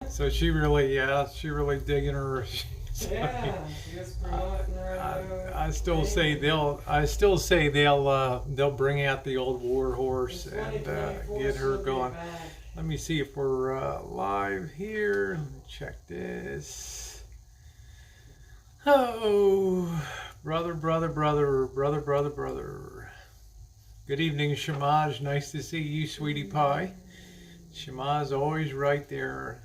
So she really, yeah, she really digging her. Yeah, just promoting her. I still say they'll bring out the old war horse and get her going. Let me see if we're live here. Let me check this. Oh, brother. Good evening, Shamaj. Nice to see you, sweetie pie. Shamaj always right there.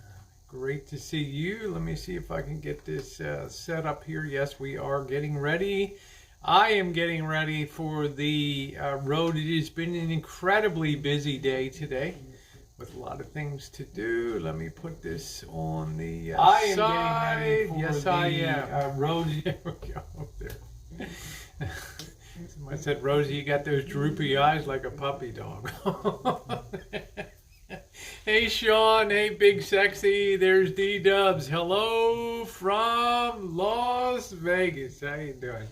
Great to see you. Let me see if I can get this set up here. Yes, we are getting ready. I am getting ready for the road. It has been an incredibly busy day today with a lot of things to do. Let me put this on the I am side. getting ready for yes, the I am. Rosie, there we go. There. Somebody said, Rosie, you got those droopy eyes like a puppy dog. Hey Sean, hey Big Sexy, there's D-Dubs. Hello from Las Vegas. How you doing?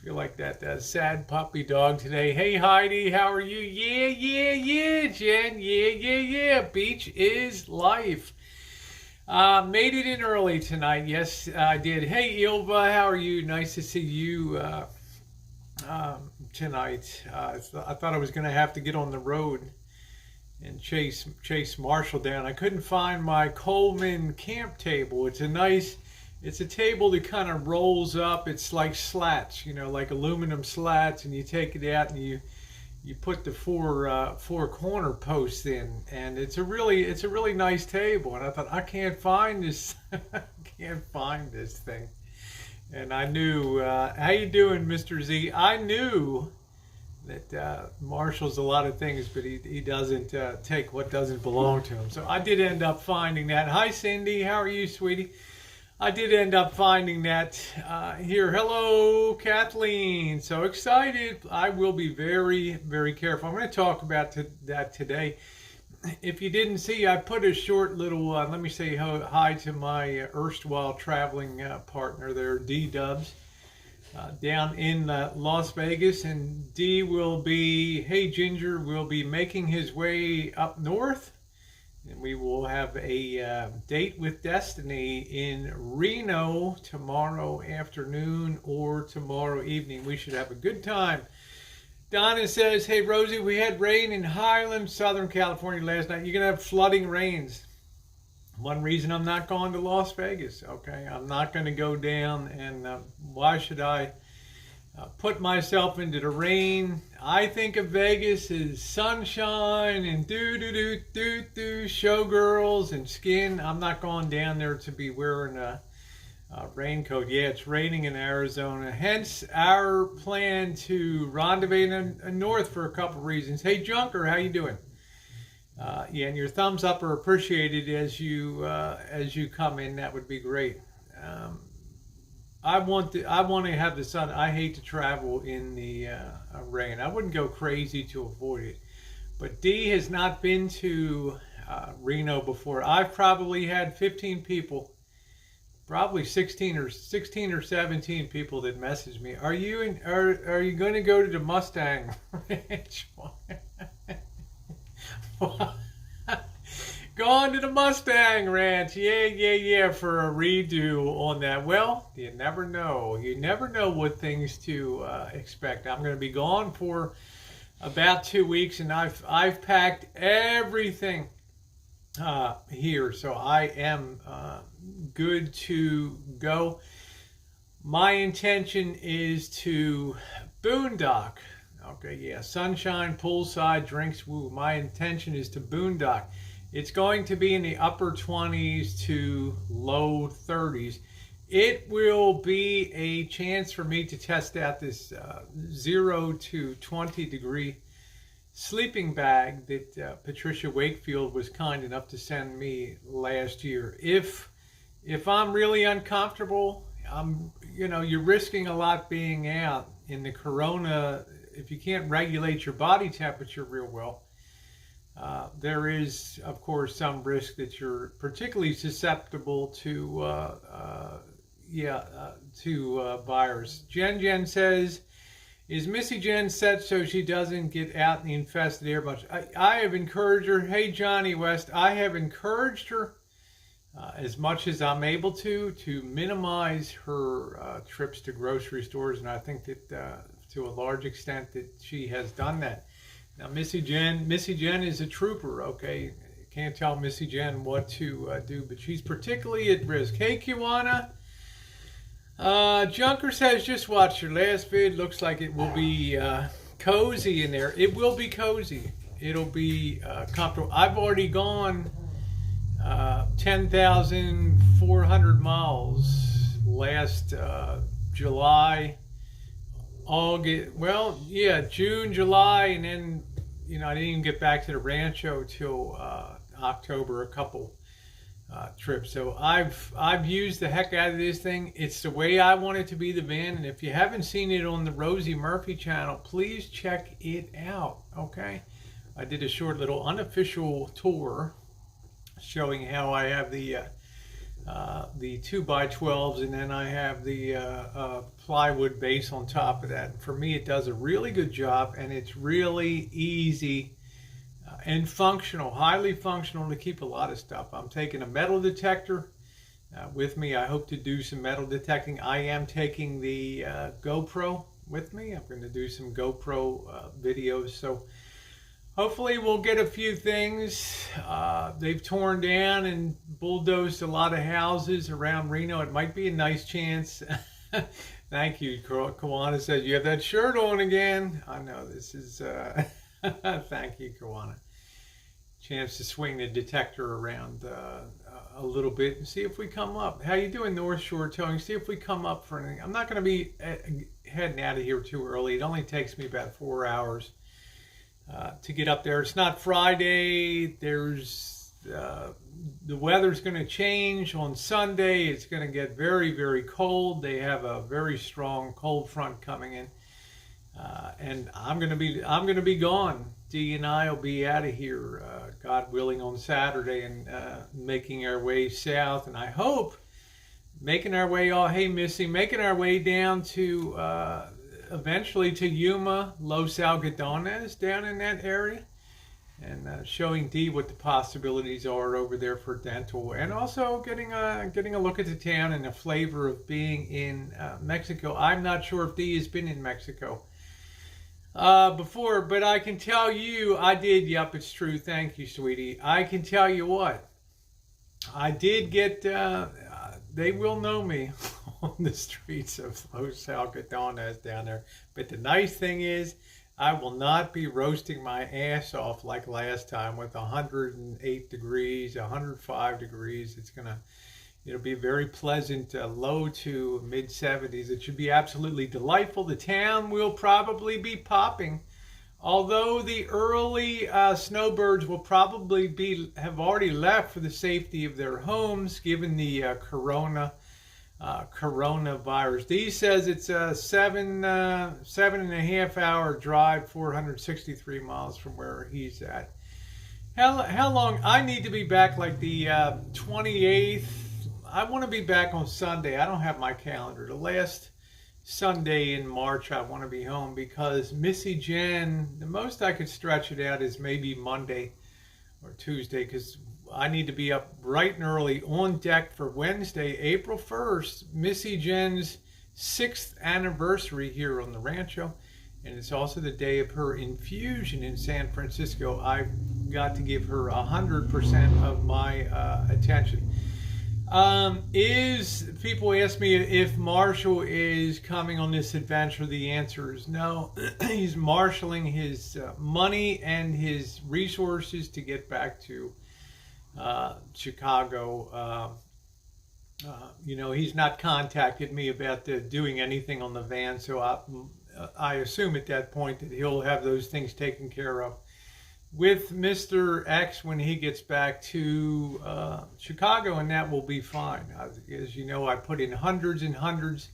Feel like that sad puppy dog today. Hey Heidi, how are you? Yeah, Jen. Yeah. Beach is life. Made it in early tonight. Yes, I did. Hey Ilva, how are you? Nice to see you tonight. I thought I was going to have to get on the road and chase Marshall down. I couldn't find my Coleman camp table. It's a table that kind of rolls up. It's like slats, like aluminum slats, and you take it out and you put the four corner posts in, and it's a really nice table. And I thought, I can't find this thing. And I knew, how you doing, Mr. Z? I knew that Marshall's a lot of things, but he doesn't take what doesn't belong to him. So I did end up finding that. Hi, Cindy. How are you, sweetie? I did end up finding that here. Hello, Kathleen. So excited. I will be very, very careful. I'm going to talk about that today. If you didn't see, I put a short little, let me say hi to my erstwhile traveling partner there, D-Dubs. Down in Las Vegas, and D will be, hey Ginger, will be making his way up north, and we will have a date with Destiny in Reno tomorrow afternoon or tomorrow evening. We should have a good time. Donna says, hey Rosie, we had rain in Highland, Southern California last night. You're going to have flooding rains. One reason I'm not going to Las Vegas, okay? I'm not going to go down, and why should I put myself into the rain? I think of Vegas as sunshine and showgirls and skin. I'm not going down there to be wearing a raincoat. Yeah, it's raining in Arizona, hence our plan to rendezvous in north for a couple reasons. Hey, Junker, how you doing? Yeah, and your thumbs up are appreciated as you come in. That would be great. I want to have the sun. I hate to travel in the rain. I wouldn't go crazy to avoid it. But D has not been to Reno before. I've probably had 15 people, probably 16 or 17 people that messaged me. Are you going to go to the Mustang Ranch? Going to the Mustang Ranch, yeah, for a redo on that. Well, you never know. You never know what things to expect. I'm going to be gone for about 2 weeks, and I've packed everything here, so I am good to go. My intention is to boondock. Okay, yeah, sunshine, poolside, drinks, woo. My intention is to boondock. It's going to be in the upper 20s to low 30s. It will be a chance for me to test out this 0 to 20 degree sleeping bag that Patricia Wakefield was kind enough to send me last year. If I'm really uncomfortable, you're risking a lot being out in the corona. If you can't regulate your body temperature real well, there is, of course, some risk that you're particularly susceptible to virus. Jen says, is Missy Jen set so she doesn't get out in the infested air much? I have encouraged her. Hey, Johnny West, I have encouraged her as much as I'm able to minimize her trips to grocery stores, and I think that to a large extent that she has done that. Now, Missy Jen is a trooper. Okay, can't tell Missy Jen what to do, but she's particularly at risk. Hey, Kiwana. Junker says, just watch your last vid. Looks like it will be cozy in there. It will be cozy. It'll be comfortable. I've already gone 10,400 miles last July, August. Well, yeah, June, July, and then I didn't even get back to the Rancho till October. A couple trips. So I've used the heck out of this thing. It's the way I want it to be, the van. And if you haven't seen it on the Rosie Murphy channel, please check it out. Okay, I did a short little unofficial tour showing how I have the 2x12s, and then I have the plywood base on top of that. And for me, it does a really good job, and it's really easy and functional, highly functional to keep a lot of stuff. I'm taking a metal detector with me. I hope to do some metal detecting. I am taking the GoPro with me. I'm going to do some GoPro videos. So hopefully we'll get a few things. They've torn down and bulldozed a lot of houses around Reno. It might be a nice chance. Thank you. Kawana says, you have that shirt on again. I know this is... thank you, Kawana. Chance to swing the detector around a little bit and see if we come up. How you doing, North Shore Towing? See if we come up for anything. I'm not going to be heading out of here too early. It only takes me about 4 hours to get up there. It's not Friday. There's the weather's going to change on Sunday. It's going to get very, very cold. They have a very strong cold front coming in. And I'm gonna be gone. Dee and I will be out of here, God willing, on Saturday, and making our way south. And I hope making our way. Oh, hey Missy, making our way down to eventually to Yuma, Los Algodones, down in that area, and showing Dee what the possibilities are over there for dental, and also getting a look at the town and the flavor of being in Mexico. I'm not sure if Dee has been in Mexico before, but I can tell you I did. Yep, it's true. Thank you, sweetie. I can tell you what, I did get, they will know me on the streets of Los Algodones down there. But the nice thing is, I will not be roasting my ass off like last time with 108 degrees, 105 degrees. It'll be very pleasant, low to mid 70s. It should be absolutely delightful. The town will probably be popping, although the early snowbirds will probably have already left for the safety of their homes, given the coronavirus. Dee says it's a 7.5 hour drive, 463 miles from where he's at. How long? I need to be back like the 28th. I want to be back on Sunday. I don't have my calendar. The last Sunday in March, I want to be home, because Missy Jen, the most I could stretch it out is maybe Monday or Tuesday, because I need to be up bright and early on deck for Wednesday, April 1st, Missy Jen's 6th anniversary here on the Rancho. And it's also the day of her infusion in San Francisco. I've got to give her 100% of my attention. People ask me if Marshall is coming on this adventure. The answer is no. He's marshaling his money and his resources to get back to Chicago. He's not contacted me about doing anything on the van, so I assume at that point that he'll have those things taken care of with Mr. X when he gets back to Chicago, and that will be fine. As you know, I put in hundreds and hundreds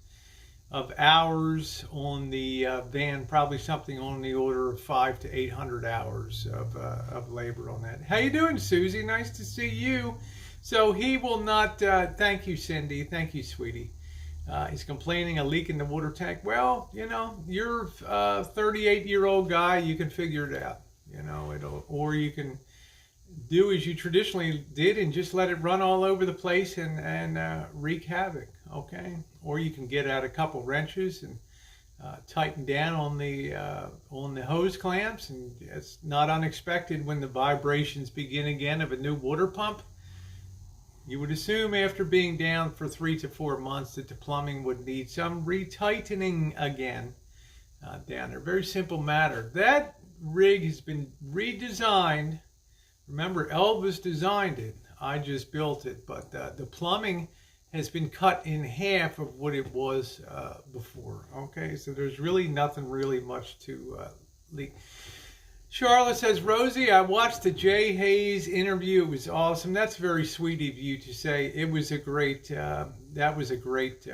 of hours on the van, probably something on the order of 500 to 800 hours of labor on that. How you doing, Susie? Nice to see you. So he will not, thank you, Cindy. Thank you, sweetie. He's complaining a leak in the water tank. Well, you're a 38-year-old guy. You can figure it out. Or you can do as you traditionally did and just let it run all over the place and wreak havoc, okay? Or you can get out a couple wrenches and tighten down on the hose clamps, and it's not unexpected when the vibrations begin again of a new water pump. You would assume after being down for 3 to 4 months that the plumbing would need some retightening again down there. Very simple matter. That rig has been redesigned. Remember, Elvis designed it. I just built it. But the plumbing has been cut in half of what it was before. Okay, so there's really nothing really much to leak. Charlotte says, Rosie, I watched the Jay Hayes interview. It was awesome. That's very sweet of you to say. It was a great, that was a great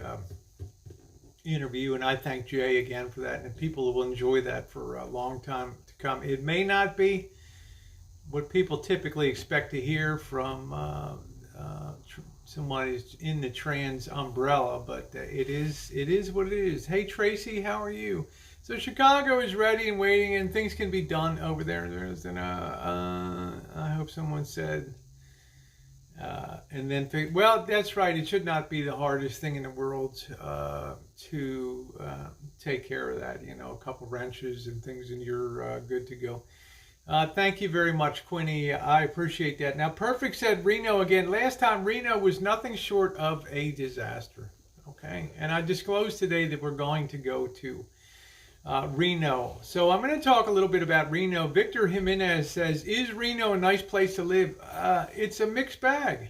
interview, and I thank Jay again for that, and people will enjoy that for a long time to come. It may not be what people typically expect to hear from someone who's in the trans umbrella, but it is what it is. Hey, Tracy, how are you? So Chicago is ready and waiting, and things can be done over there. There's an, I hope someone said, and then, well, that's right. It should not be the hardest thing in the world to take care of that. You know, a couple wrenches and things, and you're good to go. Thank you very much, Quinny. I appreciate that. Now, Perfect said Reno again. Last time, Reno was nothing short of a disaster. Okay, and I disclosed today that we're going to go to Reno. So I'm going to talk a little bit about Reno. Victor Jimenez says, is Reno a nice place to live? It's a mixed bag.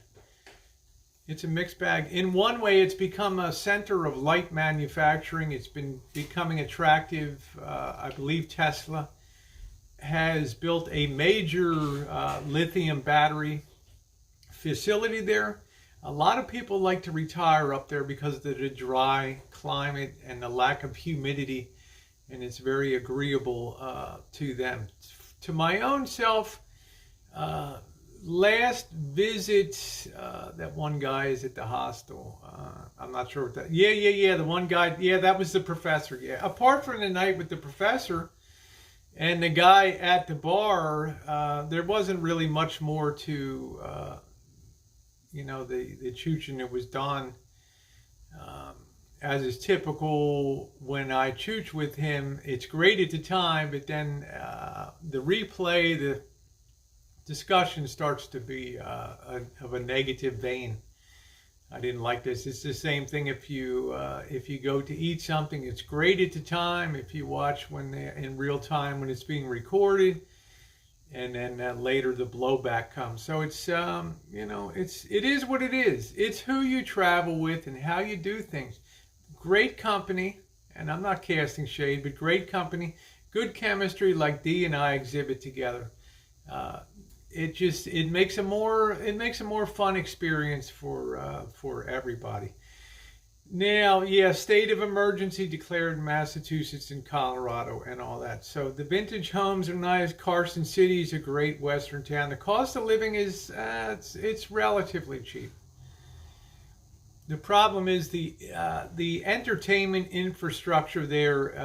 It's a mixed bag. In one way, it's become a center of light manufacturing. It's been becoming attractive. I believe Tesla has built a major lithium battery facility there. A lot of people like to retire up there because of the dry climate and the lack of humidity, and it's very agreeable to them. To my own self, last visit, that one guy is at the hostel. I'm not sure what that. Yeah. The one guy. Yeah, that was the professor. Yeah. Apart from the night with the professor and the guy at the bar, there wasn't really much more to, the chooching that was done. As is typical when I chooch with him, it's great at the time, but then the replay, the discussion starts to be of a negative vein. I didn't like this. It's the same thing if you go to eat something, it's great at the time. If you watch when in real time when it's being recorded, and then later the blowback comes. So it's it is what it is. It's who you travel with and how you do things. Great company, and I'm not casting shade, but great company, good chemistry like Dee and I exhibit together. It makes a more fun experience for everybody. Now, yeah, state of emergency declared in Massachusetts and Colorado and all that. So the vintage homes are nice. Carson City is a great western town. The cost of living is it's relatively cheap. The problem is the entertainment infrastructure there.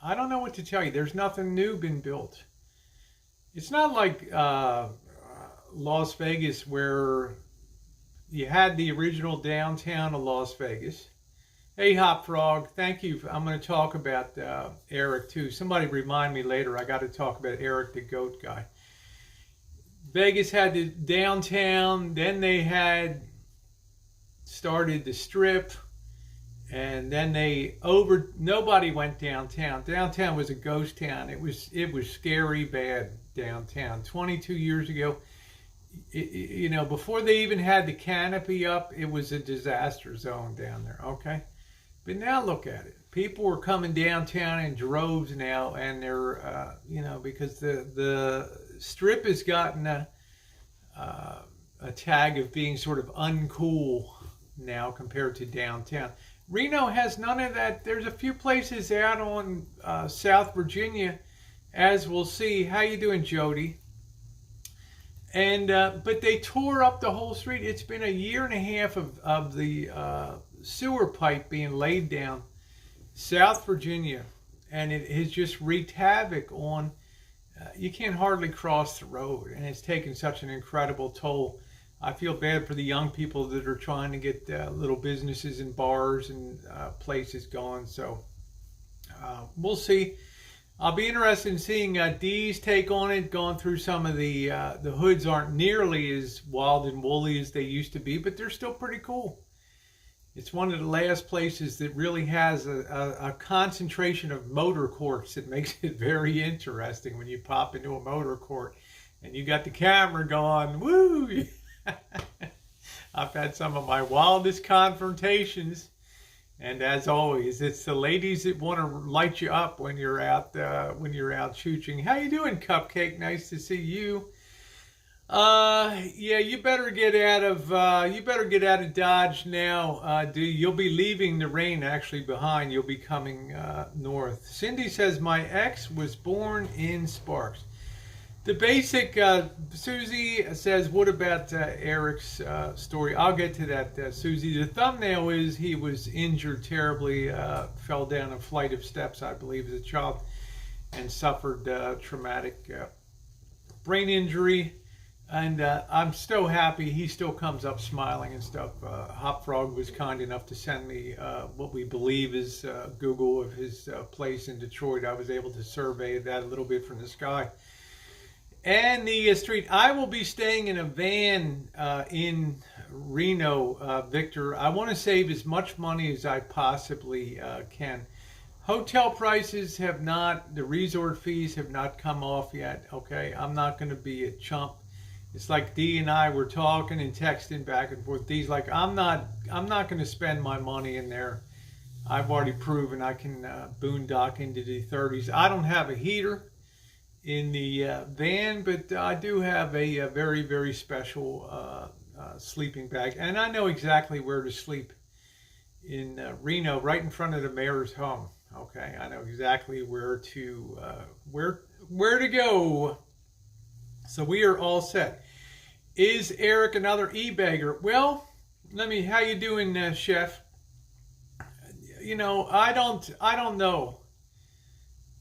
I don't know what to tell you. There's nothing new been built. It's not like Las Vegas where you had the original downtown of Las Vegas. Hey, Hop Frog, thank you. I'm going to talk about Eric too. Somebody remind me later. I got to talk about Eric, the goat guy. Vegas had the downtown, then they had started the Strip, and then nobody went downtown. Downtown was a ghost town. It was scary bad downtown. 22 years ago, before they even had the canopy up, it was a disaster zone down there, okay? But now look at it. People are coming downtown in droves now, and they're, because the Strip has gotten a tag of being sort of uncool now compared to downtown. Reno has none of that. There's a few places out on South Virginia, as we'll see. How you doing, Jody? And but they tore up the whole street. It's been a year and a half of the sewer pipe being laid down, South Virginia, and it has just wreaked havoc on you can't hardly cross the road, and it's taken such an incredible toll. I feel bad for the young people that are trying to get little businesses and bars and places going. So we'll see. I'll be interested in seeing Dee's take on it. Going through some of the hoods aren't nearly as wild and woolly as they used to be, but they're still pretty cool. It's one of the last places that really has a concentration of motor courts that makes it very interesting when you pop into a motor court and you got the camera going, woo! I've had some of my wildest confrontations, and as always, it's the ladies that want to light you up when you're out shooting. How you doing, Cupcake? Nice to see you. Yeah, you better get out of Dodge now. You'll be leaving the rain actually behind. You'll be coming north. Cindy says my ex was born in Sparks. The basic, Susie says, what about Eric's story? I'll get to that, Susie. The thumbnail is he was injured terribly, fell down a flight of steps, I believe, as a child, and suffered traumatic brain injury. And I'm so happy he still comes up smiling and stuff. Hop Frog was kind enough to send me what we believe is Google of his place in Detroit. I was able to survey that a little bit from the sky. And the street. I will be staying in a van in Reno, Victor. I want to save as much money as I possibly can. Hotel prices have not, the resort fees have not come off yet, okay? I'm not going to be a chump. It's like Dee and I were talking and texting back and forth. Dee's like, I'm not going to spend my money in there. I've already proven I can boondock into the 30s. I don't have a heater in the van, but I do have a very, very special sleeping bag. And I know exactly where to sleep in Reno, right in front of the mayor's home. Okay, I know exactly where to go. So we are all set. Is Eric another e-bagger? Well, how you doing, Chef? You know, I don't know.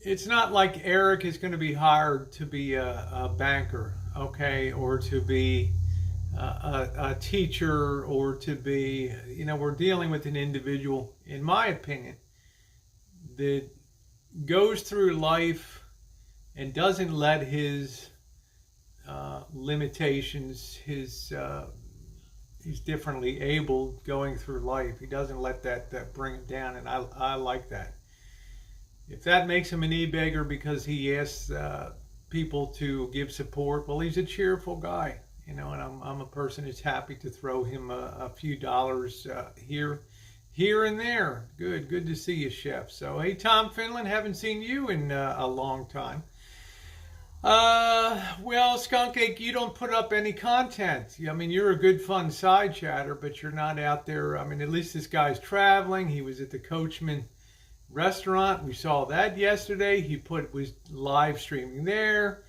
It's not like Eric is going to be hired to be a banker, okay, or to be a teacher, or to be, we're dealing with an individual, in my opinion, that goes through life and doesn't let his limitations, he's differently able going through life. He doesn't let that bring him down, and I like that. If that makes him an e-beggar because he asks people to give support, well, he's a cheerful guy, and I'm a person who's happy to throw him a few dollars here and there. Good to see you, Chef. So, hey, Tom Finland, haven't seen you in a long time. Well, Skunk Ache, you don't put up any content. I mean, you're a good fun side chatter, but you're not out there. I mean, at least this guy's traveling. He was at the Coachman restaurant. We saw that yesterday. He was live streaming there.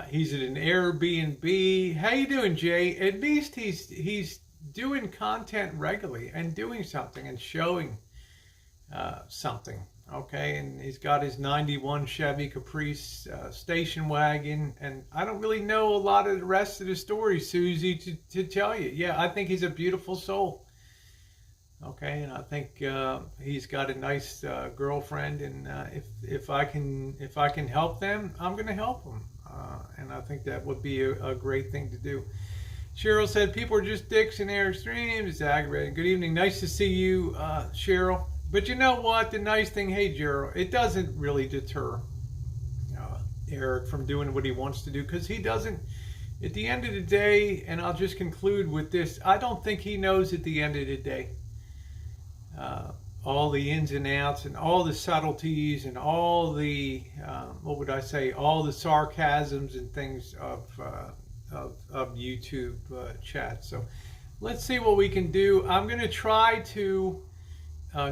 He's at an Airbnb. How you doing, Jay? At least he's doing content regularly and doing something and showing something. Okay, and he's got his 91 Chevy Caprice station wagon, and I don't really know a lot of the rest of the story, Susie, to tell you. Yeah, I think he's a beautiful soul. Okay, and I think he's got a nice girlfriend, and if I can help them, I'm going to help them, and I think that would be a great thing to do. Cheryl said, people are just dicks in their extremes. It's aggravating. Good evening. Nice to see you, Cheryl. But you know what? The nice thing, hey, Gerald, it doesn't really deter Eric from doing what he wants to do, because he doesn't, at the end of the day, and I'll just conclude with this, I don't think he knows at the end of the day all the ins and outs and all the subtleties and all the, all the sarcasms and things of YouTube chat. So let's see what we can do. I'm going to try to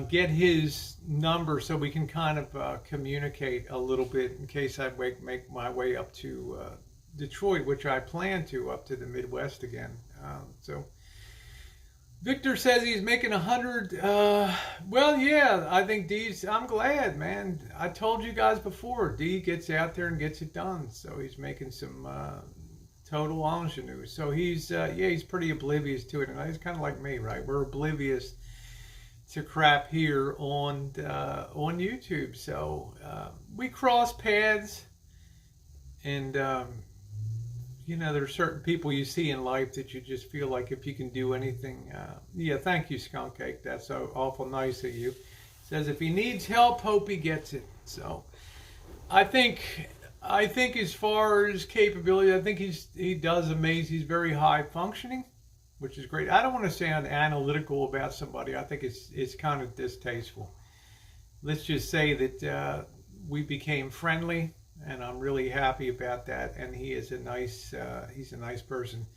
get his number so we can kind of communicate a little bit in case I make my way up to Detroit, which I plan to, up to the Midwest again. So Victor says he's making 100. Well, yeah, I think I'm glad, man. I told you guys before, D gets out there and gets it done. So he's making some total ingenue. So he's pretty oblivious to it. And he's kind of like me, right? We're oblivious to crap here on YouTube. So we cross paths, and there's certain people you see in life that you just feel like if you can do anything. Yeah, thank you, Skunk Cake. That's so awful nice of you. Says if he needs help, hope he gets it. So I think as far as capability, I think he does amaze. He's very high functioning, which is great. I don't want to sound analytical about somebody. I think it's kind of distasteful. Let's just say that we became friendly, and I'm really happy about that. And he's a nice person.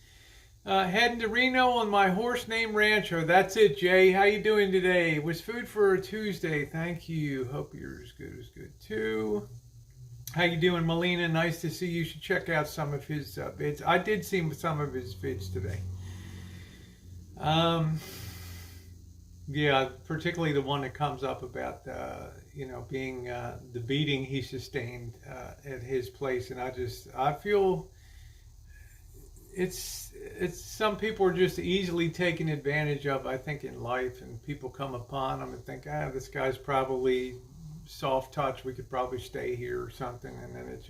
Heading to Reno on my horse named Rancho. That's it, Jay. How you doing today? Was food for a Tuesday. Thank you. Hope you're as good too. How you doing, Melina? Nice to see you. You should check out some of his vids. I did see some of his vids today. Yeah, particularly the one that comes up about being the beating he sustained at his place, and I feel it's some people are just easily taken advantage of, I think, in life, and people come upon them and think, this guy's probably soft touch, we could probably stay here or something, and then it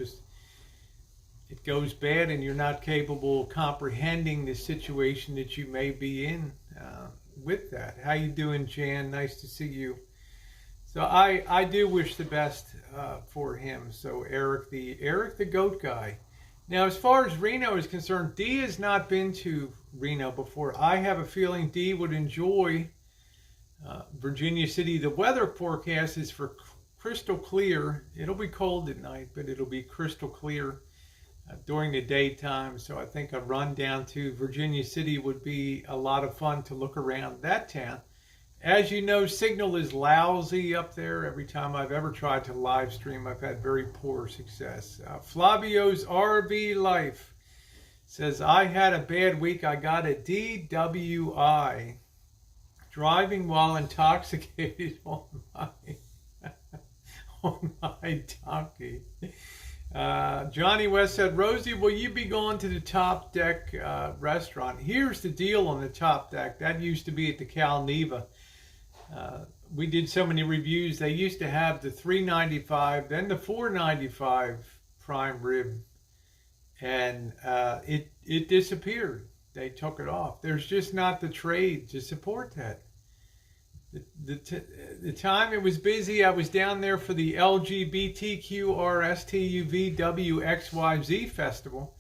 goes bad, and you're not capable of comprehending the situation that you may be in with that. How you doing, Jan? Nice to see you. So I do wish the best for him. So Eric the goat guy. Now, as far as Reno is concerned, D has not been to Reno before. I have a feeling D would enjoy Virginia City. The weather forecast is for crystal clear. It'll be cold at night, but it'll be crystal clear during the daytime. So I think a run down to Virginia City would be a lot of fun to look around that town. As you know, signal is lousy up there. Every time I've ever tried to live stream, I've had very poor success. Flavio's RV Life says, I had a bad week. I got a DWI, driving while intoxicated on my donkey. Johnny West said, Rosie, will you be going to the Top Deck restaurant? Here's the deal on the Top Deck. That used to be at the Cal Neva. We did so many reviews. They used to have the $3.95, then the $4.95 prime rib, and it disappeared. They took it off. There's just not the trade to support that. The time it was busy, I was down there for the LGBTQRSTUVWXYZ festival,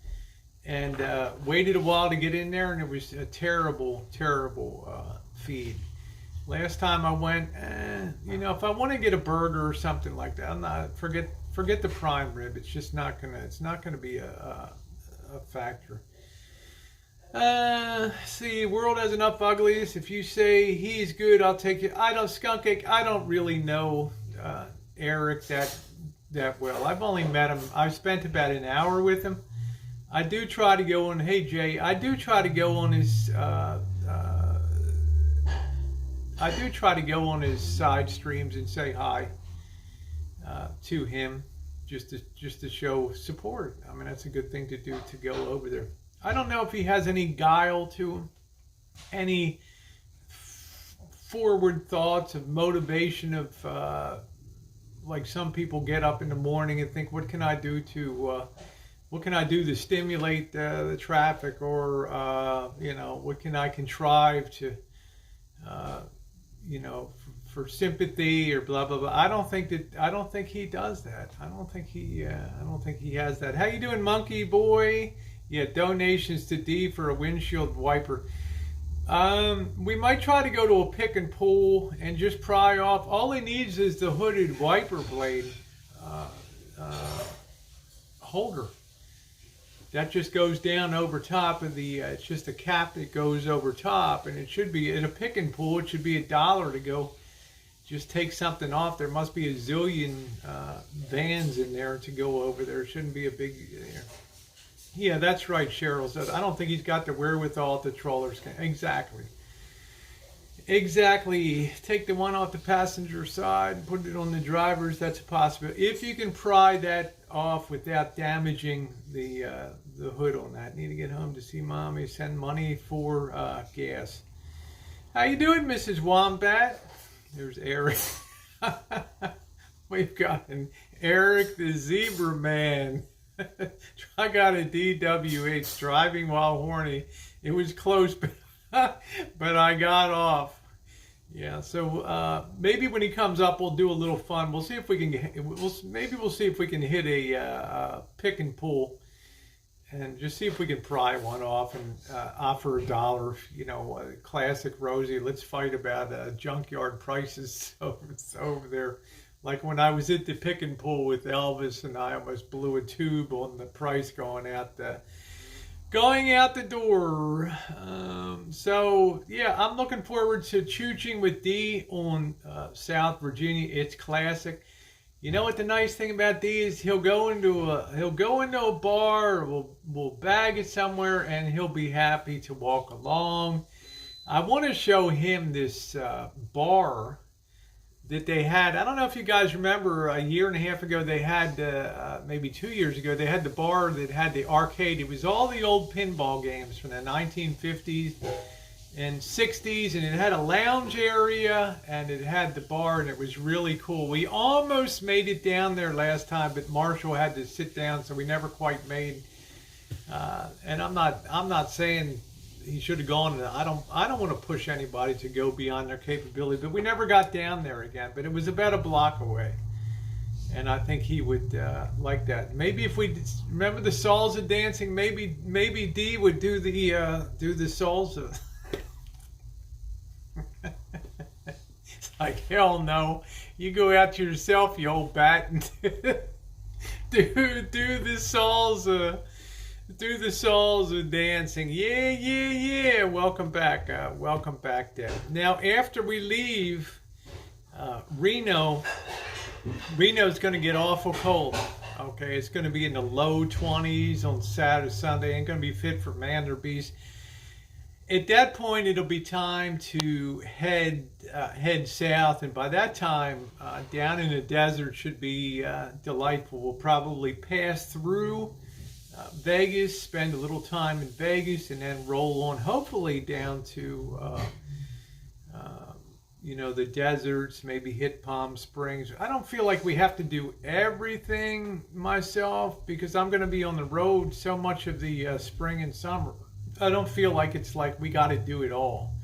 and waited a while to get in there, and it was a terrible feed. Last time I went, if I want to get a burger or something like that, I'm not forget the prime rib. It's just not gonna be a factor. See, world has enough uglies. If you say he's good, I'll take it. Skunk Cake, I don't really know Eric that well. I've only met him. I've spent about an hour with him. I do try to go on. Hey Jay, I do try to go on his. I do try to go on his side streams and say hi to him, just to show support. I mean, that's a good thing to do, to go over there. I don't know if he has any guile to him, any forward thoughts of motivation of like some people get up in the morning and think, what can I do to stimulate the traffic, or what can I contrive to for sympathy or blah blah blah. I don't think he does that. I don't think he has that. How you doing, Monkey Boy? Yeah, donations to D for a windshield wiper. We might try to go to a pick and pull and just pry off. All he needs is the hooded wiper blade holder. That just goes down over top of the, it's just a cap that goes over top, and it should be, in a pick and pull, it should be $1 to go just take something off. There must be a zillion vans in there to go over there. It shouldn't be a big, yeah, that's right, Cheryl says. I don't think he's got the wherewithal to trollers. Exactly. Exactly. Take the one off the passenger side, put it on the driver's. That's a possibility. If you can pry that off without damaging the hood on that. Need to get home to see mommy. Send money for gas. How you doing, Mrs. Wombat? There's Eric. We've got an Eric the Zebra Man. I got a DWH, driving while horny. It was close, but I got off. Yeah, so maybe when he comes up, we'll do a little fun. We'll see if we can we'll see if we can hit a pick and pull, and just see if we can pry one off and offer $1. You know, classic Rosie. Let's fight about junkyard prices over there. Like when I was at the pick and pull with Elvis, and I almost blew a tube on the price going out the door. So yeah, I'm looking forward to chooching with D on South Virginia. It's classic. You know what the nice thing about D is? He'll go into a bar, or we'll bag it somewhere, and he'll be happy to walk along. I want to show him this bar that they had. I don't know if you guys remember, a year and a half ago, they had, maybe 2 years ago, they had the bar that had the arcade. It was all the old pinball games from the 1950s and 60s, and it had a lounge area, and it had the bar, and it was really cool. We almost made it down there last time, but Marshall had to sit down, so we never quite made. And I'm not saying he should have gone. I don't want to push anybody to go beyond their capability, but we never got down there again. But it was about a block away, and I think he would like that. Maybe if we remember the salsa dancing, maybe D would do the salsa. It's like, hell no! You go out to yourself, you old bat, and do the salsa. Do the salsa dancing. Yeah. Welcome back, Deb. Now, after we leave Reno's going to get awful cold. Okay, it's going to be in the low 20s on Saturday, Sunday. Ain't going to be fit for man or beast. At that point, it'll be time to head south, and by that time, down in the desert should be delightful. We'll probably pass through Vegas, spend a little time in Vegas, and then roll on, hopefully down to the deserts, maybe hit Palm Springs. I don't feel like we have to do everything myself, because I'm going to be on the road so much of the spring and summer. I don't feel like it's like we got to do it all.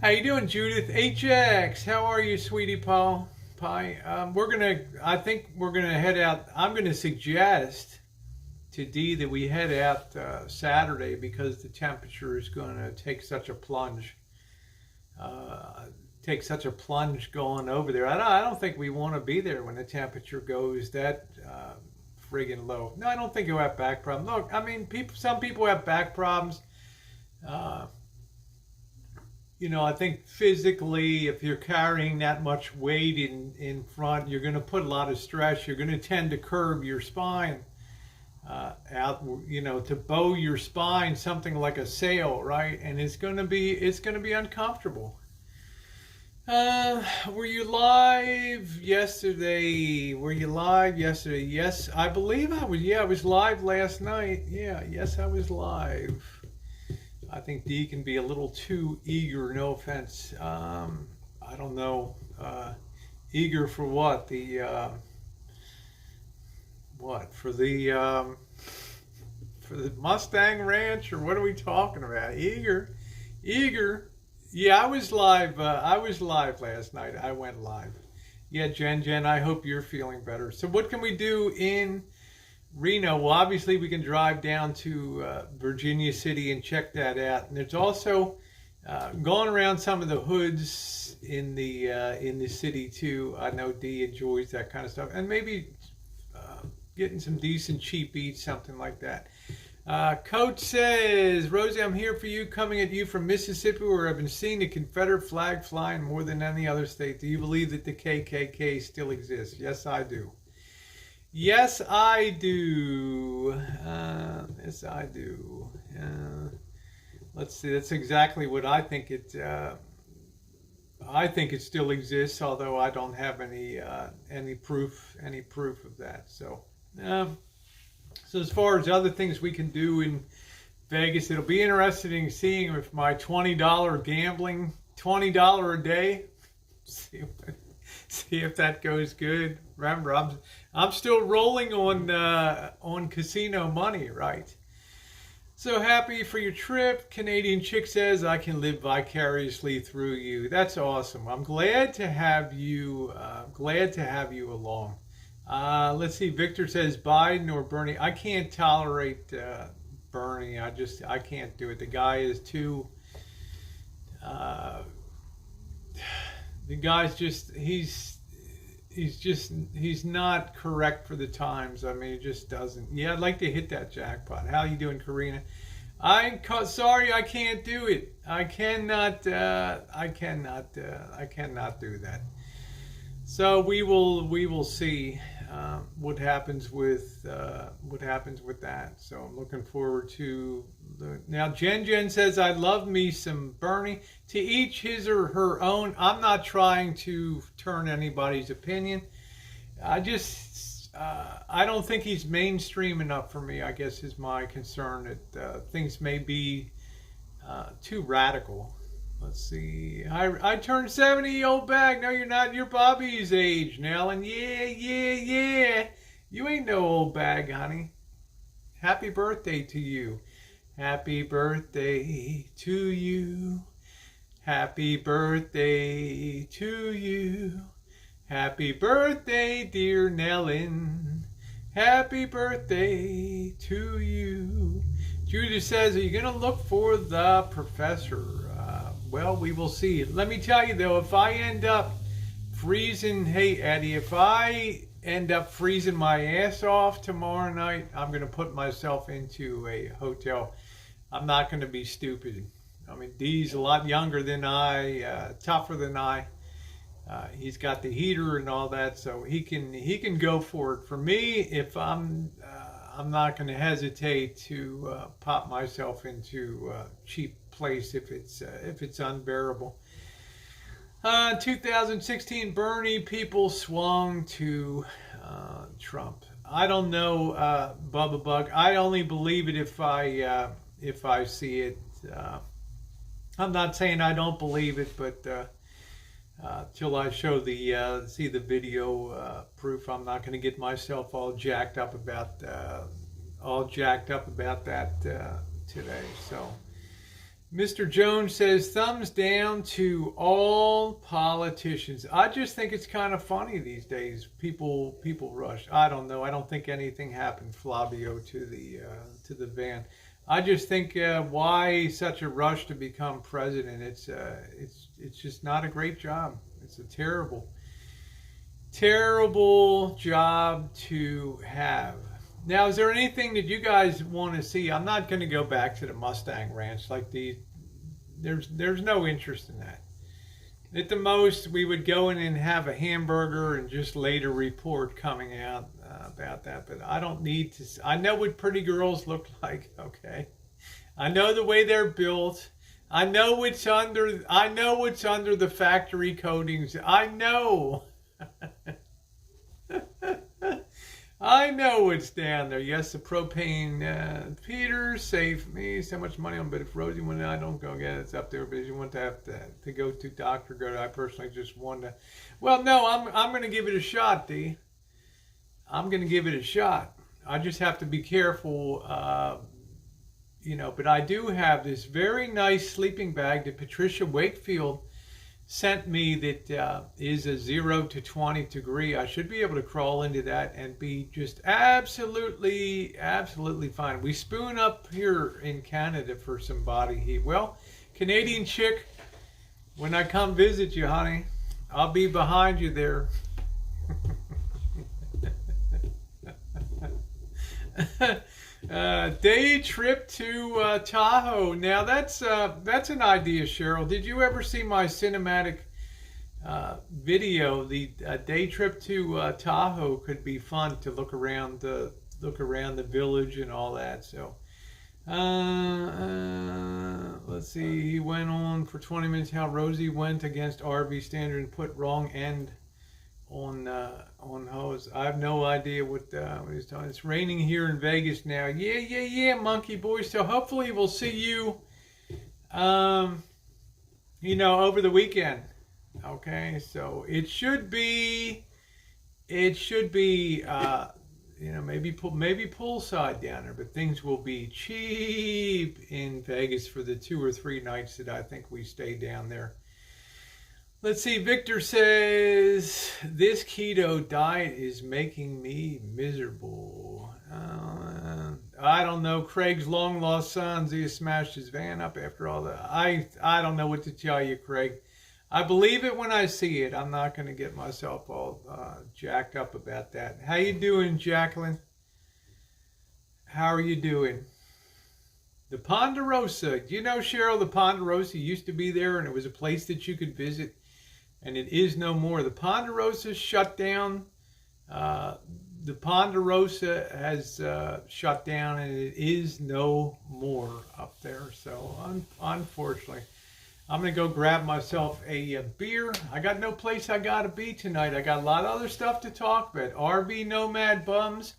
How you doing, Judith? HX, how are you, sweetie pie? I think we're gonna head out. I'm gonna suggest to D that we head out Saturday, because the temperature is going to take such a plunge. Going over there. I don't think we want to be there when the temperature goes that friggin' low. No, I don't think you'll have back problems. Look, I mean, some people have back problems. I think physically, if you're carrying that much weight in front, you're going to put a lot of stress. You're going to tend to curve your spine. Out, to bow your spine, something like a sail, right? And it's going to be uncomfortable. Were you live yesterday? Yes, I believe I was. Yeah, I was live last night. Yes, I was live. I think D can be a little too eager. No offense. I don't know. Eager for what? For the Mustang Ranch, or what are we talking about? Eager. Yeah, I was live last night. I went live. Yeah, Jen, I hope you're feeling better. So what can we do in Reno? Well, obviously we can drive down to Virginia City and check that out. And there's also going around some of the hoods in the city too. I know D enjoys that kind of stuff, and maybe getting some decent cheap eats, something like that. Coach says, Rosie, I'm here for you, coming at you from Mississippi, where I've been seeing the Confederate flag flying more than any other state. Do you believe that the KKK still exists? Yes, I do. Yes, I do. Let's see, that's exactly what I think it I think it still exists, although I don't have any proof of that. So as far as other things we can do in Vegas, it'll be interesting seeing if my $20 gambling, $20 a day, see if that goes good. Remember, I'm still rolling on casino money, right? So happy for your trip. Canadian Chick says, I can live vicariously through you. That's awesome. I'm glad to have you along. Let's see. Victor says Biden or Bernie. I can't tolerate Bernie. I can't do it. The guy is too. The guy's just he's not correct for the times. I mean, it just doesn't. Yeah, I'd like to hit that jackpot. How you doing, Karina? Sorry, I can't do it. I cannot do that. So we will see what happens with that. So I'm looking forward to now. Jen says, I love me some Bernie. To each his or her own. I'm not trying to turn anybody's opinion. I don't think he's mainstream enough for me, I guess, is my concern. That things may be too radical. Let's see. I turned 70, old bag. No, you're not. You're Bobby's age, Nellen. Yeah. You ain't no old bag, honey. Happy birthday to you. Happy birthday to you. Happy birthday to you. Happy birthday, dear Nellen. Happy birthday to you. Judah says, are you going to look for the professor? Well, we will see. Let me tell you, though, if I end up freezing, hey, Eddie, if I end up freezing my ass off tomorrow night, I'm going to put myself into a hotel. I'm not going to be stupid. I mean, Dee's a lot younger than I, tougher than I. He's got the heater and all that, so he can go for it. For me, if I'm not going to hesitate to pop myself into a cheap place if it's unbearable. 2016 Bernie people swung to Trump. I don't know, Bubba Bug. I only believe it if I see it. I'm not saying I don't believe it, but till I show see the video proof, I'm not going to get myself all jacked up about that today. So, Mr. Jones says, thumbs down to all politicians. I just think it's kind of funny these days. People rush. I don't know. I don't think anything happened, Flavio, to the van. I just think why such a rush to become president? It's just not a great job. It's a terrible job to have. Now, is there anything that you guys want to see? I'm not going to go back to the Mustang Ranch like these. There's no interest in that. At the most, we would go in and have a hamburger and just later report coming out about that. But I don't need to. I know what pretty girls look like. Okay, I know the way they're built. I know what's under the factory coatings. I know. I know what's down there. Yes, the propane. Peter, save me so much money on. But if Rosie, when I don't go get it, it's up there. But if you want to have to go to doctor, go to. I personally just want to. Well, no, I'm going to give it a shot, D. I'm going to give it a shot. I just have to be careful, But I do have this very nice sleeping bag that Patricia Wakefield sent me that is a 0 to 20 degree. I should be able to crawl into that and be just absolutely fine. We spoon up here in Canada for some body heat. Well, Canadian Chick, when I come visit you, honey, I'll be behind you there. Day trip to Tahoe. Now that's an idea, Cheryl. Did you ever see my cinematic video? The day trip to Tahoe could be fun to look around the village and all that. So Let's see. He went on for 20 minutes how Rosie went against RV standard and put wrong end on hose. I have no idea what he's talking. It's raining here in Vegas now. Yeah, Monkey Boy. So hopefully we'll see you, over the weekend. Okay, so it should be, maybe poolside down there, but things will be cheap in Vegas for the 2 or 3 nights that I think we stay down there. Let's see, Victor says, this keto diet is making me miserable. I don't know. Craig's long lost son, he smashed his van up after all that. I don't know what to tell you, Craig. I believe it when I see it. I'm not going to get myself all jacked up about that. How you doing, Jacqueline? How are you doing? The Ponderosa. Do you know, Cheryl, the Ponderosa used to be there, and it was a place that you could visit, and it is no more. The Ponderosa shut down. The Ponderosa has shut down, and it is no more up there. So, unfortunately, I'm going to go grab myself a beer. I got no place I got to be tonight. I got a lot of other stuff to talk about. RV Nomad Bums,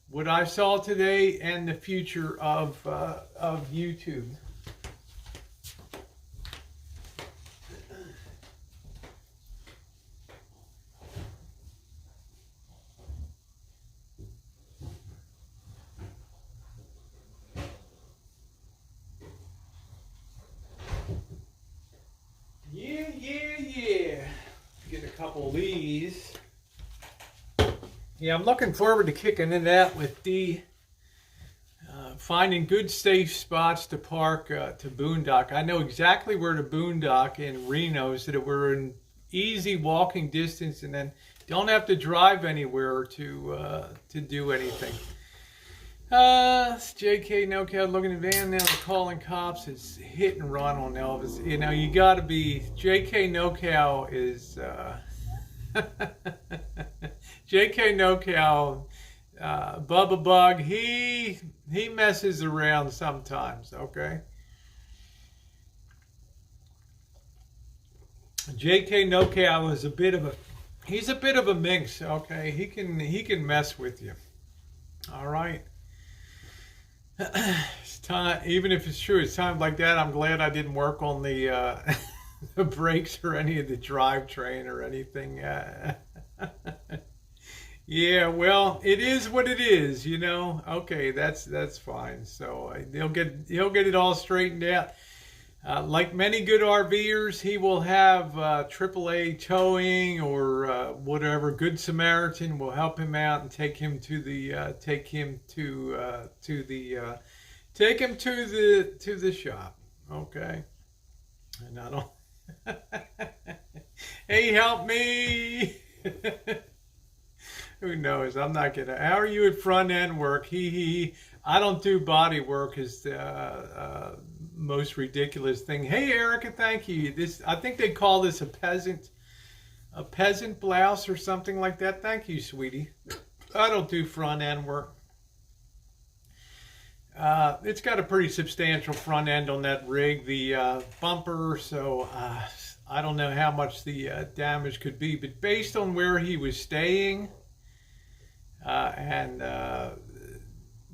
what I saw today, and the future of YouTube. Yeah. Get a couple of these. Yeah, I'm looking forward to kicking it out with D. Finding good safe spots to park to boondock. I know exactly where to boondock in Reno so that we're in easy walking distance and then don't have to drive anywhere to do anything. It's JK NoCal looking at van now. They're calling cops. It's hit and run on Elvis. You know, you got to be. JK NoCal is. JK NoCal, Bubba Bug. He messes around sometimes. Okay. JK NoCal is a bit of a. He's a bit of a minx. Okay. He can mess with you. All right. It's time, even if it's true, it's times like that. I'm glad I didn't work on the the brakes or any of the drivetrain or anything. Yeah, well, it is what it is, you know. Okay, that's fine. So he'll get it all straightened out. Like many good RVers, he will have AAA towing or whatever. Good Samaritan will help him out and take him to the shop. Okay, and I don't. Hey, help me! Who knows? I'm not gonna. How are you at front end work? I don't do body work. Is the most ridiculous thing. Hey, Erica, thank you. I think they call this a peasant blouse or something like that. Thank you, sweetie. I don't do front end work. It's got a pretty substantial front end on that rig, the bumper. So I don't know how much the damage could be, but based on where he was staying and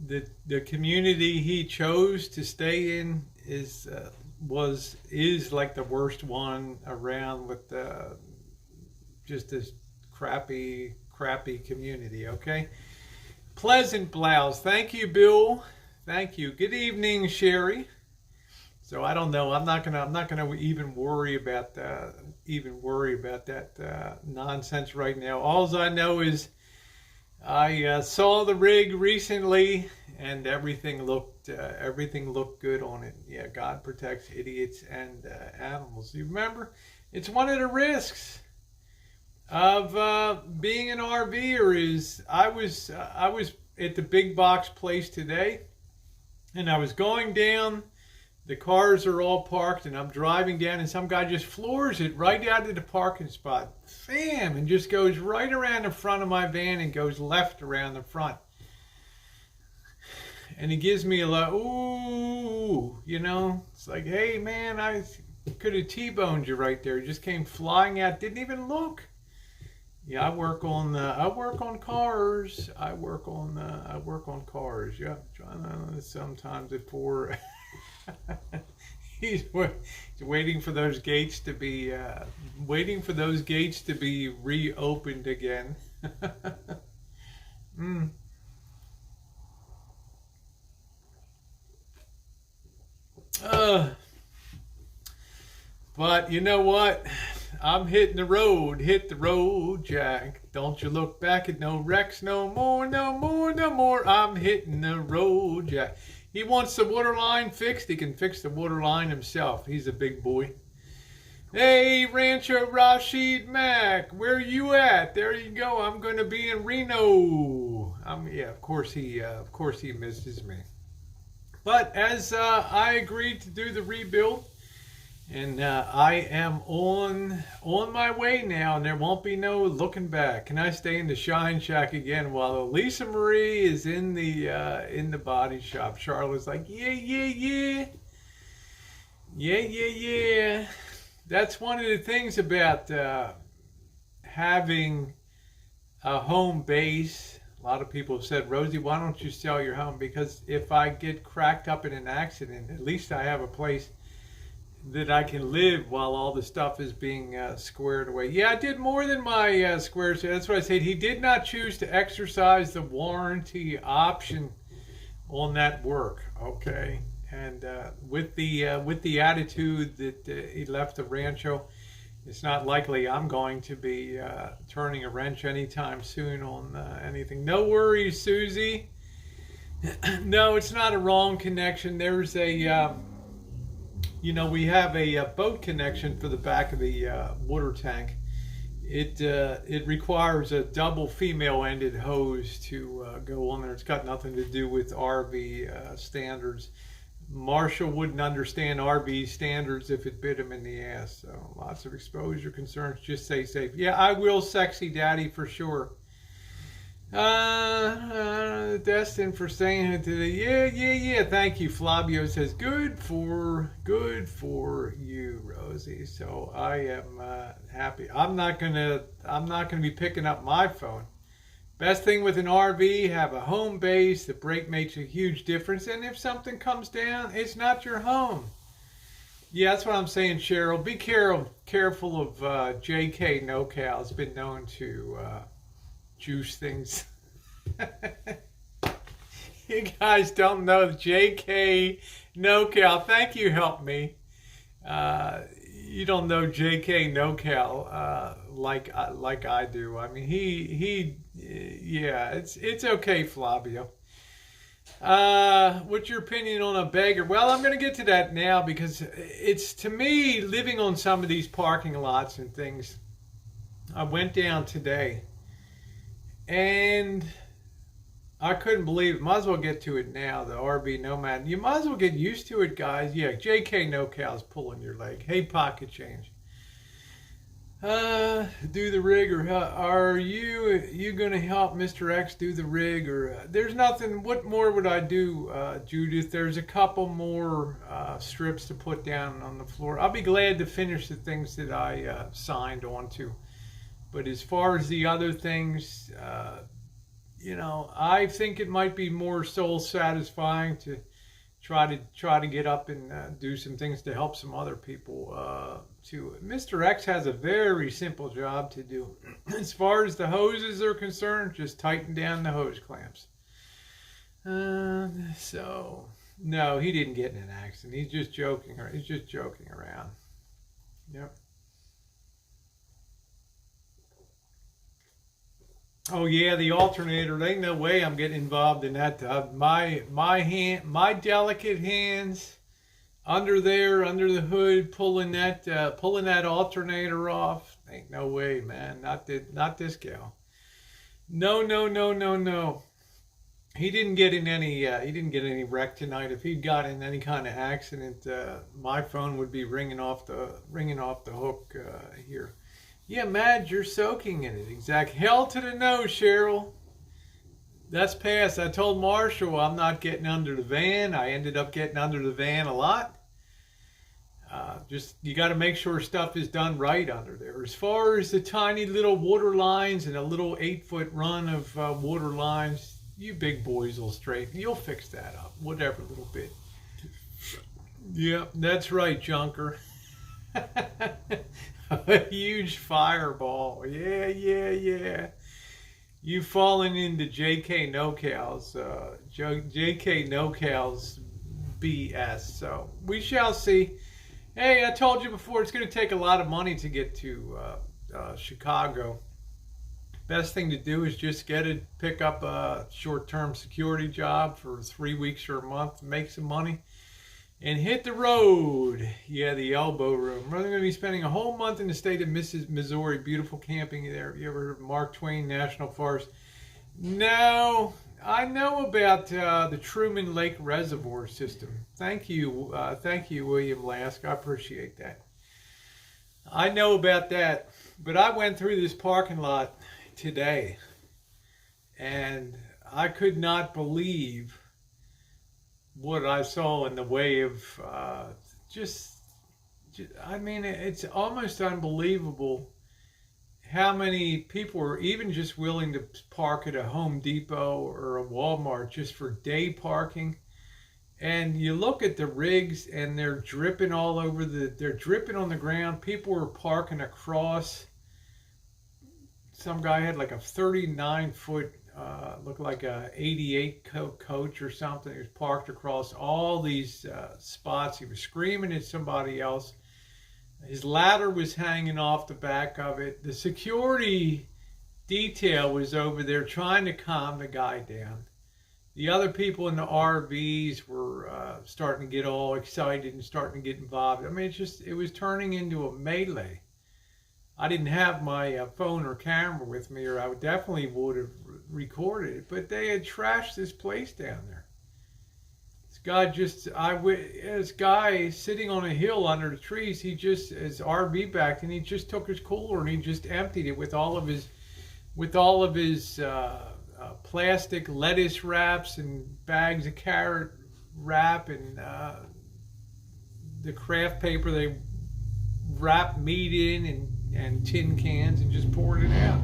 the community he chose to stay in is like the worst one around, with just this crappy community. Okay, Pleasant Blouse. Thank you, Bill. Thank you. Good evening, Sherry. So I don't know. I'm not gonna even worry about that nonsense right now. All I know is I saw the rig recently, and everything looked good on it. Yeah, God protects idiots and animals. You remember, it's one of the risks of being an RVer. Is I was at the big box place today, and I was going down. The cars are all parked, and I'm driving down, and some guy just floors it right out of the parking spot. Bam! And just goes right around the front of my van and goes left around the front. and he gives me a lot, ooh, it's like, hey man, I could have T-boned you right there. He just came flying out, didn't even look. Yeah, I work on cars. I work on cars. Yeah, sometimes before he's waiting for those gates to be reopened again. mm. But you know what? I'm hitting the road. Hit the road, Jack. Don't you look back at no wrecks no more, no more, no more. I'm hitting the road, Jack. He wants the water line fixed. He can fix the water line himself. He's a big boy. Hey, Rancho Rashid Mack, where you at? There you go. I'm going to be in Reno. Yeah, of course he misses me. But as I agreed to do the rebuild, and I am on my way now, and there won't be no looking back. Can I stay in the Shine Shack again while Lisa Marie is in the body shop? Charlotte's like, yeah. That's one of the things about having a home base. A lot of people have said, Rosie, why don't you sell your home? Because if I get cracked up in an accident, at least I have a place that I can live while all the stuff is being squared away. Yeah, I did more than my squares. That's what I said. He did not choose to exercise the warranty option on that work. Okay, and with the attitude that he left the rancho, it's not likely I'm going to be turning a wrench anytime soon on anything. No worries, Susie. No, it's not a wrong connection. There's a we have a boat connection for the back of the water tank. It requires a double female-ended hose to go on there. It's got nothing to do with RV standards. Marshall wouldn't understand RV standards if it bit him in the ass. So lots of exposure concerns. Just stay safe. Yeah, I will, sexy daddy, for sure. Destined for staying here today. Yeah. Thank you. Flavio says good for you, Rosie. So I am happy. I'm not gonna be picking up my phone. Best thing with an RV, have a home base. The brake makes a huge difference. And if something comes down, it's not your home. Yeah, that's what I'm saying, Cheryl. Be careful of JK NoCal. It's been known to juice things. You guys don't know JK NoCal. Thank you, help me. You don't know JK NoCal like I do. I mean, yeah, it's okay, Flavio. What's your opinion on a beggar? Well, I'm going to get to that now because it's, to me, living on some of these parking lots and things. I went down today and I couldn't believe it. Might as well get to it now, the RV Nomad. You might as well get used to it, guys. Yeah, JK NoCal's pulling your leg. Hey, pocket change. Do the rig, or are you going to help Mr. X do the rig? Or there's nothing. What more would I do, Judith? There's a couple more strips to put down on the floor. I'll be glad to finish the things that I signed on to. But as far as the other things, I think it might be more soul satisfying to try to get up and do some things to help some other people too. Mr. X has a very simple job to do. As far as the hoses are concerned, just tighten down the hose clamps. So no, he didn't get in an accident. He's just joking around. Yep. Oh yeah, the alternator. There ain't no way I'm getting involved in that. My delicate hands under the hood, pulling that alternator off. Ain't no way, man. Not this gal. No. He didn't get in any wreck tonight. If he'd got in any kind of accident, my phone would be ringing off the hook here. Yeah, Madge, you're soaking in it. Exact. Hell to the no, Cheryl. That's past. I told Marshall I'm not getting under the van. I ended up getting under the van a lot. Just you got to make sure stuff is done right under there. As far as the tiny little water lines and a little 8-foot run of water lines, you big boys will straighten. You'll fix that up, whatever little bit. Yep, that's right, Junker. A huge fireball. Yeah, yeah, yeah. You've fallen into JK NoCal's, JK NoCal's BS. So we shall see. Hey, I told you before, it's going to take a lot of money to get to Chicago. Best thing to do is just pick up a short-term security job for 3 weeks or a month, make some money, and hit the road. Yeah, the elbow room. We're going to be spending a whole month in the state of Missouri. Beautiful camping there. You ever heard of Mark Twain National Forest? No. I know about the Truman Lake Reservoir System. Thank you, William Lask. I appreciate that. I know about that, but I went through this parking lot today, and I could not believe what I saw in the way of I mean, it's almost unbelievable how many people are even just willing to park at a Home Depot or a Walmart just for day parking. And you look at the rigs and they're dripping all over they're dripping on the ground. People were parking across. Some guy had like a 39-foot, looked like a 88 coach or something. He was parked across all these spots. He was screaming at somebody else. His ladder was hanging off the back of it. The security detail was over there trying to calm the guy down. The other people in the RVs were starting to get all excited and starting to get involved. I mean, it was turning into a melee. I didn't have my phone or camera with me, or I definitely would have recorded it. But they had trashed this place down there. This guy sitting on a hill under the trees, his RV back, and he just took his cooler and he just emptied it with all of his plastic lettuce wraps and bags of carrot wrap and the craft paper they wrap meat in and tin cans, and just poured it out.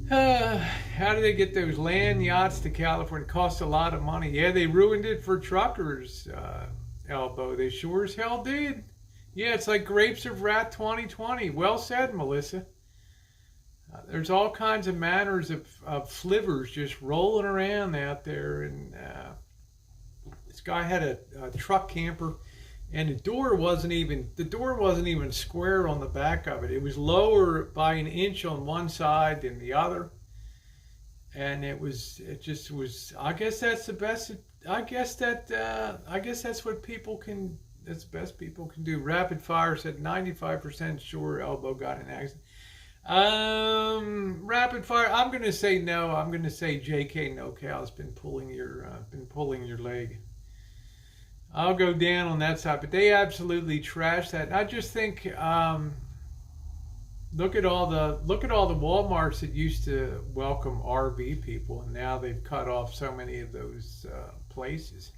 How do they get those land yachts to California? It costs a lot of money. Yeah, they ruined it for truckers, Elbow. They sure as hell did. Yeah, it's like Grapes of Wrath 2020. Well said, Melissa. There's all kinds of manners of flivvers just rolling around out there. And this guy had a truck camper, and the door wasn't even square on the back of it. It was lower by an inch on one side than the other, and it just was. I guess that's the best. I guess that's what people can. That's the best people can do. Rapid Fire said 95% sure Elbow got in an accident. Rapid Fire. I'm gonna say no. I'm gonna say JK NoCal's been pulling your leg. I'll go down on that side, but they absolutely trashed that. And I just think, look at all the WalMarts that used to welcome RV people, and now they've cut off so many of those places.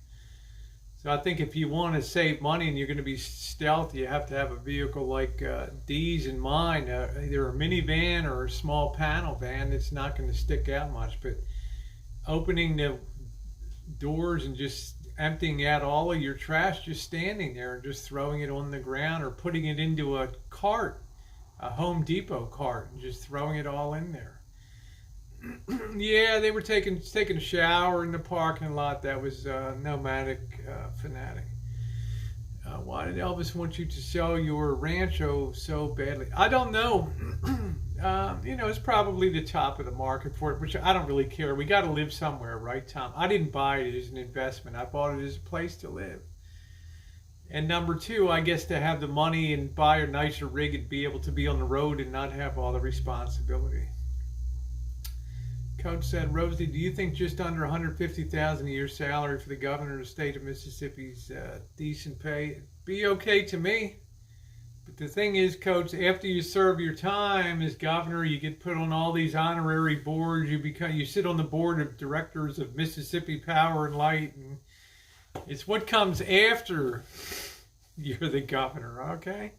So I think if you want to save money and you're going to be stealthy, you have to have a vehicle like Dee's and mine, either a minivan or a small panel van that's not going to stick out much. But opening the doors and just emptying out all of your trash, just standing there and just throwing it on the ground, or putting it into a cart, a Home Depot cart, and just throwing it all in there. Yeah, they were taking a shower in the parking lot. That was Nomadic Fanatic. Why did Elvis want you to sell your rancho so badly? I don't know. It's probably the top of the market for it, which I don't really care. We got to live somewhere, right, Tom? I didn't buy it as an investment. I bought it as a place to live. And number two, I guess to have the money and buy a nicer rig and be able to be on the road and not have all the responsibility. Coach said, Rosie, do you think just under $150,000 a year salary for the governor of the state of Mississippi's decent pay? It'd be okay to me. But the thing is, Coach, after you serve your time as governor, you get put on all these honorary boards. You sit on the board of directors of Mississippi Power and Light, and it's what comes after you're the governor. Okay.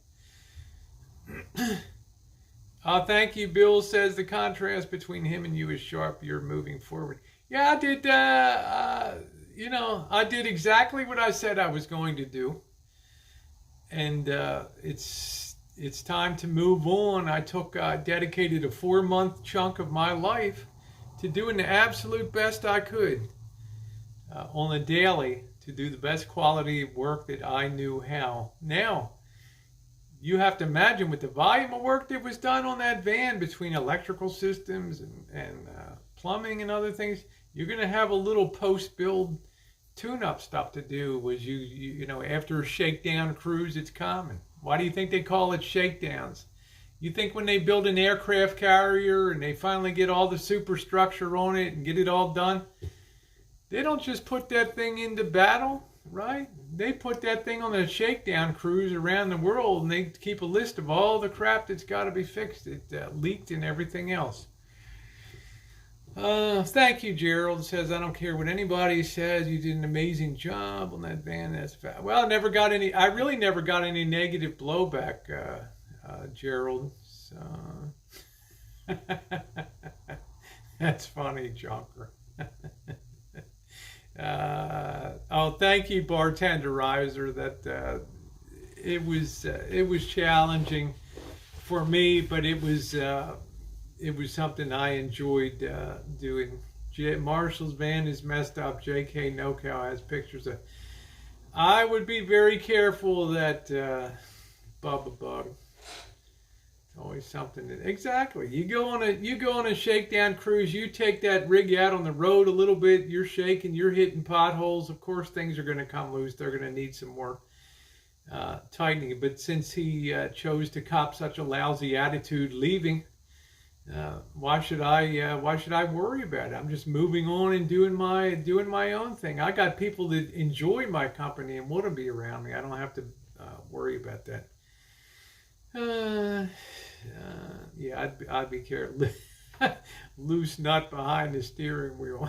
Thank you. Bill says the contrast between him and you is sharp. You're moving forward. Yeah, I did. I did exactly what I said I was going to do. And it's time to move on. I dedicated a 4-month chunk of my life to doing the absolute best I could on a daily to do the best quality of work that I knew how. Now, you have to imagine with the volume of work that was done on that van between electrical systems and plumbing and other things, you're going to have a little post-build tune-up stuff to do. Was you know, after a shakedown cruise, it's common. Why do you think they call it shakedowns? You think when they build an aircraft carrier and they finally get all the superstructure on it and get it all done, they don't just put that thing into battle, right? They put that thing on a shakedown cruise around the world, and they keep a list of all the crap that's got to be fixed. It leaked and everything else. Thank you, Gerald. Says, I don't care what anybody says. You did an amazing job on that van. That's fast. Well, I really never got any negative blowback, Gerald. So that's funny, Junker. Thank you, Bartenderizer. That it was challenging for me, but it was something I enjoyed doing. Marshall's van is messed up. J.K. NoCal has pictures of. I would be very careful that Bubba Bug. It's always something. Exactly. You go on a shakedown cruise. You take that rig out on the road a little bit. You're shaking. You're hitting potholes. Of course, things are going to come loose. They're going to need some more tightening. But since he chose to cop such a lousy attitude, leaving. Why should I worry about it? I'm just moving on and doing my own thing. I got people that enjoy my company and want to be around me. I don't have to worry about that. Yeah, I'd be careful. Loose nut behind the steering wheel.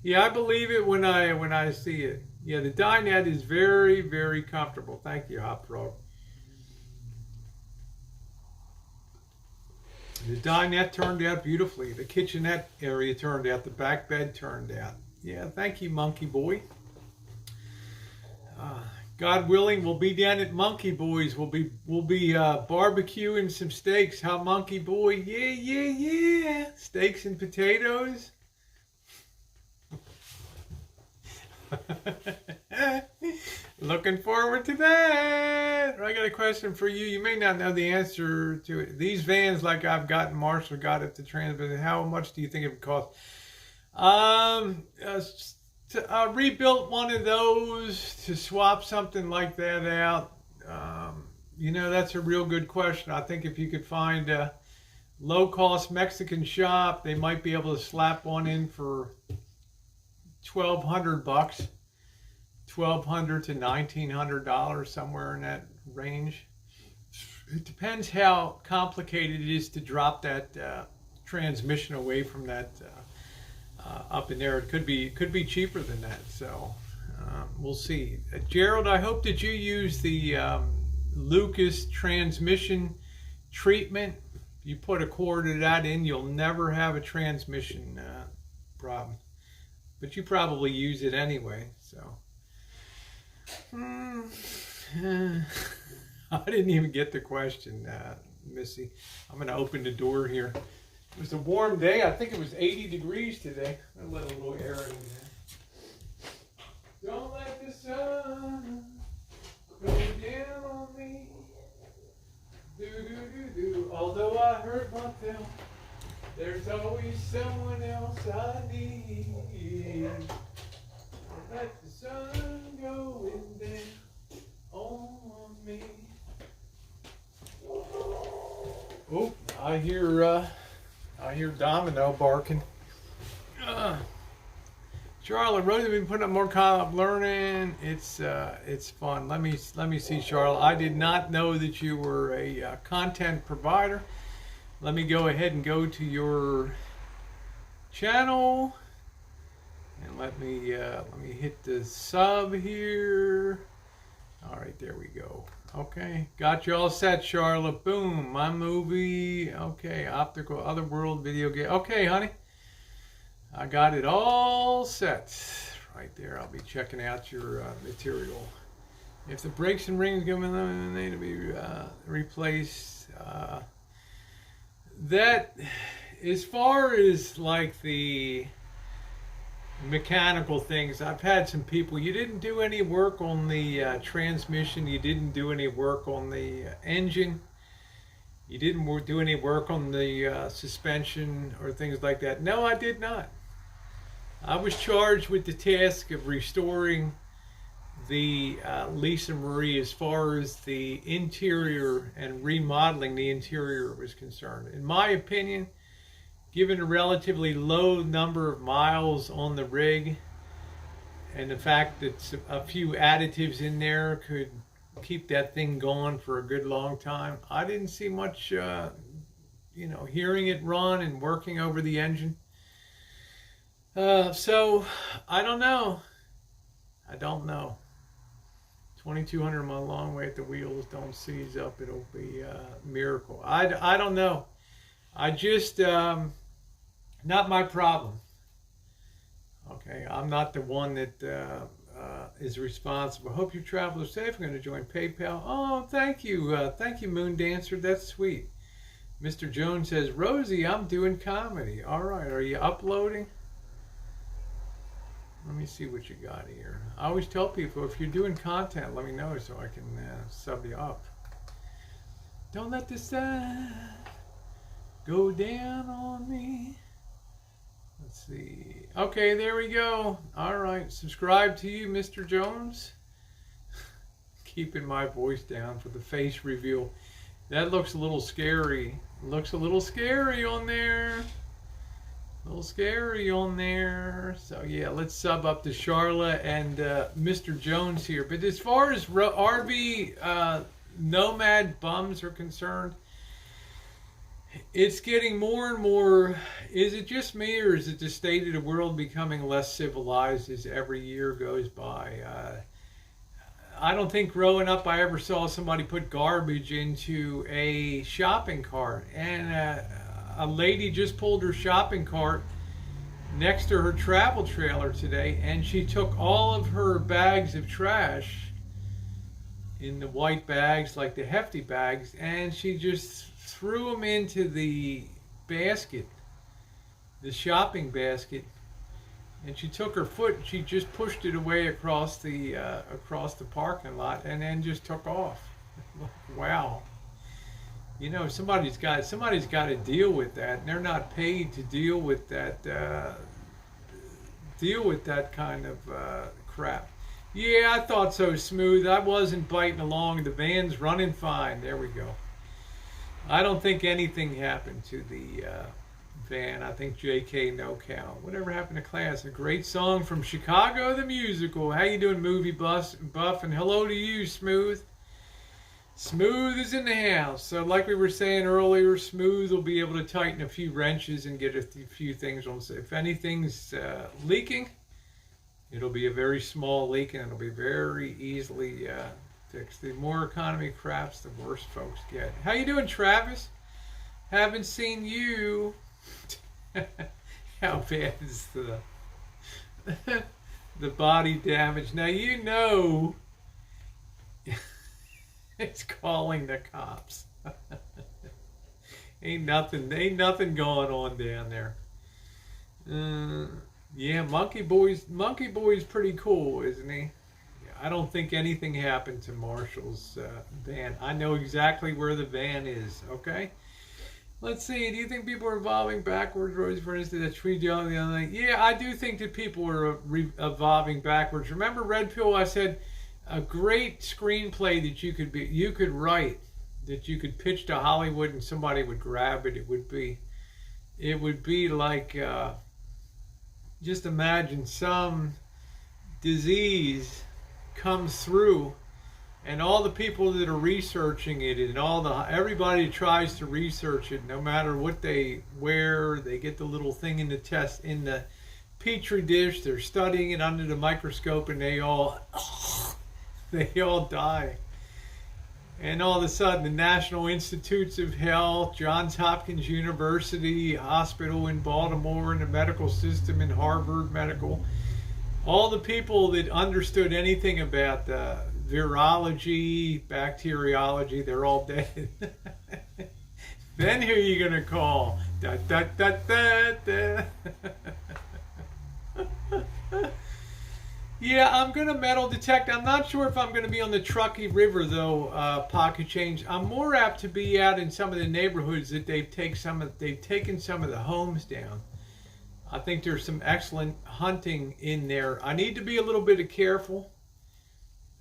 Yeah, I believe it when I see it. Yeah, the dinette is very, very comfortable. Thank you, Hot Frog. The dinette turned out beautifully. The kitchenette area turned out. The back bed turned out. Yeah, thank you, Monkey Boy. God willing, we'll be down at Monkey Boy's. We'll be barbecuing some steaks. Huh, Monkey Boy? Yeah. Steaks and potatoes. Looking forward to that. I got a question for you. You may not know the answer to it. These vans, like I've gotten, Marshall got at the transit, how much do you think it would cost? I rebuilt one of those to swap something like that out. That's a real good question. I think if you could find a low-cost Mexican shop, they might be able to slap one in for $1,200, $1,200 to $1,900, somewhere in that range. It depends how complicated it is to drop that transmission away from that up in there. It could be cheaper than that. So we'll see. Gerald, I hope that you use the Lucas transmission treatment. You put a cord of that in, you'll never have a transmission problem. But you probably use it anyway, so. I didn't even get the question, Missy. I'm going to open the door here. It was a warm day. I think it was 80 degrees today. I'll let a little air in there. Don't let the sun go down on me. Do. Although I hurt myself, there's always someone else I need. Don't let the sun go down on me. Oh, I hear Domino barking. Charlotte, Rosie been putting up more content. I'm learning. It's fun. Let me see, Charlotte. I did not know that you were a content provider. Let me go ahead and go to your channel, and let me hit the sub here. All right, there we go. Okay, got you all set, Charlotte. Boom, my movie. Okay, optical otherworld video game. Okay, honey, I got it all set right there. I'll be checking out your material. If the brakes and rings come in, then they need to be replaced. That, as far as like the mechanical things, I've had some people, you didn't do any work on the transmission, you didn't do any work on the engine, you didn't do any work on the suspension or things like that. No, I did not. I was charged with the task of restoring the Lisa Marie as far as the interior and remodeling the interior was concerned. In my opinion, given a relatively low number of miles on the rig and the fact that a few additives in there could keep that thing going for a good long time, I didn't see much, hearing it run and working over the engine. So I don't know. 2,200 mile long way at the wheels, don't seize up, it'll be a miracle. I don't know. I just, not my problem. Okay, I'm not the one that is responsible. Hope your travel is safe. I'm going to join PayPal. Oh, thank you. Thank you, Moon Dancer. That's sweet. Mr. Jones says, Rosie, I'm doing comedy. All right, are you uploading? Let me see what you got here. I always tell people, if you're doing content, let me know so I can sub you up. Don't let the sun go down on me. Let's see. Okay, there we go. All right, subscribe to you, Mr. Jones. Keeping my voice down for the face reveal. That looks a little scary. Looks a little scary on there. A little scary on there. So yeah, let's sub up to Charlotte and Mr. Jones here. But as far as RV nomad bums are concerned, it's getting more and more. Is it just me, or is it the state of the world becoming less civilized as every year goes by? I don't think growing up I ever saw somebody put garbage into a shopping cart. And a lady just pulled her shopping cart next to her travel trailer today, and she took all of her bags of trash in the white bags, like the hefty bags, and she just threw them into the basket, the shopping basket, and she took her foot and she just pushed it away across the parking lot, and then just took off. Wow. You know, somebody's got to deal with that, and they're not paid to deal with that kind of crap. Yeah, I thought so, Smooth. I wasn't biting along. The van's running fine. There we go. I don't think anything happened to the van. I think JK no count. Whatever happened to class? A great song from Chicago the Musical. How you doing, movie buff? And hello to you, Smooth. Smooth is in the house. So like we were saying earlier, Smooth will be able to tighten a few wrenches and get a few things on. So if anything's leaking, it'll be a very small leak, and it'll be very easily fixed. The more economy craps, the worse folks get. How you doing, Travis? Haven't seen you. How bad is the body damage? Now you know it's calling the cops. ain't nothing going on down there. Yeah, Monkey Boy's pretty cool, isn't he? I don't think anything happened to Marshall's van. I know exactly where the van is. Okay. Let's see. Do you think people are evolving backwards, Rosie? For instance, that tree down the other night. Yeah, I do think that people are evolving backwards. Remember Red Pill? I said a great screenplay that you could write, that you could pitch to Hollywood and somebody would grab it. It would be like just imagine some disease comes through, and all the people that are researching it, and everybody tries to research it, no matter what they wear, they get the little thing in the test in the petri dish, they're studying it under the microscope, and they all die. And all of a sudden, the National Institutes of Health, Johns Hopkins University Hospital in Baltimore, and the medical system in Harvard Medical, all the people that understood anything about virology, bacteriology, they're all dead. Then who are you going to call? Da, da, da, da, da. Yeah, I'm going to metal detect. I'm not sure if I'm going to be on the Truckee River, though, Pocket Change. I'm more apt to be out in some of the neighborhoods that they've taken some of the homes down. I think there's some excellent hunting in there. I need to be a little bit careful,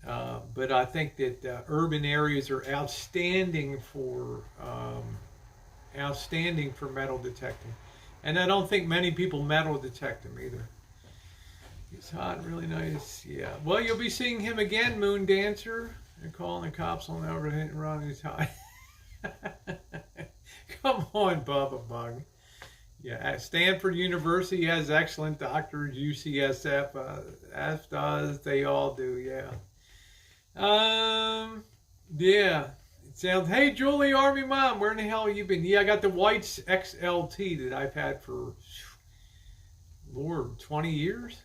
but I think that urban areas are outstanding for metal detecting. And I don't think many people metal detect them either. He's hot, really nice. Yeah. Well, you'll be seeing him again, Moon Dancer. They're calling the cops on over hit and run. He's hot. Come on, Bubba Bug. Yeah, at Stanford University has excellent doctors. UCSF F does. They all do. Yeah. Yeah. It sounds. Hey, Julie, Army Mom, where in the hell have you been? Yeah, I got the Whites XLT that I've had for, Lord, 20 years.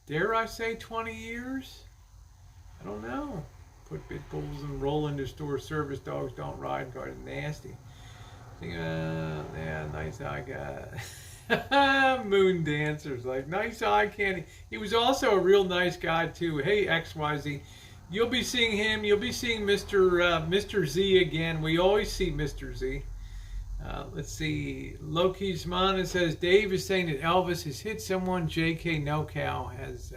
Dare I say 20 years? I don't know. Put pit bulls and roll into store. Service dogs don't ride. Guard nasty. Yeah, nice eye guy. Moon Dancer's like, nice eye candy. He was also a real nice guy too. Hey, XYZ. You'll be seeing him. You'll be seeing Mr. Z again. We always see Mr. Z. Let's see. Loki's Mana says Dave is saying that Elvis has hit someone. JK No Cow has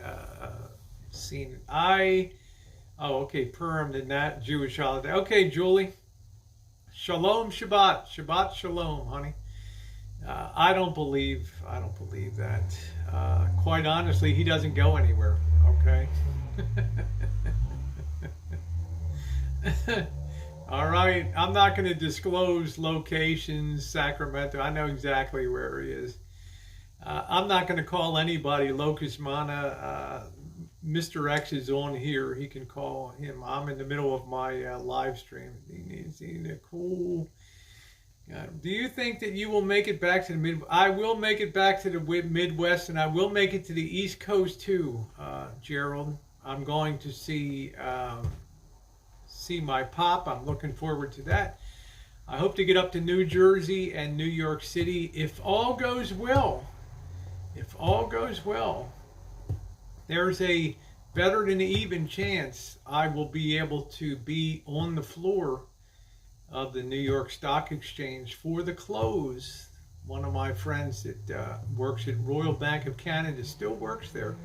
seen it. Okay, Purim, the not Jewish holiday. Okay, Julie. Shalom Shabbat. Shabbat Shalom, honey. I don't believe that. Quite honestly, he doesn't go anywhere. Okay. All right, I'm not going to disclose locations, Sacramento. I know exactly where he is. I'm not going to call anybody. Locust Mana, Mr. X is on here. He can call him. I'm in the middle of my live stream. He's cool. Do you think that you will make it back to the Midwest? I will make it back to the Midwest, and I will make it to the East Coast too, Gerald. I'm going to see my pop. I'm looking forward to that. I hope to get up to New Jersey and New York City if all goes well. If all goes well, there's a better than even chance I will be able to be on the floor of the New York Stock Exchange for the close. One of my friends that works at Royal Bank of Canada still works there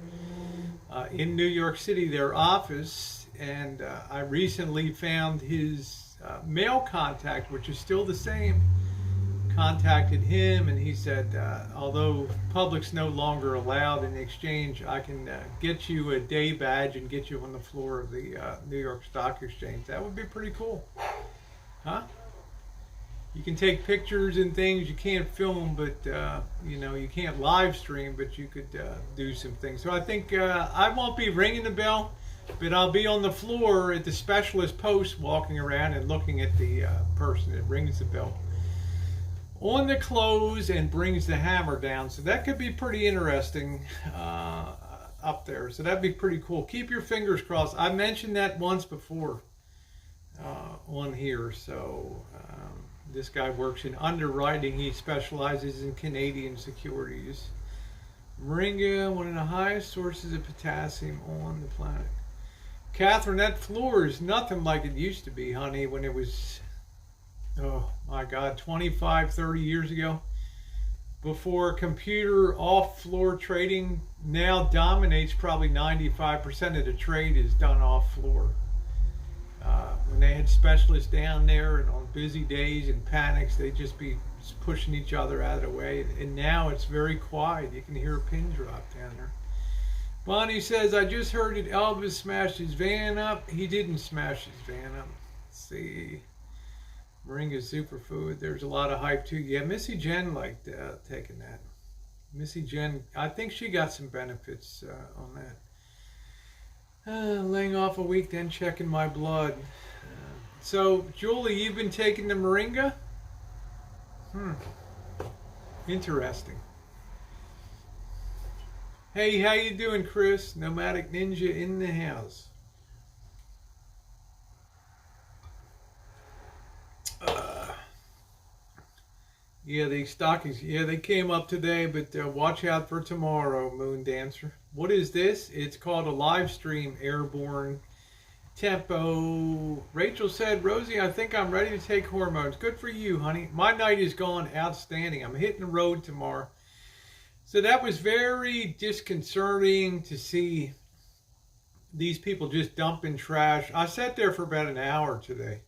in New York City, their office. And I recently found his mail contact, which is still the same. Contacted him, and he said, although public's no longer allowed in the exchange, I can get you a day badge and get you on the floor of the New York Stock Exchange. That would be pretty cool. Huh? You can take pictures and things. You can't film, but you can't live stream, but you could do some things. So I think I won't be ringing the bell, but I'll be on the floor at the specialist post, walking around and looking at the person that rings the bell on the close and brings the hammer down. So that could be pretty interesting up there. So that'd be pretty cool. Keep your fingers crossed. I mentioned that once before on here. So this guy works in underwriting. He specializes in Canadian securities. Moringa, one of the highest sources of potassium on the planet. Catherine, that floor is nothing like it used to be, honey, when it was, oh my God, 25, 30 years ago. Before computer off-floor trading now dominates, probably 95% of the trade is done off-floor. When they had specialists down there and on busy days and panics, they'd just be just pushing each other out of the way. And now it's very quiet. You can hear a pin drop down there. Bonnie says, I just heard that Elvis smashed his van up. He didn't smash his van up. Let's see. Moringa superfood. There's a lot of hype too. Yeah, Missy Jen liked taking that. Missy Jen, I think she got some benefits on that. Laying off a week, then checking my blood. So, Julie, you've been taking the Moringa? Interesting. Hey, how you doing, Chris? Nomadic Ninja in the house. Yeah, the stockings, yeah, they came up today, but watch out for tomorrow, Moon Dancer. What is this? It's called a live stream, Airborne Tempo. Rachel said, Rosie, I think I'm ready to take hormones. Good for you, honey. My night is gone outstanding. I'm hitting the road tomorrow. So that was very disconcerting to see these people just dumping trash. I sat there for about an hour today,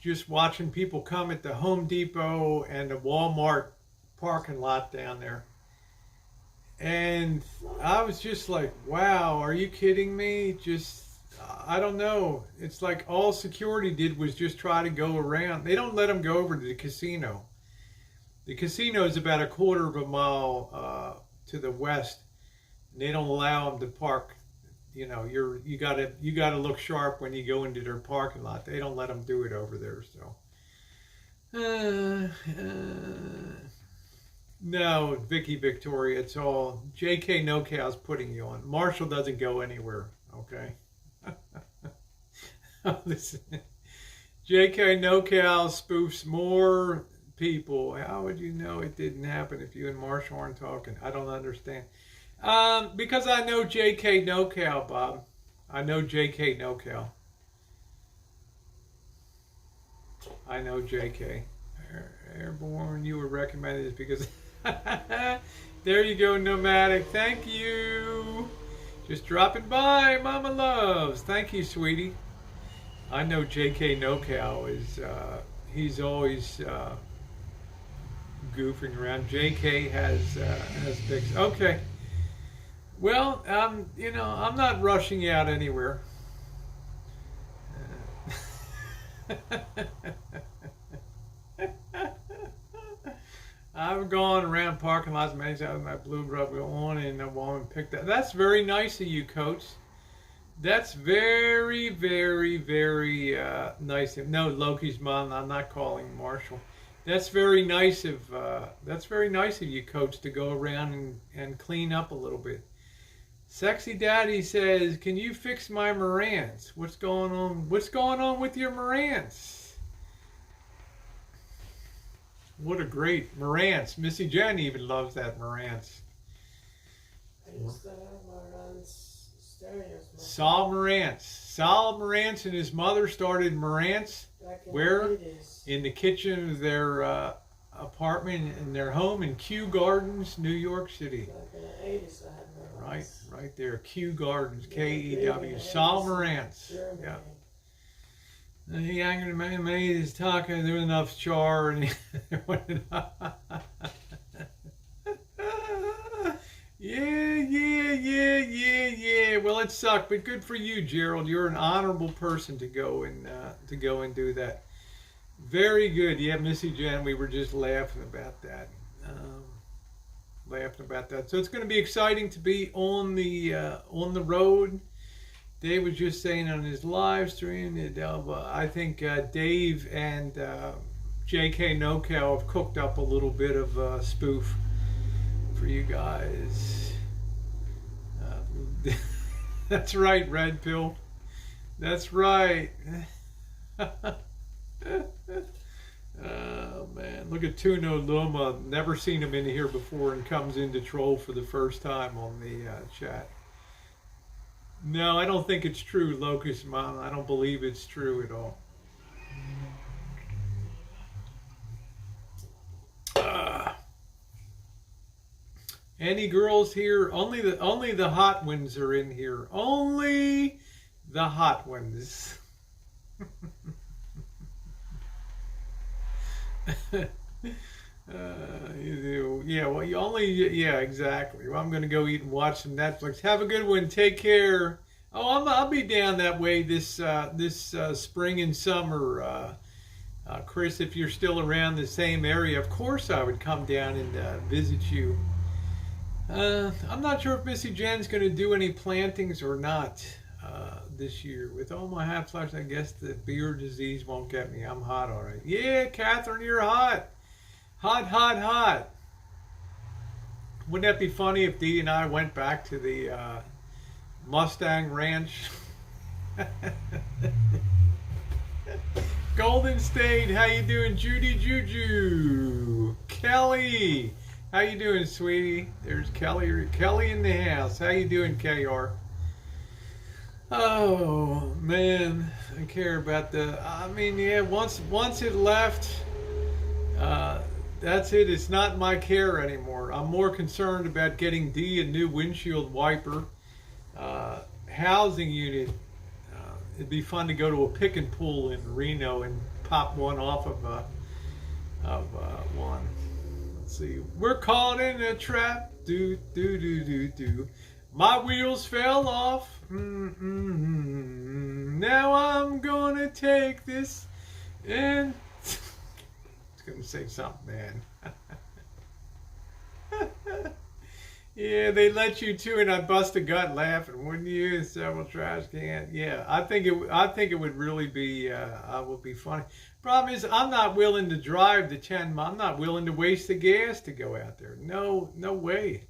just watching people come at the Home Depot and the Walmart parking lot down there. And I was just like, wow, are you kidding me? Just, I don't know. It's like all security did was just try to go around. They don't let them go over to the casino. The casino is about a quarter of a mile to the west. And they don't allow them to park. You know, you gotta look sharp when you go into their parking lot. They don't let them do it over there. So, no, Vicky Victoria, it's all J.K. NoCal's putting you on. Marshall doesn't go anywhere. Okay. Listen, J.K. NoCal spoofs more people. How would you know it didn't happen if you and Marshall aren't talking? I don't understand. Because I know J.K. NoCal, Bob. I know J.K. NoCal. I know J.K. Airborne, you were recommended because... There you go, Nomadic. Thank you. Just dropping by, Mama Loves. Thank you, sweetie. I know J.K. NoCal is... he's always... goofing around. J.K. has fixed... Okay. Well, you know, I'm not rushing you out anywhere. I've gone around parking lots many times with my blue rubber on, and a woman picked up. That's very nice of you, Coach. That's very, very, very nice. No, Loki's mom. I'm not calling Marshall. That's very nice of you, Coach, to go around and clean up a little bit. Sexy Daddy says, "Can you fix my Marantz? What's going on? What's going on with your Marantz?" What a great Marantz. Missy Jen even loves that Marantz. I used to have Marantz stereos. Saul Marantz and his mother started Marantz. Where? In the kitchen of their apartment in their home in Kew Gardens, New York City. Back in the 80s, I had Marantz. Right there, Kew Gardens, K-E-W. Saul Marantz. Yeah. He angry man made his taco. There was enough char, and yeah. Well, it sucked, but good for you, Gerald. You're an honorable person to go and do that. Very good. Yeah, Missy Jen, we were just laughing about that. So it's going to be exciting to be on the road. Dave was just saying on his live stream that I think Dave and J.K. NoCal have cooked up a little bit of a spoof for you guys. That's right, Red Pill. That's right. Oh man, look at Tuno Luma. Never seen him in here before and comes in to troll for the first time on the chat. No, I don't think it's true, Locust Mom. I don't believe it's true at all. Any girls here? Only the hot ones are in here. Only the hot ones. You do. Yeah, well, you only, yeah, exactly. Well, I'm going to go eat and watch some Netflix. Have a good one. Take care. Oh, I'll be down that way this spring and summer. Chris, if you're still around the same area, of course I would come down and visit you. I'm not sure if Missy Jen's going to do any plantings or not this year. With all my hot flashes, I guess the beer disease won't get me. I'm hot, all right. Yeah, Catherine, you're hot. Hot, hot, hot. Wouldn't that be funny if Dee and I went back to the Mustang Ranch? Golden State, how you doing? Judy Juju. Kelly, how you doing, sweetie? There's Kelly. Kelly in the house. How you doing, KR? Oh man, I care about the. I mean, yeah. Once it left, that's it. It's not my care anymore. I'm more concerned about getting Dee a new windshield wiper, housing unit. It'd be fun to go to a pick and pull in Reno and pop one off of one. Let's see. We're caught in a trap. Do do do do do. My wheels fell off. Now I'm gonna take this and it's gonna say something, man. Yeah, they let you too, and I'd bust a gut laughing, wouldn't you? Several trash cans. Yeah, I think it would really be would be funny. Problem is, I'm not willing to drive the 10 miles. I'm not willing to waste the gas to go out there. No, no way.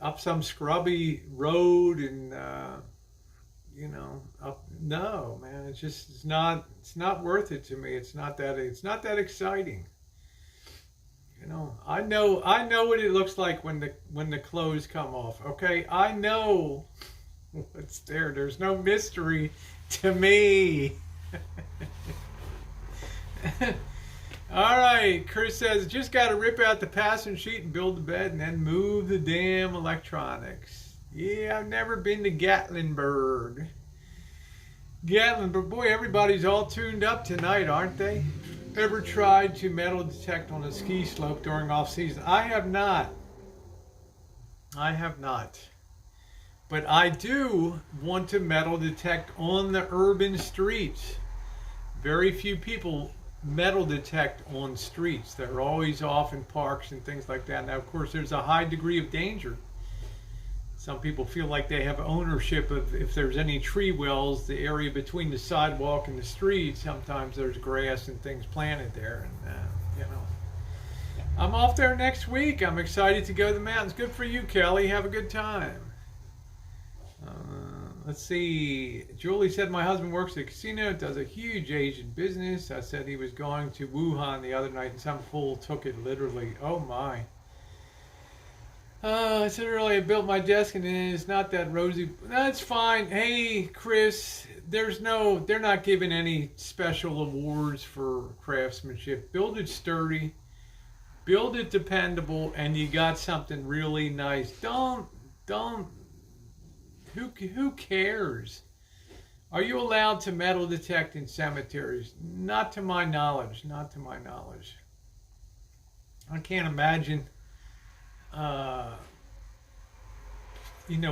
Up some scrubby road and up. No, man, it's not worth it to me. It's not that exciting. I know what it looks like when the clothes come off. Okay, I know what's there. There's no mystery to me. All right, Chris says just got to rip out the passenger sheet and build the bed and then move the damn electronics. Yeah, I've never been to Gatlinburg. Gatlinburg, boy, everybody's all tuned up tonight, aren't they? Ever tried to metal detect on a ski slope during off season? I have not. But I do want to metal detect on the urban streets. Very few people metal detect on streets. They're always off in parks and things like that. Now, of course, there's a high degree of danger. Some people feel like they have ownership of if there's any tree wells, the area between the sidewalk and the street. Sometimes there's grass and things planted there, and I'm off there next week. I'm excited to go to the mountains. Good for you, Kelly. Have a good time. Let's see. Julie said my husband works at a casino, does a huge Asian business. I said he was going to Wuhan the other night, and some fool took it literally. Oh my. I said earlier I built my desk and it's not that rosy. That's fine. Hey, Chris, they're not giving any special awards for craftsmanship. Build it sturdy, build it dependable, and you got something really nice. Who cares? Are you allowed to metal detect in cemeteries? Not to my knowledge. I can't imagine.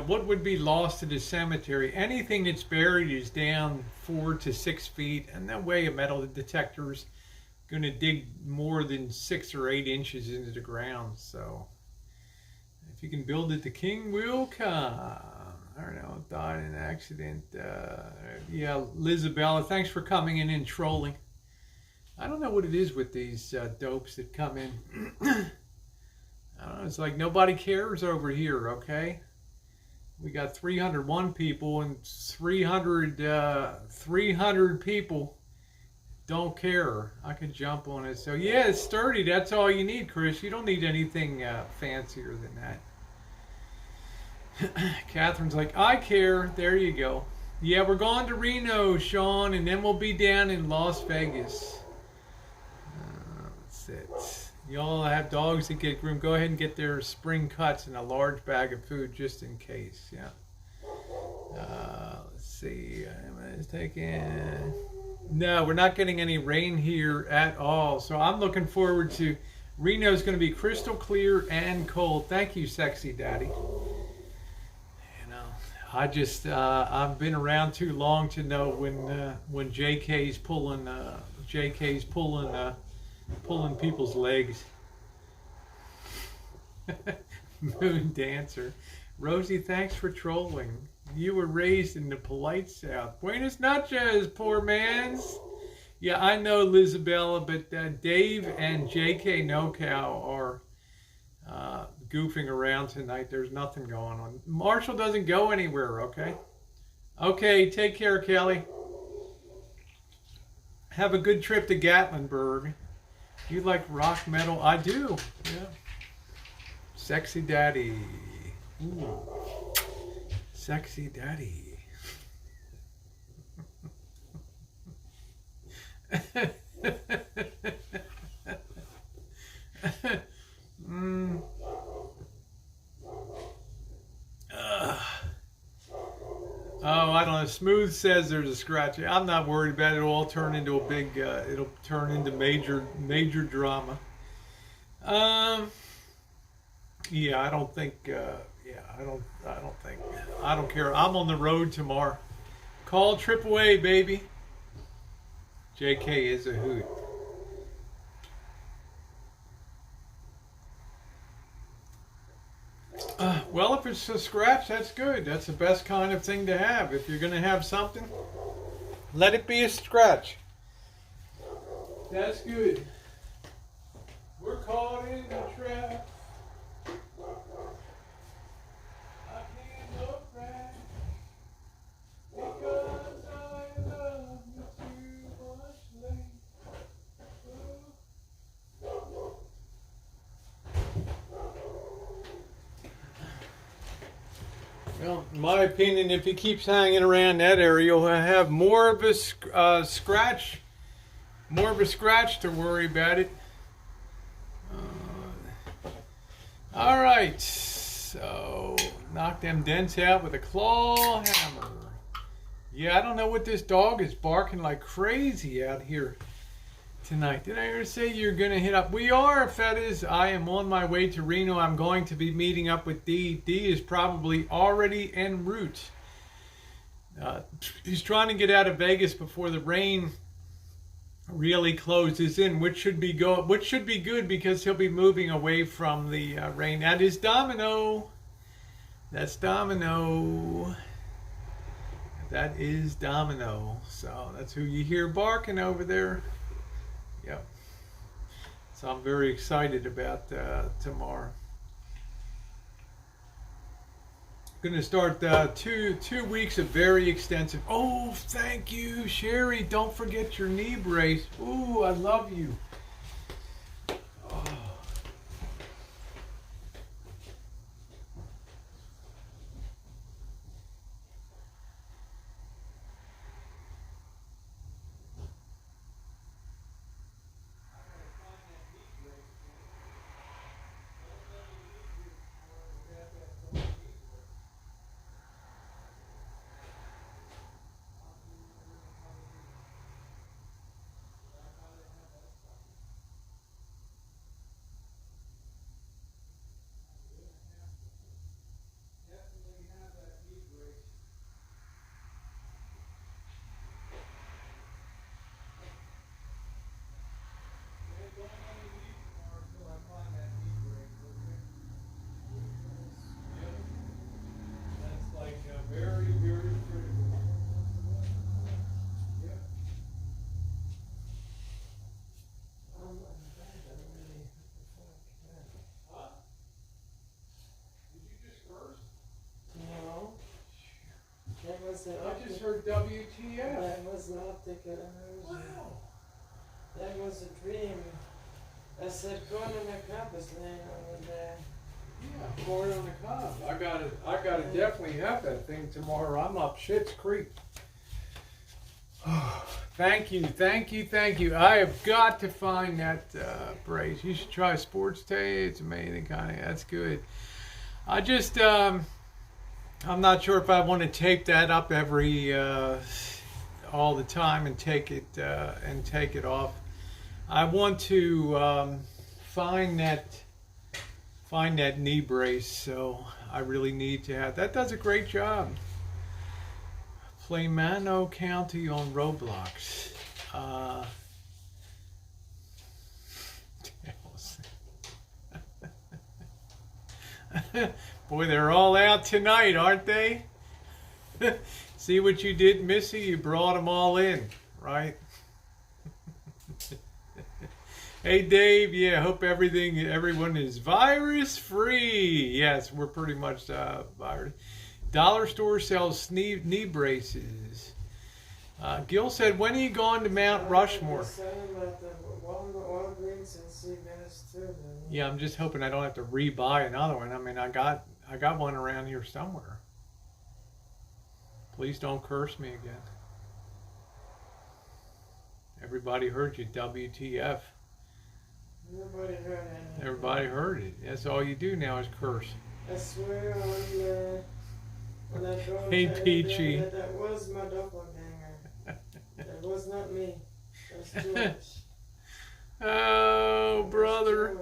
What would be lost to the cemetery? Anything that's buried is down 4 to 6 feet, and no way a metal detector's going to dig more than 6 or 8 inches into the ground. So, if you can build it, the king will come. I don't know, died in an accident. Yeah, Lizabella, thanks for coming in and trolling. I don't know what it is with these dopes that come in. I don't know, it's like nobody cares over here, okay? We got 301 people and 300 people don't care. I could jump on it. So yeah, it's sturdy. That's all you need, Chris. You don't need anything fancier than that. Catherine's like, I care. There you go. Yeah, we're going to Reno, Sean, and then we'll be down in Las Vegas. That's it. Y'all have dogs that get groomed. Go ahead and get their spring cuts and a large bag of food just in case. Yeah. Let's see. I'm taking. No, we're not getting any rain here at all. So I'm looking forward to Reno's going to be crystal clear and cold. Thank you, sexy daddy. You know, I've been around too long to know when JK's pulling people's legs. Moon dancer. Rosie, thanks for trolling. You were raised in the polite South. Buenas noches, poor mans. Yeah, I know, Lizabella, but Dave and JK NoCow are goofing around tonight. There's nothing going on. Marshall doesn't go anywhere, okay? Okay, take care, Kelly. Have a good trip to Gatlinburg. You like rock metal? I do, yeah. Sexy daddy. Ooh. Sexy daddy. Oh, I don't know. Smooth says there's a scratch. I'm not worried about it. It'll all turn into a big. It'll turn into major drama. Yeah, I don't think. Yeah, I don't think. I don't care. I'm on the road tomorrow. Call trip away, baby. JK is a hoot. Well, if it's a scratch, that's good. That's the best kind of thing to have. If you're going to have something, let it be a scratch. That's good. We're caught in a trap. I can't look back because I love you too much lately. Well, in my opinion, if he keeps hanging around that area, he'll have more of a scratch to worry about it. All right, so knock them dents out with a claw hammer. Yeah, I don't know what this dog is barking like crazy out here tonight. Did I ever say you're going to hit up? We are, Fettis. I am on my way to Reno. I'm going to be meeting up with Dee. Dee is probably already en route. He's trying to get out of Vegas before the rain really closes in, which should be good because he'll be moving away from the rain. That is Domino. That's Domino. That is Domino. So that's who you hear barking over there. Yep. So I'm very excited about tomorrow. Going to start two weeks of very extensive. Oh, thank you, Sherry. Don't forget your knee brace. Ooh, I love you. Oh. I just heard WTF. That was not the good news. Wow. That was a dream. I said, corn on the cob is laying over there. Yeah, corn on the cob. I gotta definitely have that thing tomorrow. I'm up Schitt's Creek. Oh, thank you. I have got to find that brace. You should try Sports Day. It's amazing, kind of. That's good. I just I'm not sure if I want to tape that up every all the time and take it off. I want to find that knee brace, so I really need to have that. Does a great job. Play Mano County on Roblox. Boy, they're all out tonight, aren't they? See what you did, Missy? You brought them all in, right? Hey, Dave. Yeah, hope everyone is virus free. Yes, we're pretty much virus. Dollar store sells knee braces. Gil said, when are you going to Mount Rushmore? Yeah, I'm just hoping I don't have to re-buy another one. I mean, I got one around here somewhere. Please don't curse me again. Everybody heard you, WTF. Nobody heard anything. Everybody heard it. That's all you do now is curse. I swear on when I drove Hey, Peachy. that was my doppelganger. That was not me. That was George. Oh, brother.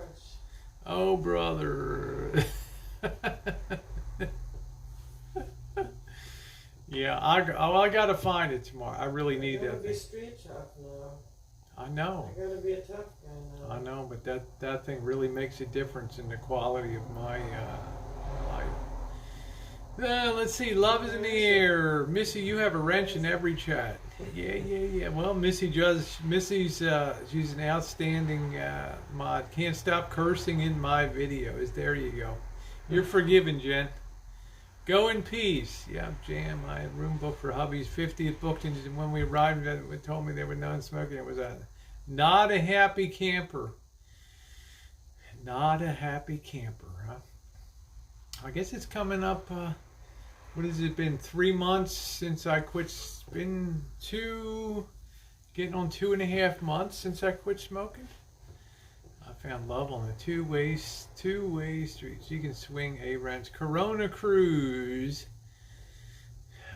Oh, brother. Yeah, I gotta find it tomorrow. I really need that. I gotta be street tough now. I know. I gotta be a tough guy now. I know, but that thing really makes a difference in the quality of my life. Let's see. Love is in the air. Missy, you have a wrench in every chat. Yeah. Well, Missy's she's an outstanding mod. Can't stop cursing in my videos. There you go. You're forgiven, Jen. Go in peace. Yeah, Jam. I had room booked for hubby's 50th booked, and when we arrived, they told me they were non-smoking. It was not a happy camper. Not a happy camper, huh? I guess it's coming up. What has it been? 3 months since I quit. It's been getting on 2.5 months since I quit smoking. I found love on the two-way streets. You can swing a wrench. Corona Cruise.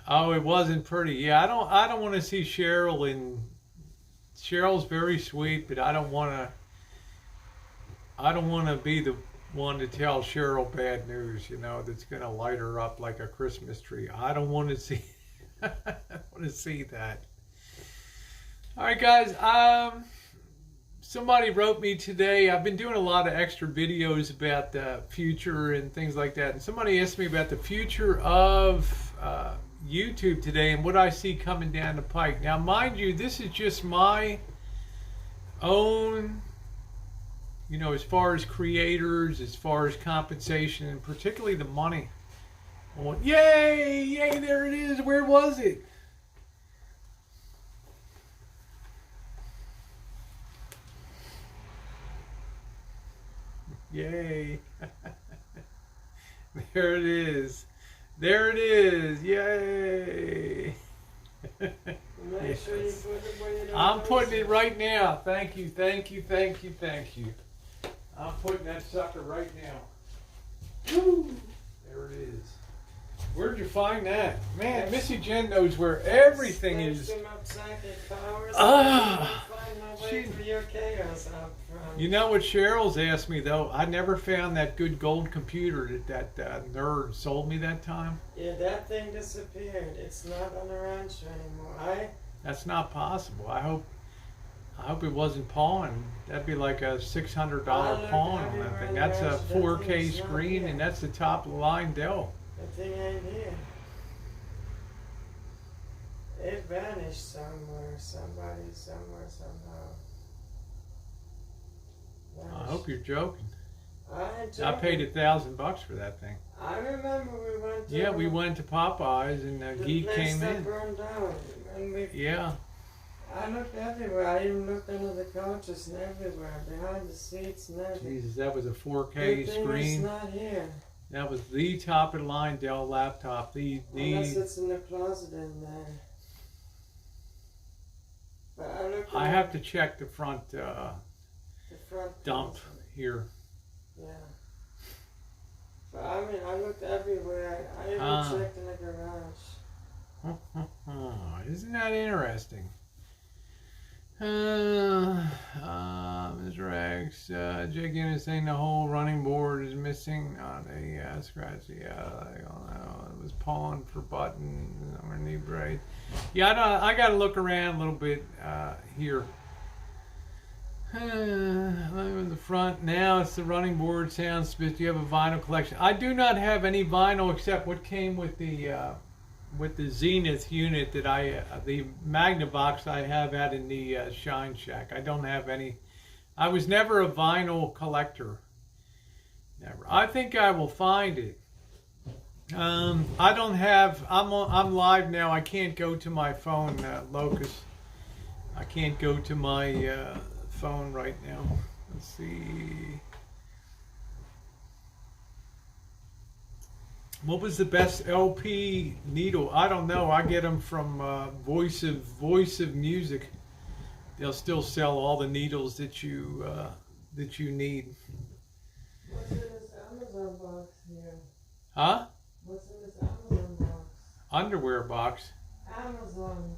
Oh, it wasn't pretty. Yeah, I don't want to see Cheryl, and Cheryl's very sweet, but I don't want to be the one to tell Cheryl bad news, that's going to light her up like a Christmas tree. I don't want to see I don't want to see that. All right, guys. Somebody wrote me today. I've been doing a lot of extra videos about the future and things like that. And somebody asked me about the future of YouTube today and what I see coming down the pike. Now, mind you, this is just my own, as far as creators, as far as compensation, and particularly the money. Yay, there it is. Where was it? Yay. There it is. There it is. Yay. Make sure you put it where you don't I'm lose putting it right now. Thank you. I'm putting that sucker right now. Woo. There it is. Where'd you find that? Man, Missy Jen knows where everything is. You know what Cheryl's asked me, though? I never found that good gold computer that nerd sold me that time. Yeah, that thing disappeared. It's not on the ranch anymore. That's not possible. I hope it wasn't pawned. That'd be like a $600 pawn on that thing. That's a 4K screen, and that's the top of the line Dell. That thing ain't here. It vanished somewhere. Somebody, somewhere, somehow. I hope you're joking. I paid $1,000 for that thing. I remember we went to... Yeah, we went to Popeyes, and the geek came in. Burned down. And yeah. I looked everywhere. I even looked under the couches and everywhere, behind the seats and everything. Jesus, that was a 4K screen. It's not here. That was the top of the line Dell laptop. Unless it's in the closet in there. But I have to check the front, dump here. Yeah. But I mean, I looked everywhere. I even checked in the garage. Isn't that interesting? Mr. X, Jake is saying the whole running board is missing. Not a scratch. Yeah, I don't know. It was pulling for buttons underneath braid. Yeah, I got to look around a little bit here. In the front now, it's the running board sounds. But you have a vinyl collection. I do not have any vinyl except what came with the Zenith unit that the Magnavox I have out in the Shine Shack. I don't have any. I was never a vinyl collector. Never. I think I will find it. I don't have. I'm live now. I can't go to my phone, Locust. I can't go to my phone right now. Let's see. What was the best LP needle? I don't know. I get them from Voice of Music. They'll still sell all the needles that you need. What's in this Amazon box here? Huh? What's in this Amazon box? Underwear box. Amazon.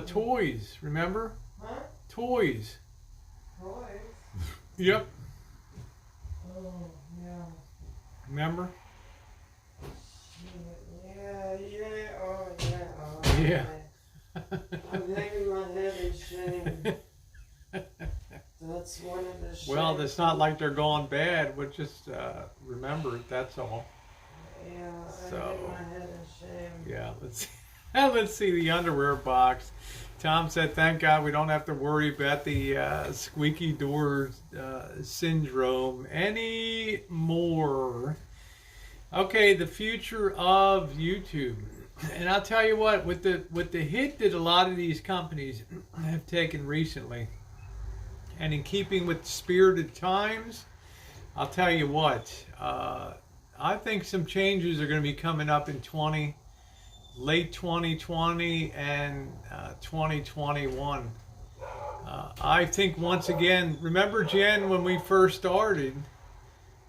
Toys. Remember? Huh? Toys. Toys? Yep. Oh, yeah. Remember? Yeah, oh, yeah. Oh, Yeah. I'm hanging my head in shame. That's one of the shames. Well, it's not like they're going bad. We'll just remember it. That's all. Yeah, So, I hang my head in shame. Yeah, let's see the underwear box. Tom said, "Thank God we don't have to worry about the squeaky door syndrome anymore." Okay, the future of YouTube, and I'll tell you what, with the hit that a lot of these companies have taken recently, and in keeping with the spirit of times, I'll tell you what, I think some changes are going to be coming up in late 2020 and 2021. I think once again, remember Jen, when we first started,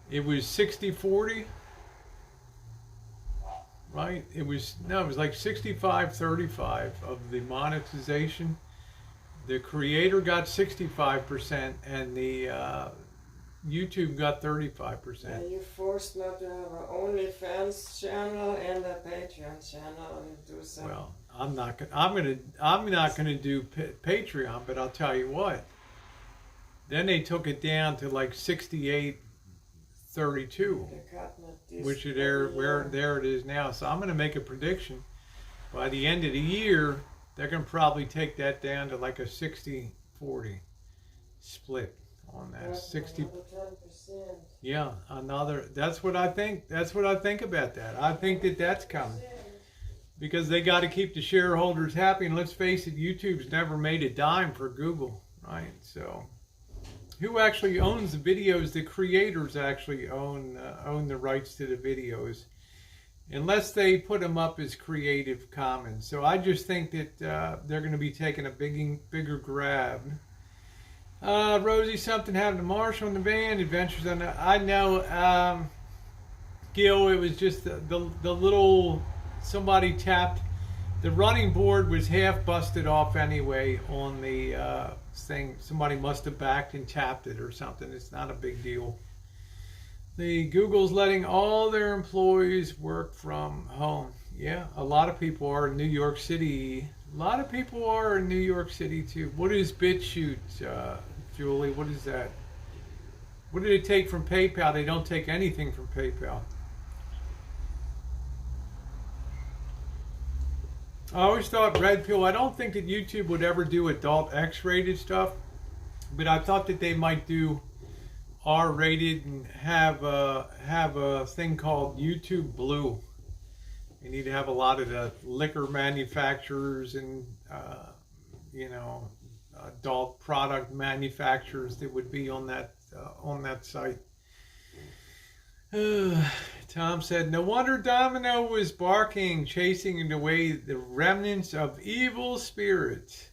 it was 60-40, right? It was like 65-35 of the monetization. The creator got 65% and the YouTube got 35%. Yeah, you're forced not to have an OnlyFans channel and a Patreon channel and do something. Well, I'm not gonna do Patreon, but I'll tell you what. Then they took it down to like 68-32, which there it is now. So I'm gonna make a prediction. By the end of the year, they're gonna probably take that down to like a 60-40 split. On that 60, 10%. yeah, that's what I think. That's what I think about that. I think that's coming because they got to keep the shareholders happy. And let's face it, YouTube's never made a dime for Google, right? So, who actually owns the videos? The creators actually own the rights to the videos, unless they put them up as Creative Commons. So I just think that they're going to be taking a bigger grab. Rosie, something happened to Marshall in the band. Adventures on the, I know, Gil, it was just the little, somebody tapped, the running board was half busted off anyway on the thing. Somebody must have backed and tapped it or something. It's not a big deal. The Google's letting all their employees work from home. Yeah, a lot of people are in New York City. A lot of people are in New York City too. What is BitChute, Julie? What is that? What did it take from PayPal? They don't take anything from PayPal. I always thought Red Pill, I don't think that YouTube would ever do adult X-rated stuff, but I thought that they might do R-rated and have a thing called YouTube Blue. You need to have a lot of the liquor manufacturers and adult product manufacturers that would be on that site. Tom said, "No wonder Domino was barking, chasing away the remnants of evil spirits."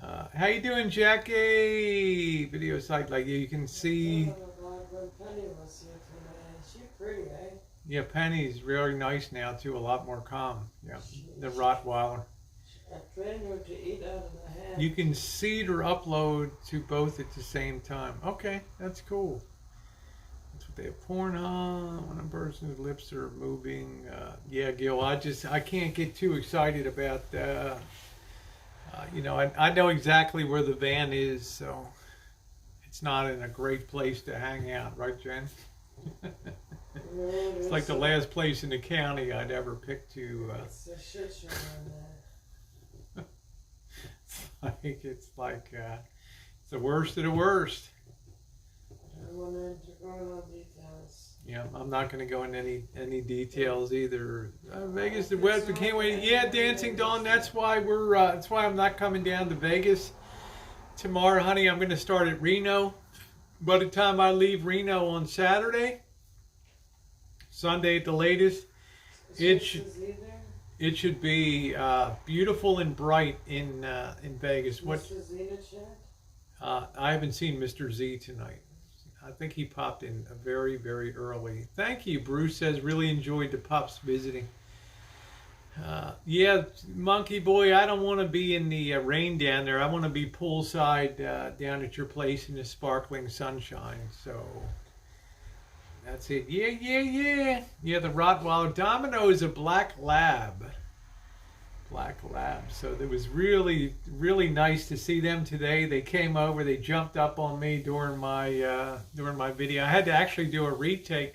How you doing, Jackie? Video site like you can see. When Penny was here today. She's pretty, eh? Yeah, Penny's really nice now too. A lot more calm. Yeah, the Rottweiler. I trained her to eat out of the hand. You can seed or upload to both at the same time. Okay, that's cool. That's what they have porn on when a person's lips are moving. Yeah, Gil, I can't get too excited about. I know exactly where the van is, so it's not in a great place to hang out, right, Jen? It's like the last place in the county I'd ever pick to. It's a shit show in there. It's the worst of the worst. I don't want to go into details. Yeah, I'm not going to go into any details either. Vegas, the West, we can't wait. Yeah, Dancing Dawn. That's why I'm not coming down to Vegas tomorrow, honey. I'm going to start at Reno. By the time I leave Reno on Saturday, Sunday at the latest, it should be beautiful and bright in Vegas. What? Mr. Zenith yet? I haven't seen Mr. Z tonight. I think he popped in very, very early. Thank you, Bruce says, really enjoyed the pups visiting. Yeah, Monkey Boy, I don't want to be in the rain down there. I want to be poolside down at your place in the sparkling sunshine. So that's it. Yeah. Yeah, the Rottweiler. Domino is a black lab. So it was really, really nice to see them today. They came over. They jumped up on me during my video. I had to actually do a retake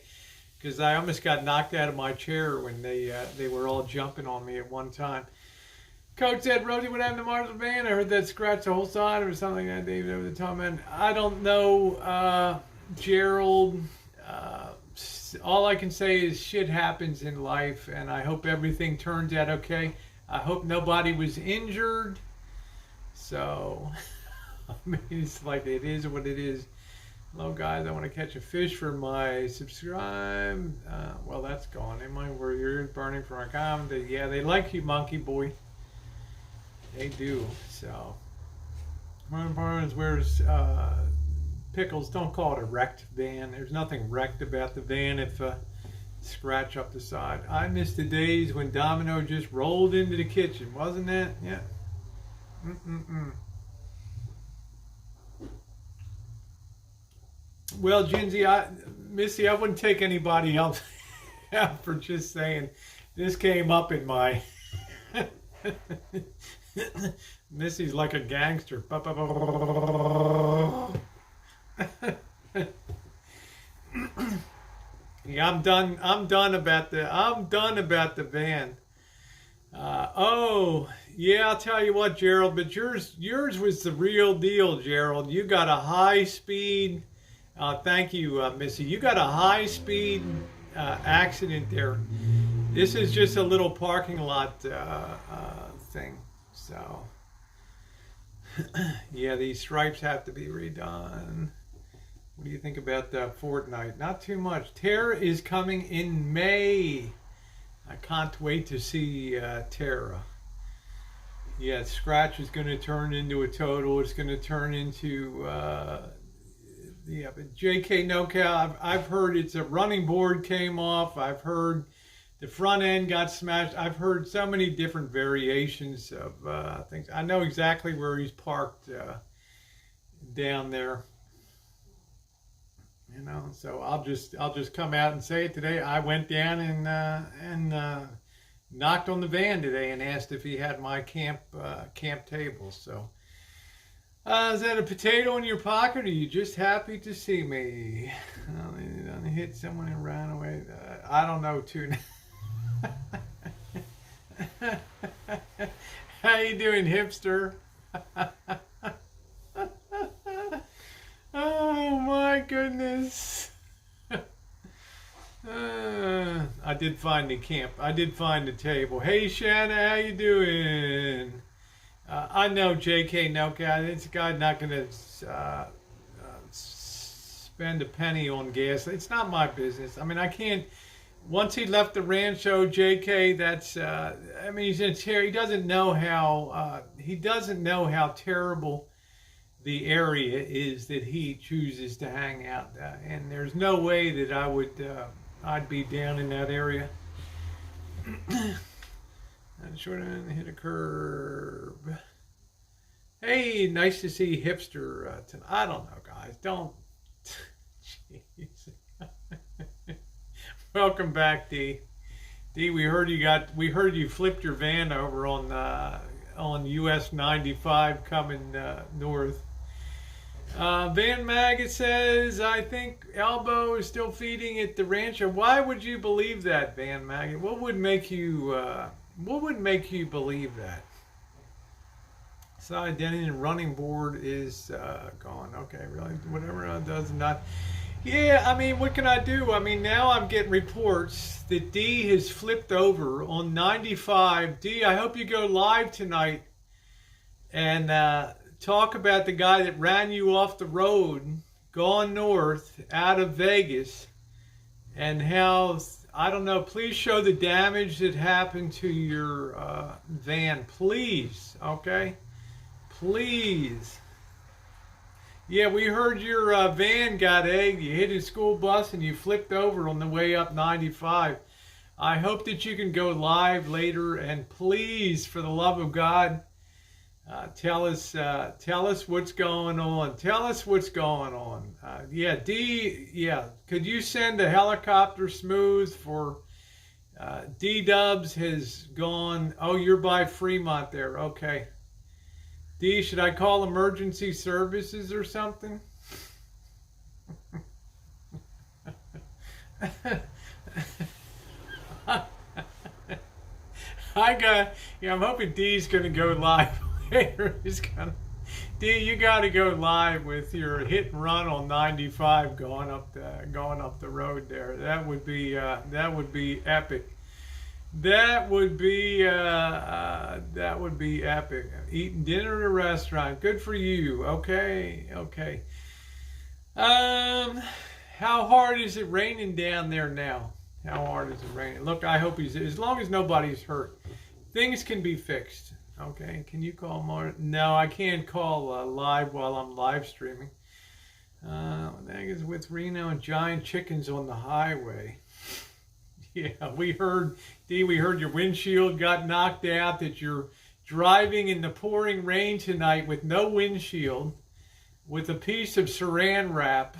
because I almost got knocked out of my chair when they were all jumping on me at one time. Coach said, Rosie, what happened to Marshall's van? I heard that scratch the whole side or something like that, David, over the top end. I don't know, Gerald. All I can say is shit happens in life, and I hope everything turns out okay. I hope nobody was injured. So, I mean, it's like it is what it is. Hello, guys. I want to catch a fish for my subscribe. Well, that's gone. Am I where your ears burning for a comment? Yeah, they like you, Monkey Boy. They do. So, where's Pickles? Don't call it a wrecked van. There's nothing wrecked about the van. If scratch up the side. I miss the days when Domino just rolled into the kitchen, wasn't that? Yeah. Well, Ginzy, Missy, I wouldn't take anybody else out for just saying this came up in my. Missy's like a gangster. Yeah, I'm done about the van. Oh, yeah, I'll tell you what, Gerald, but yours was the real deal, Gerald. You got a high speed. Thank you, Missy. You got a high speed accident there. This is just a little parking lot thing. So, yeah, these stripes have to be redone. What do you think about Fortnite? Not too much. Terra is coming in May. I can't wait to see Terra. Yeah, Scratch is going to turn into a total. It's going to turn into but JK NoCal. I've heard it's a running board came off. I've heard the front end got smashed. I've heard so many different variations of things. I know exactly where he's parked down there. You know, so I'll just come out and say it today. I went down and knocked on the van today and asked if he had my camp table. So, is that a potato in your pocket? Or are you just happy to see me? I hit someone and ran away. I don't know too. How you doing, hipster? Oh my goodness. I did find the camp. I did find the table. Hey Shanna, how you doing? I know JK NoCal. This guy's not going to spend a penny on gas. It's not my business. I mean, I can't. Once he left the Rancho, JK, that's. I mean, he's in here. He doesn't know how. He doesn't know how terrible the area is that he chooses to hang out, and there's no way that I I'd be down in that area. And short end, hit a curb. Hey, nice to see hipster tonight. I don't know, guys. Don't. Jeez. Welcome back, D. D, we heard you flipped your van over on US 95 coming north. Van Maggot says, I think Elbow is still feeding at the rancho. Why would you believe that, Van Maggot? What would make you believe that? So identity and running board is gone. Okay, really? Whatever it does not. Yeah, I mean, what can I do? I mean, now I'm getting reports that D has flipped over on 95. D, I hope you go live tonight and talk about the guy that ran you off the road, gone north out of Vegas, and how, I don't know, please show the damage that happened to your van, please, okay? Please. Yeah, we heard your van got egged. You hit a school bus and you flipped over on the way up 95. I hope that you can go live later, and please, for the love of God, tell us what's going on. Tell us what's going on. Yeah, D. Yeah, could you send a helicopter smooth for D Dubs has gone. Oh, you're by Fremont there. Okay. D, should I call emergency services or something? I'm hoping D's gonna go live later. D, you gotta go live with your hit and run on 95 going up the road there. That would be epic. That would be epic. Eating dinner at a restaurant. Good for you. Okay. How hard is it raining down there now? How hard is it raining? Look, I hope as long as nobody's hurt, things can be fixed. Okay. Can you call more? No, I can't call live while I'm live streaming. That is with Reno and giant chickens on the highway. Yeah, we heard your windshield got knocked out, that you're driving in the pouring rain tonight with no windshield, with a piece of saran wrap,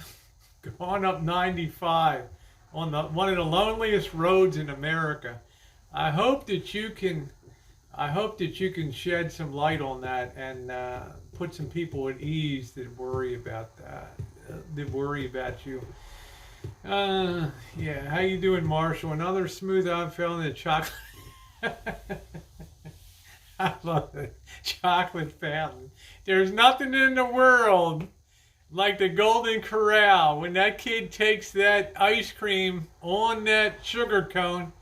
going up 95 on one of the loneliest roads in America. I hope that you can shed some light on that and put some people at ease that worry about you. Yeah, how you doing, Marshall? Another smooth out fell in the chocolate. I love it. Chocolate fountain. There's nothing in the world like the Golden Corral when that kid takes that ice cream on that sugar cone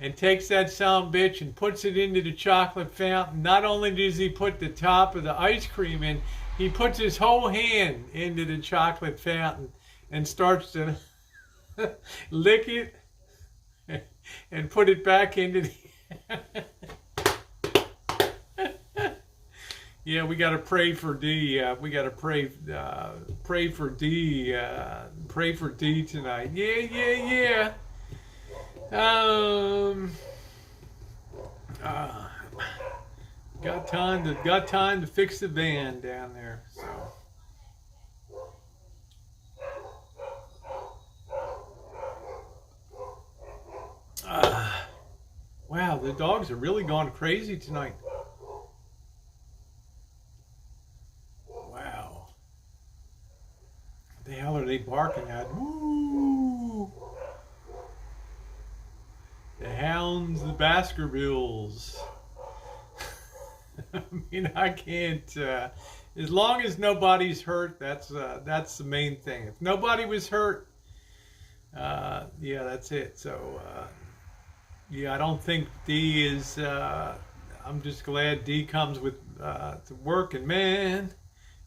and takes that son bitch and puts it into the chocolate fountain. Not only does he put the top of the ice cream in, he puts his whole hand into the chocolate fountain and starts to lick it and put it back into the Yeah, we got to pray for D. We got to pray for D. Pray for D tonight. Yeah. Got time to fix the van down there. So. Wow, the dogs are really gone crazy tonight. Wow. What the hell are they barking at? Woo! The hounds, the Baskervilles. I mean, I can't. As long as nobody's hurt, that's the main thing. If nobody was hurt, yeah, that's it. So, yeah, I don't think D is. I'm just glad D comes with to work. And man,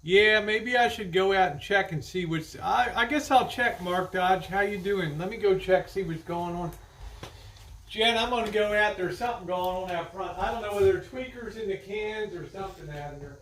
yeah, maybe I should go out and check and see what's. I guess I'll check. Mark Dodge, how you doing? Let me go check, see what's going on. Jen, I'm going to go out. There's something going on out front. I don't know whether they're tweakers in the cans or something out here.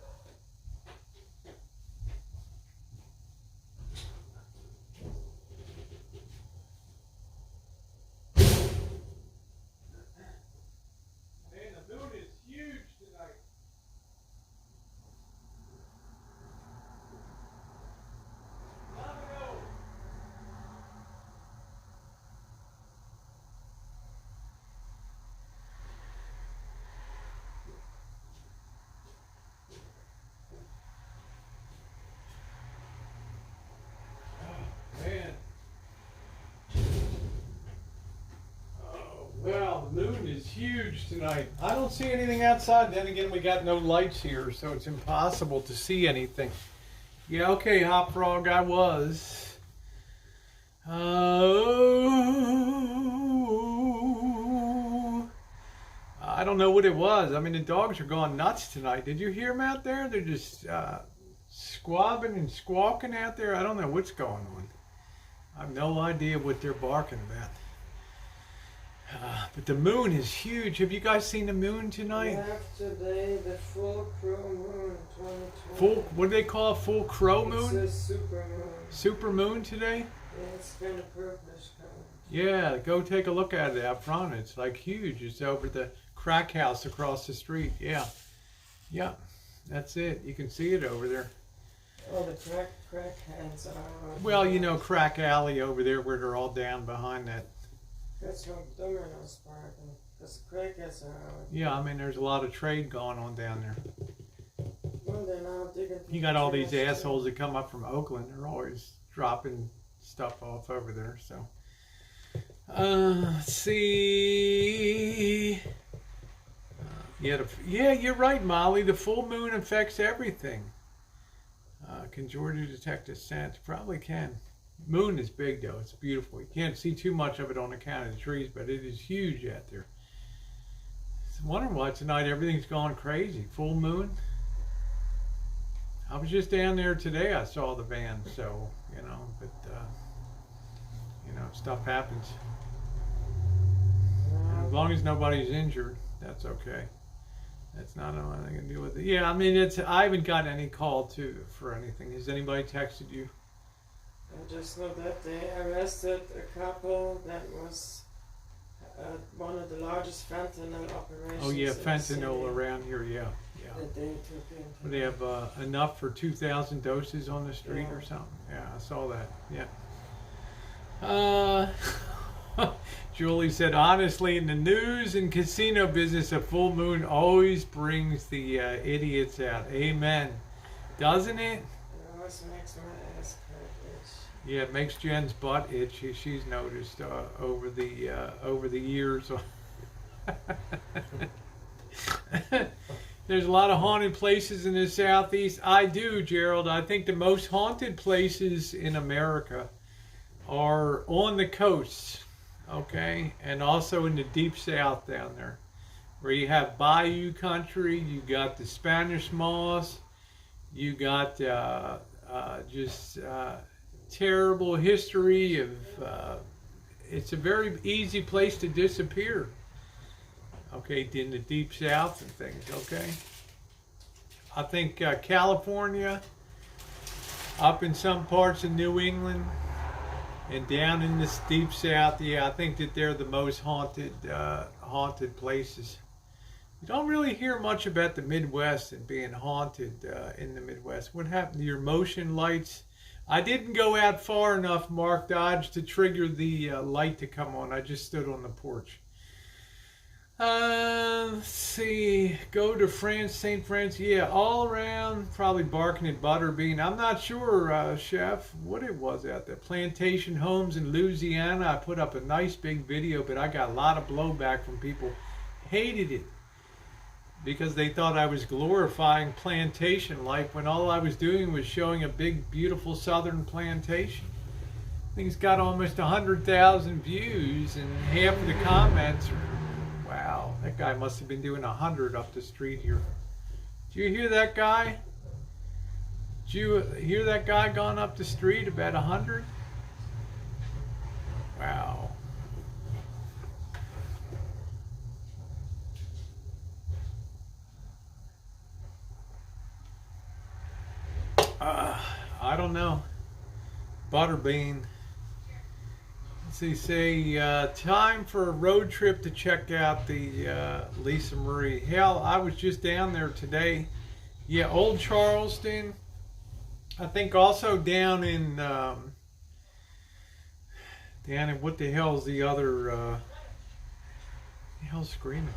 tonight. I don't see anything outside. Then again, we got no lights here, so it's impossible to see anything. Yeah, okay, Hop Frog, I was. I don't know what it was. I mean, the dogs are going nuts tonight. Did you hear them out there? They're just squabbing and squawking out there. I don't know what's going on. I have no idea what they're barking about. But the moon is huge. Have you guys seen the moon tonight? We have today the full crow moon 2020. Full, what do they call it? Full crow moon? It's a super moon. Super moon today? Yeah, it's kind of purplish color. Yeah, go take a look at it out front. It's like huge. It's over the crack house across the street. Yeah. Yeah, that's it. You can see it over there. Oh, the crackheads are... Well, you know, Crack Alley over there where they're all down behind that. That's from Domino's Park, because crackheads are... Yeah, I mean, there's a lot of trade going on down there. Well, they're now digging... You got all these assholes that come up from Oakland. They're always dropping stuff off over there, so... let's see... yeah, you're right, Molly. The full moon affects everything. Can Georgia detect a scent? Probably can. Moon is big, though. It's beautiful. You can't see too much of it on account of the trees, but it is huge out there. I'm wondering why tonight everything's going crazy. Full moon. I was just down there today. I saw the van, so, you know, but, you know, stuff happens. As long as nobody's injured, that's okay. That's not anything to do with it. Yeah, I mean, I haven't got any call for anything. Has anybody texted you? I just know that they arrested a couple that was one of the largest fentanyl operations. Oh yeah, fentanyl around here. Yeah, yeah. That they took into. They have enough for 2,000 doses on the street or something. Yeah, I saw that. Yeah. Julie said, honestly, in the news and casino business, a full moon always brings the idiots out. Amen. Doesn't it? It always makes my ass crack itch. Yeah, it makes Jen's butt itch. She's noticed over the years. There's a lot of haunted places in the Southeast. I do, Gerald. I think the most haunted places in America are on the coasts. Okay, and also in the deep south down there, where you have bayou country, you got the Spanish moss, you got just terrible history of. It's a very easy place to disappear. Okay, in the deep south and things. Okay, I think California, up in some parts of New England. And down in this deep south, yeah, I think that they're the most haunted places. You don't really hear much about the Midwest and being haunted in the Midwest. What happened to your motion lights? I didn't go out far enough, Mark Dodge, to trigger the light to come on. I just stood on the porch. Let's see. Go to France, St. France. Yeah, all around. Probably barking at Butterbean. I'm not sure, Chef, what it was out there. Plantation homes in Louisiana. I put up a nice big video, but I got a lot of blowback from people. Hated it because they thought I was glorifying plantation life when all I was doing was showing a big, beautiful southern plantation. Thing's got almost 100,000 views, and half of the comments are, wow, that guy must have been doing 100 up the street here. Did you hear that guy? Did you hear that guy going up the street about 100? Wow. I don't know. Butterbean. Say time for a road trip to check out the Lisa Marie. Hell, I was just down there today. Yeah, Old Charleston. I think also down in what the hell's the other? The hell's screaming?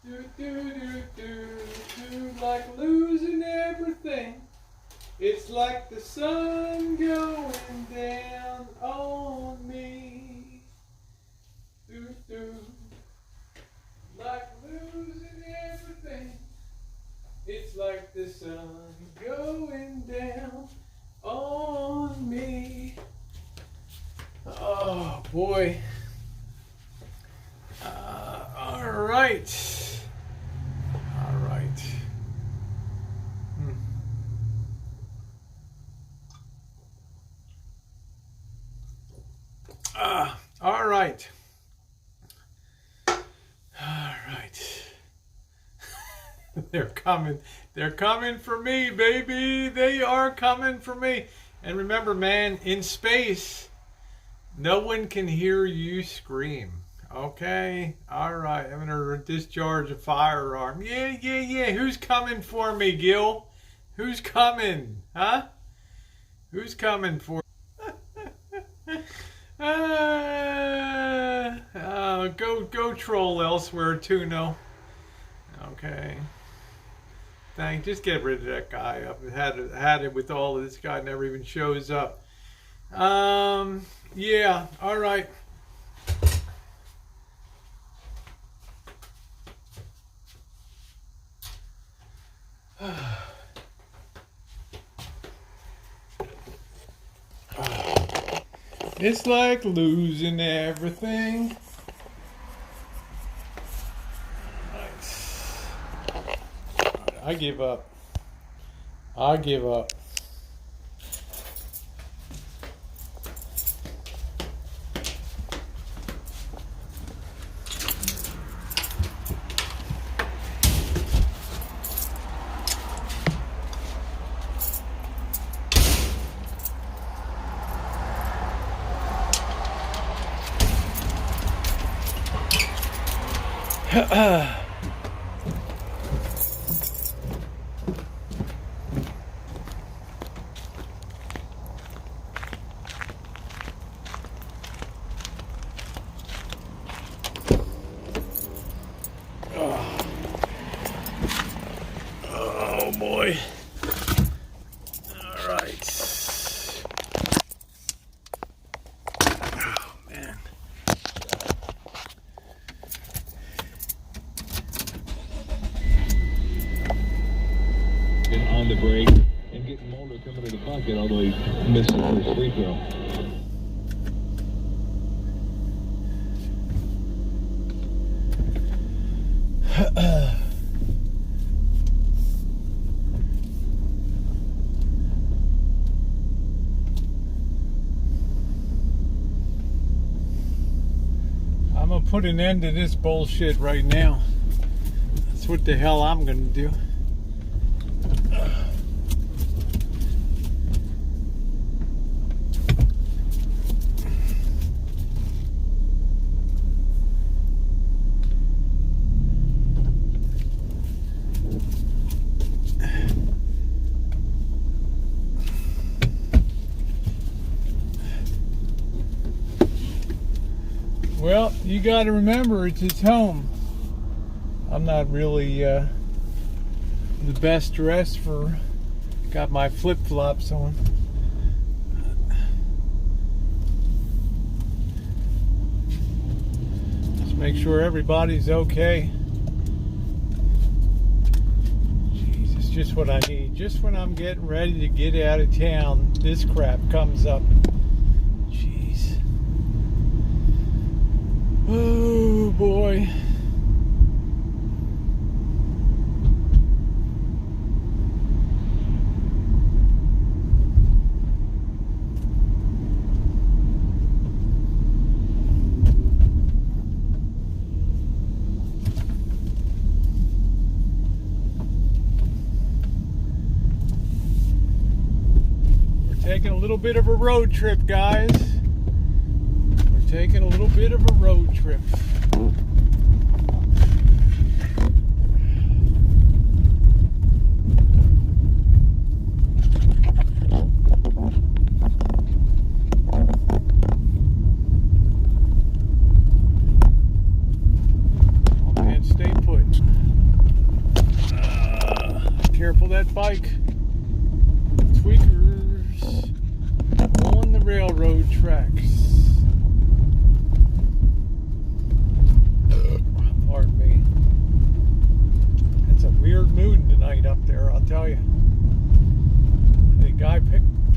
Do, do, do, do, do, like losing everything. It's like the sun going down on me. Do, do, like losing everything. It's like the sun going down on me. Oh boy. All right. All right. All right. All right. They're coming. They're coming for me, baby. They are coming for me. And remember, man, in space, no one can hear you scream. Okay? All right. I'm going to discharge a firearm. Yeah, yeah, yeah. Who's coming for me, Gil? Who's coming? Huh? Who's coming for go troll elsewhere, Tuno. Okay. Just get rid of that guy. I've had it with all of this guy, never even shows up. Yeah, all right. It's like losing everything. Nice. I give up. I give up. Oh boy. All right. Oh man. On the break and getting Mulder coming to the bucket, although he missed the first free throw. I'm gonna put an end to this bullshit right now. That's what the hell I'm gonna do. Well, you got to remember, it's his home. I'm not really the best dressed for. Got my flip-flops on. Just make sure everybody's okay. Jeez, it's just what I need. Just when I'm getting ready to get out of town, this crap comes up. Jeez. Oh boy. We're taking a little bit of a road trip, guys. Taking a little bit of a road trip. Oh man, stay put.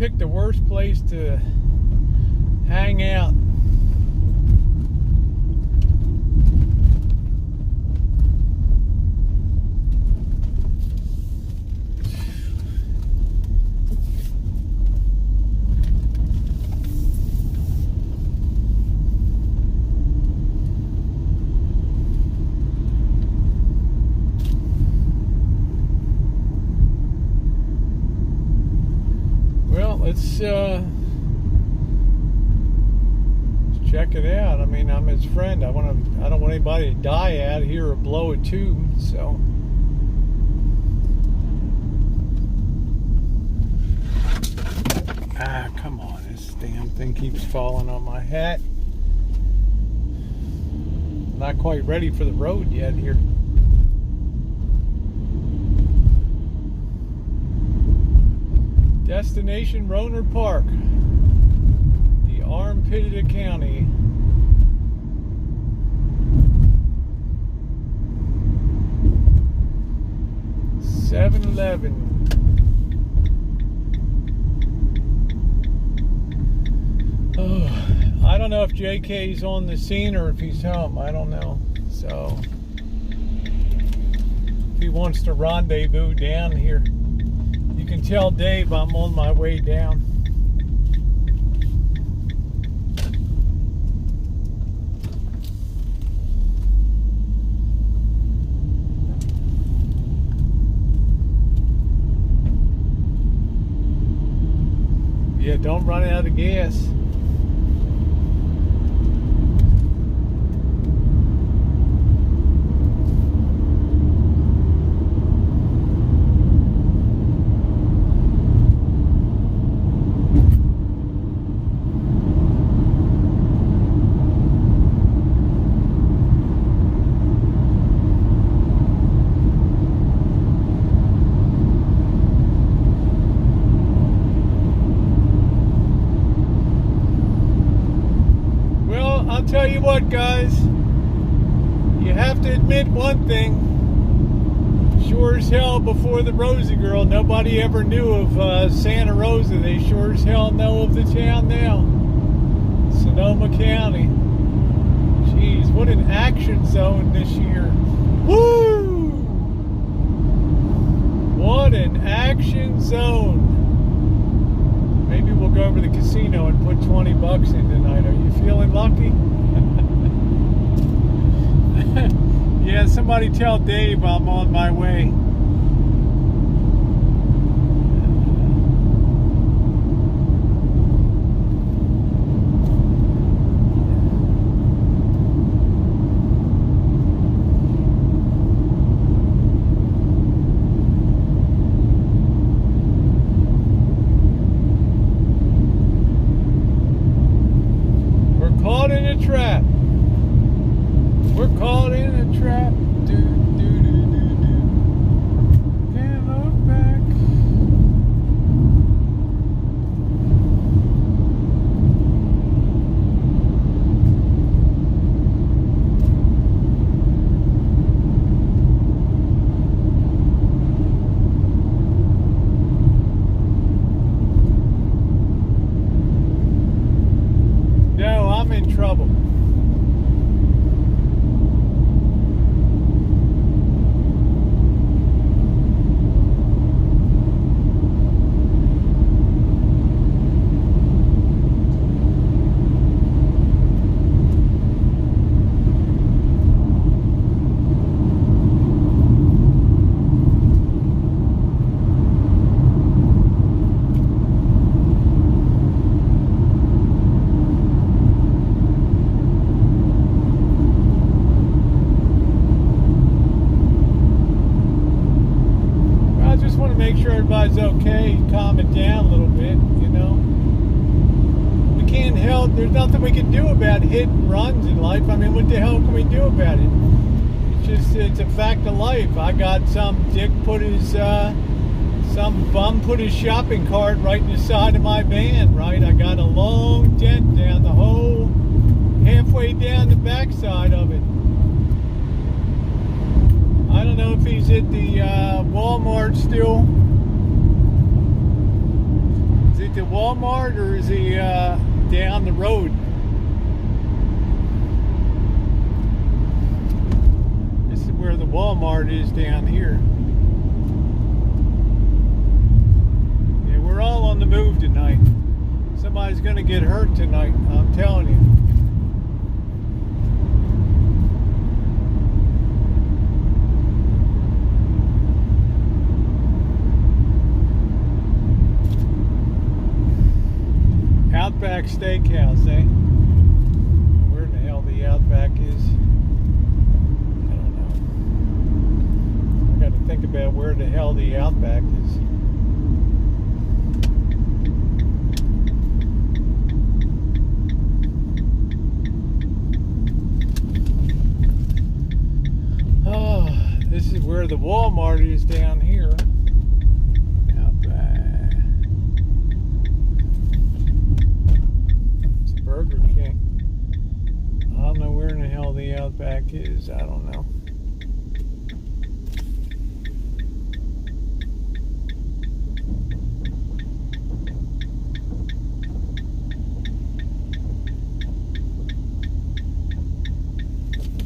picked the worst place to hang out. Let's check it out. I mean, I'm his friend. I don't want anybody to die out here or blow a tube. So, come on! This damn thing keeps falling on my hat. Not quite ready for the road yet here. Destination Roner Park, the armpit of the county. $7-Eleven. Oh, I don't know if JK's on the scene or if he's home. I don't know. So, if he wants to rendezvous down here. You can tell Dave I'm on my way down. Yeah, don't run out of gas. I'll tell you what, guys, you have to admit one thing. Sure as hell, before the Rosie Girl, nobody ever knew of Santa Rosa. They sure as hell know of the town now. Sonoma County. Jeez, what an action zone this year. Woo! What an action zone. Maybe we'll go over to the casino and put 20 bucks in tonight. Are you feeling lucky? Yeah, somebody tell Dave I'm on my way. Caught in a trap. We're caught in a trap. Do, do, do, do, do. Can't look back. No, I'm in trouble. Make sure everybody's okay, calm it down a little bit, you know. We can't help, there's nothing we can do about hit and runs in life. I mean, what the hell can we do about it? It's just, it's a fact of life. I got some dick put his, some bum put his shopping cart right in the side of my van, right? I got a long dent down the whole, halfway down the backside of it. I don't know if he's at the Walmart still. Is it the Walmart? Walmart or is he down the road? This is where the Walmart is down here. Yeah, we're all on the move tonight. Somebody's gonna get hurt tonight, I'm telling you. Outback Steakhouse, eh? Where in the hell the Outback is? I don't know. I gotta think about where the hell the Outback is. Oh, this is where the Walmart is down here. Burger King. I don't know where in the hell the Outback is. I don't know.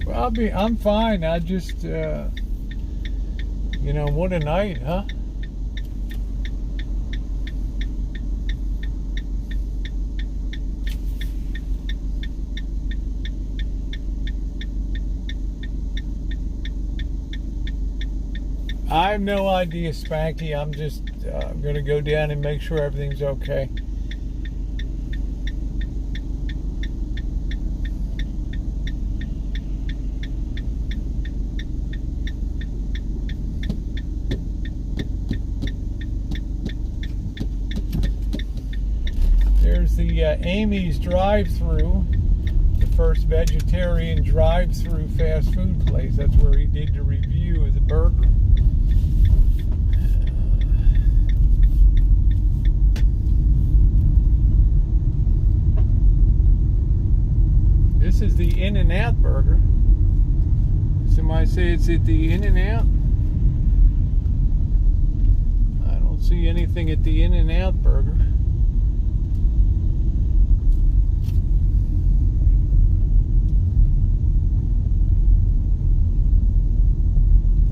Well, I'm fine. I just, you know, what a night, huh? I have no idea, Spanky. I'm just going to go down and make sure everything's okay. There's the Amy's drive-thru, the first vegetarian drive-thru fast food place. That's where he did the review of the burger. This is the In-N-Out burger. Somebody say it's at the In-N-Out. I don't see anything at the In-N-Out burger.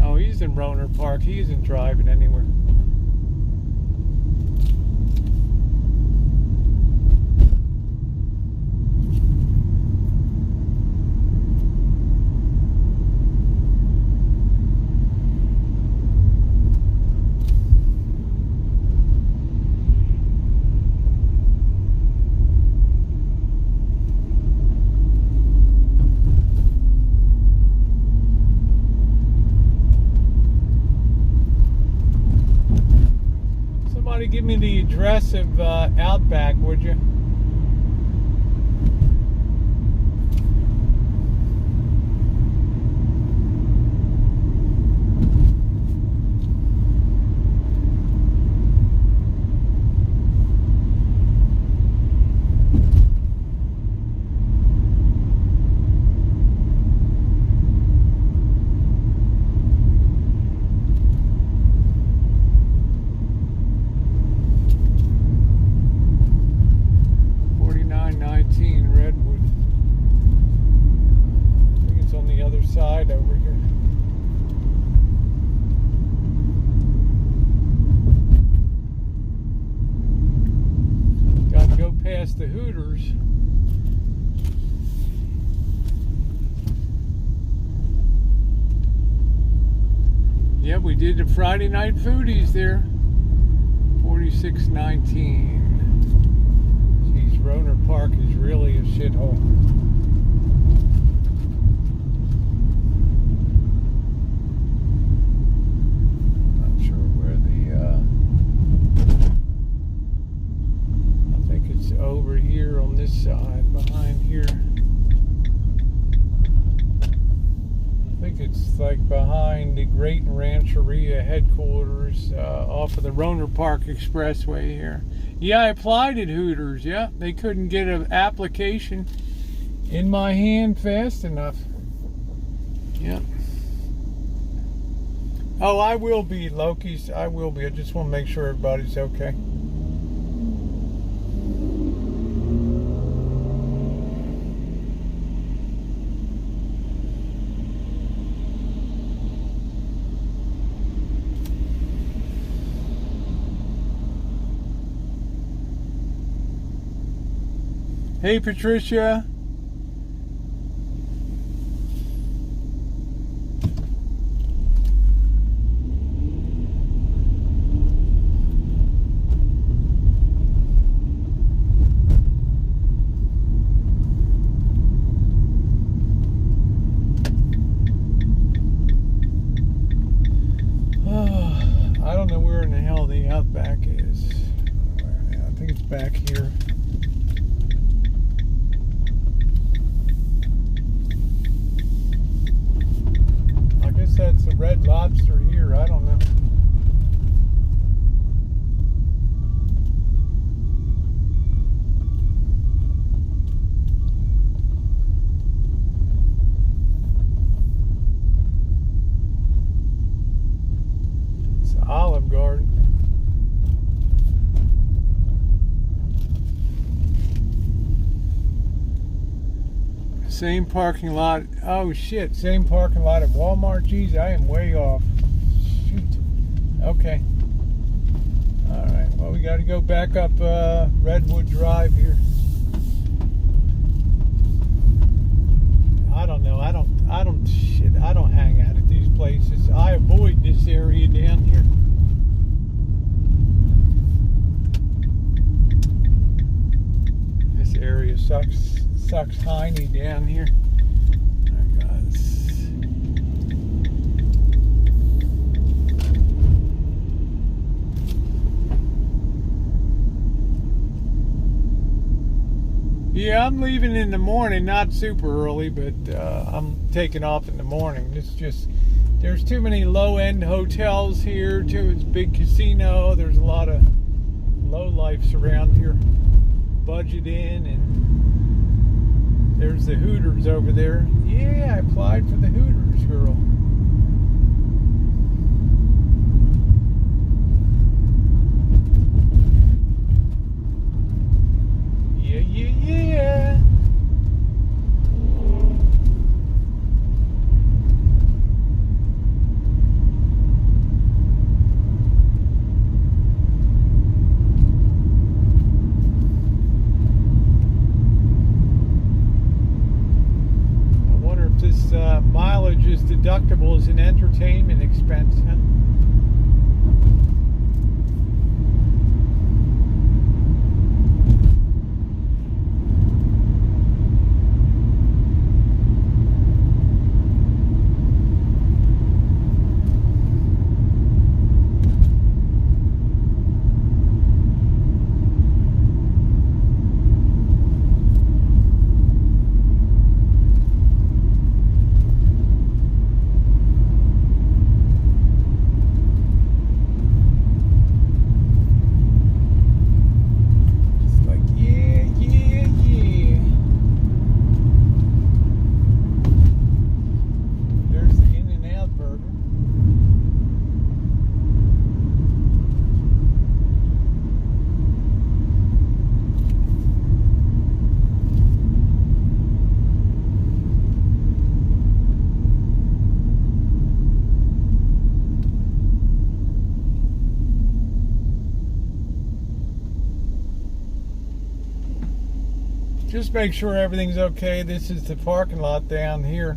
Oh, he's in Roner Park. He isn't driving anywhere. Give me the address of Outback, would you? Side over here. Got to go past the Hooters. Yeah, we did the Friday night foodies there. 4619. Geez, Roner Park is really a shithole. Over here on this side, behind here. I think it's like behind the Great Rancheria headquarters off of the Roner Park Expressway here. Yeah, I applied at Hooters. Yeah, they couldn't get an application in my hand fast enough. Yeah. Oh, I will be, Loki's. I will be. I just want to make sure everybody's okay. Hey, Patricia. I don't know where in the hell the Outback is. I think it's back here. I guess that's the Red Lobster here. I don't know. It's Olive Garden. Same parking lot. Oh shit, same parking lot at Walmart. Geez, I am way off. Shoot. Okay. Alright, well, we got to go back up Redwood Drive here. I don't know. I don't hang out at these places. I avoid this area down here. This area sucks hiney down here. Oh, God. Yeah, I'm leaving in the morning, not super early, but I'm taking off in the morning. It's just, there's too many low-end hotels here, too. It's a big casino. There's a lot of low-lifes around here. Budget in, and there's the Hooters over there. Yeah, I applied for the Hooters, girl. Yeah. I wonder if this mileage is deductible as an entertainment expense, huh? Just make sure everything's okay. This is the parking lot down here.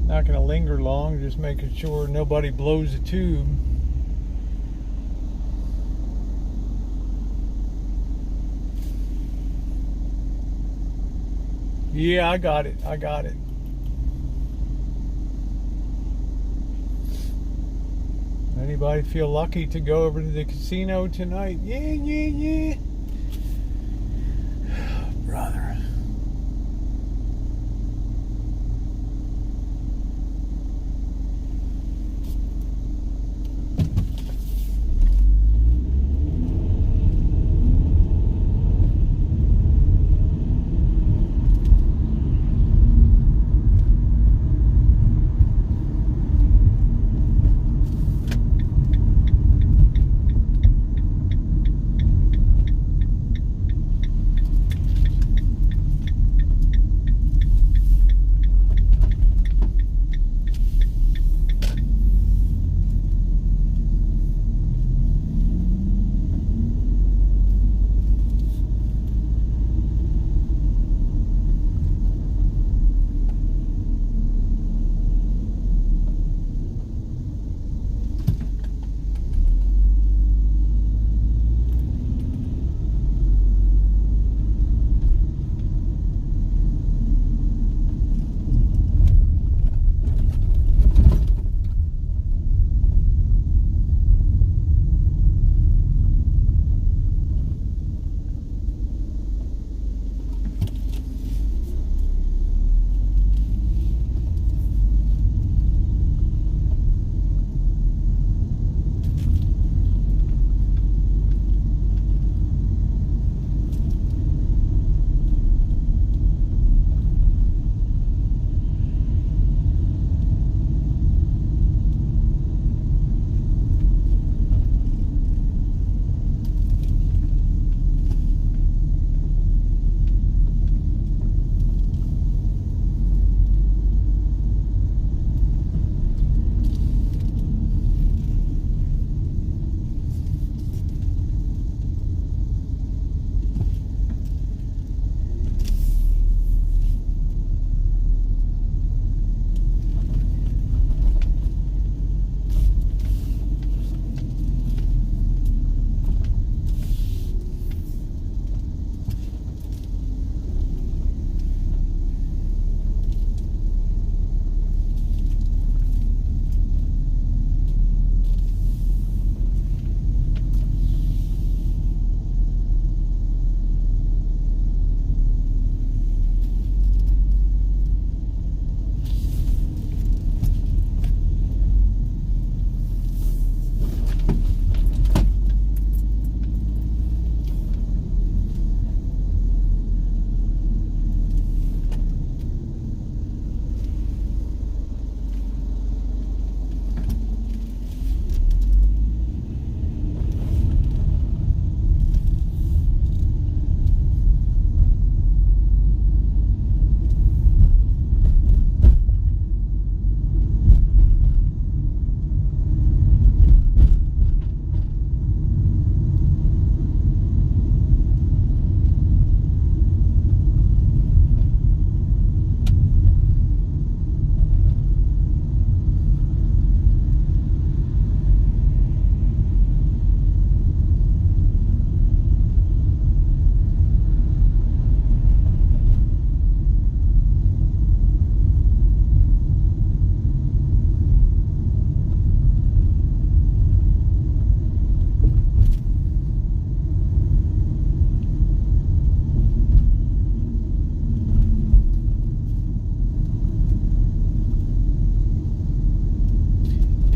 Not going to linger long, just making sure nobody blows a tube. Yeah, I got it. Anybody feel lucky to go over to the casino tonight? Yeah. Brother.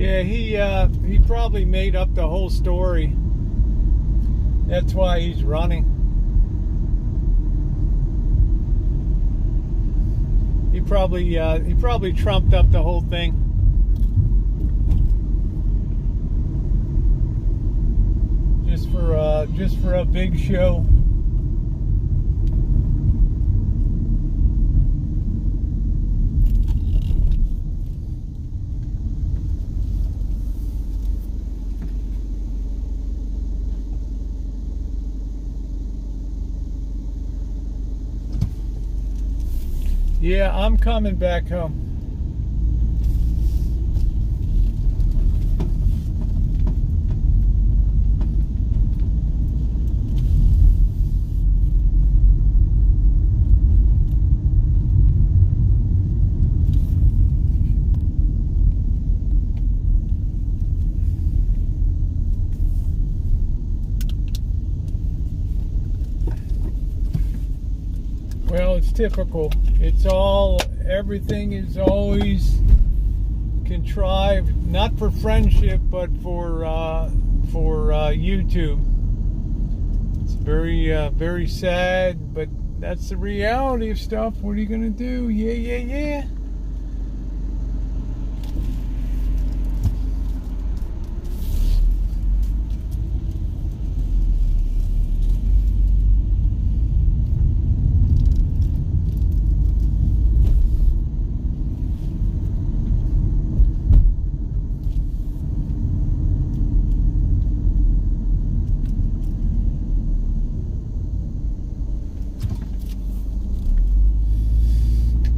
Yeah, he probably made up the whole story. That's why he's running. He probably trumped up the whole thing. Just for a big show. Yeah, I'm coming back home. Well, it's typical. Everything is always contrived, not for friendship, but for YouTube. It's very sad, but that's the reality of stuff. What are you gonna do? Yeah.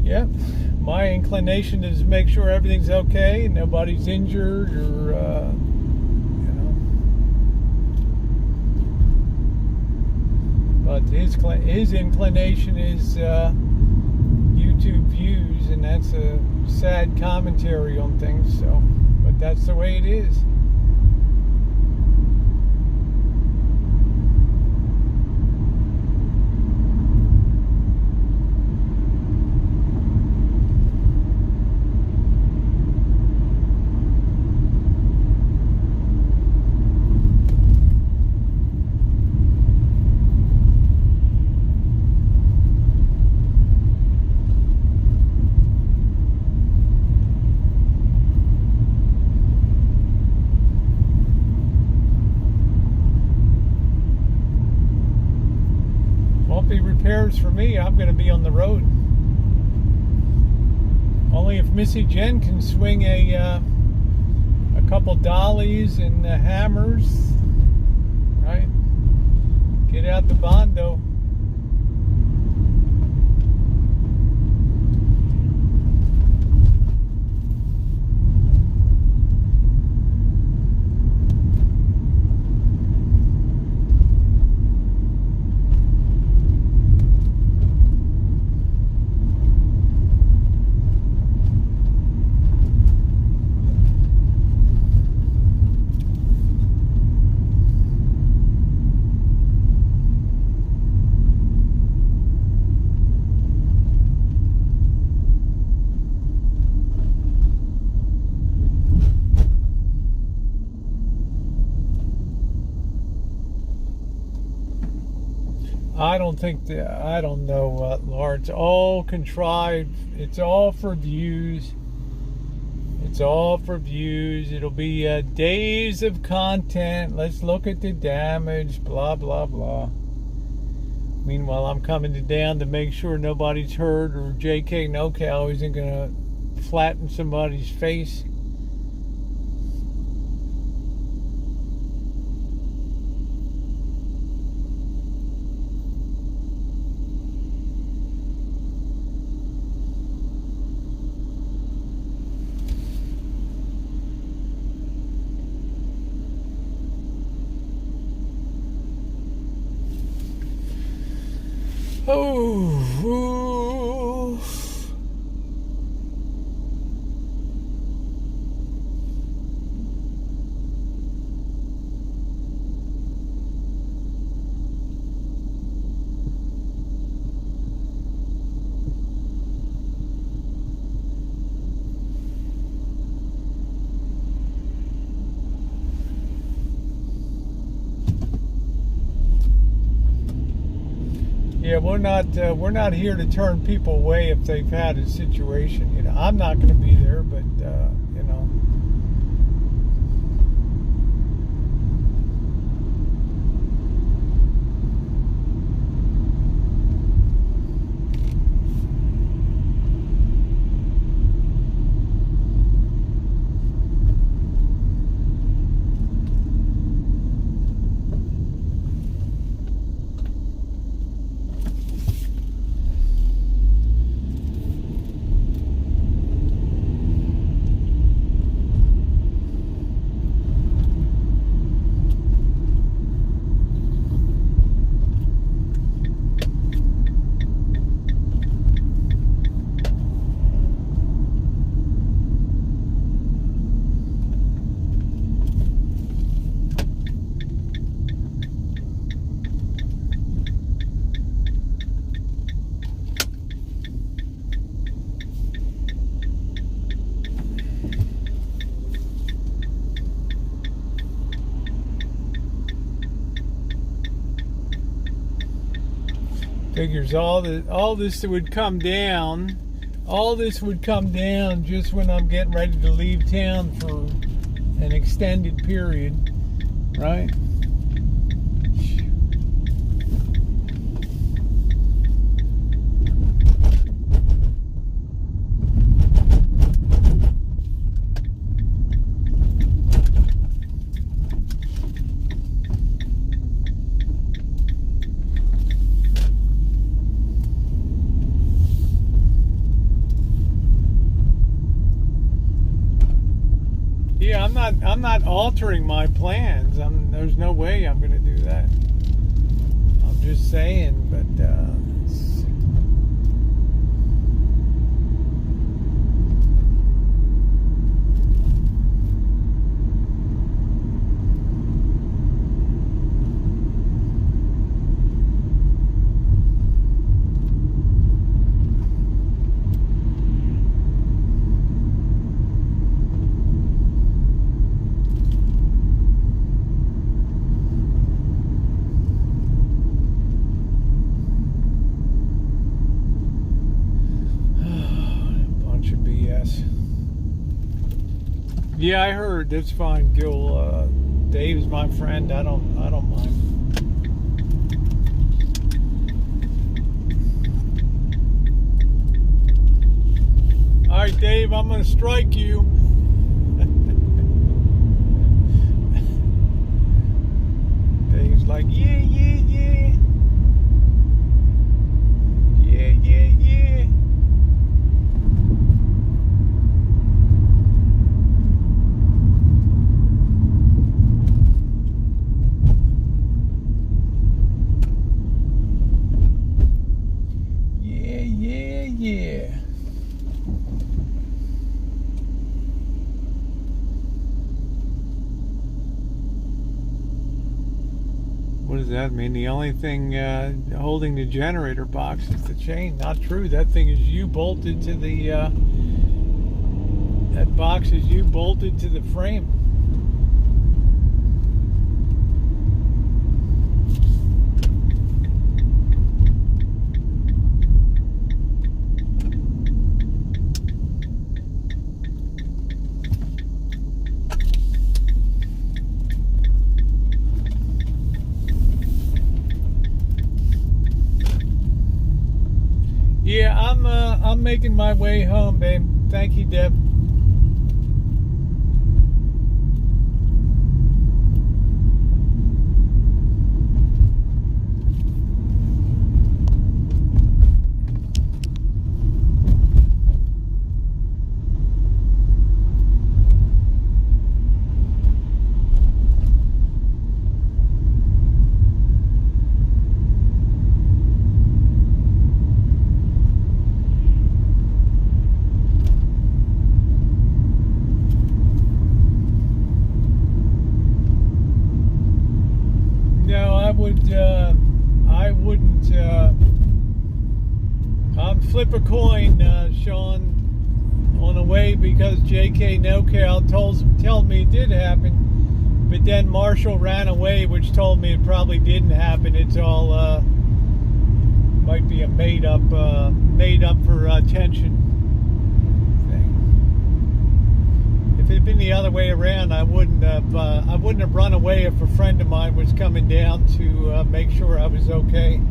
Yep. My inclination is to make sure everything's okay, nobody's injured, or But his inclination is YouTube views, and that's a sad commentary on things. So, but that's the way it is. Repairs for me. I'm going to be on the road. Only if Missy Jen can swing a couple dollies and hammers, right? Get out the bondo. I don't know, Laura. It's all contrived. It's all for views. It's all for views. It'll be days of content. Let's look at the damage, blah, blah, blah. Meanwhile, I'm coming down to make sure nobody's hurt, or JK NoCal isn't going to flatten somebody's face. Oh, Yeah, we're not here to turn people away if they've had a situation. You know, I'm not going to be there, but you know. Figures all this would come down. All this would come down just when I'm getting ready to leave town for an extended period, right? Yeah, I'm not altering my plans. There's no way I'm going to do that. I'm just saying, but yeah, I heard. That's fine, Gil. Dave's my friend. I don't mind. All right, Dave, I'm gonna strike you. Dave's like, yeah. Yeah. What does that mean? The only thing holding the generator box is the chain. Not true. That thing is bolted to the. That box is bolted to the frame. Yeah, I'm making my way home, babe. Thank you, Deb. I wouldn't flip a coin, Sean, on the way, because JK NoCal told me it did happen, but then Marshall ran away, which told me it probably didn't happen. It's all be a made up for attention thing. If it had been the other way around, I wouldn't have run away if a friend of mine was coming down to make sure I was okay.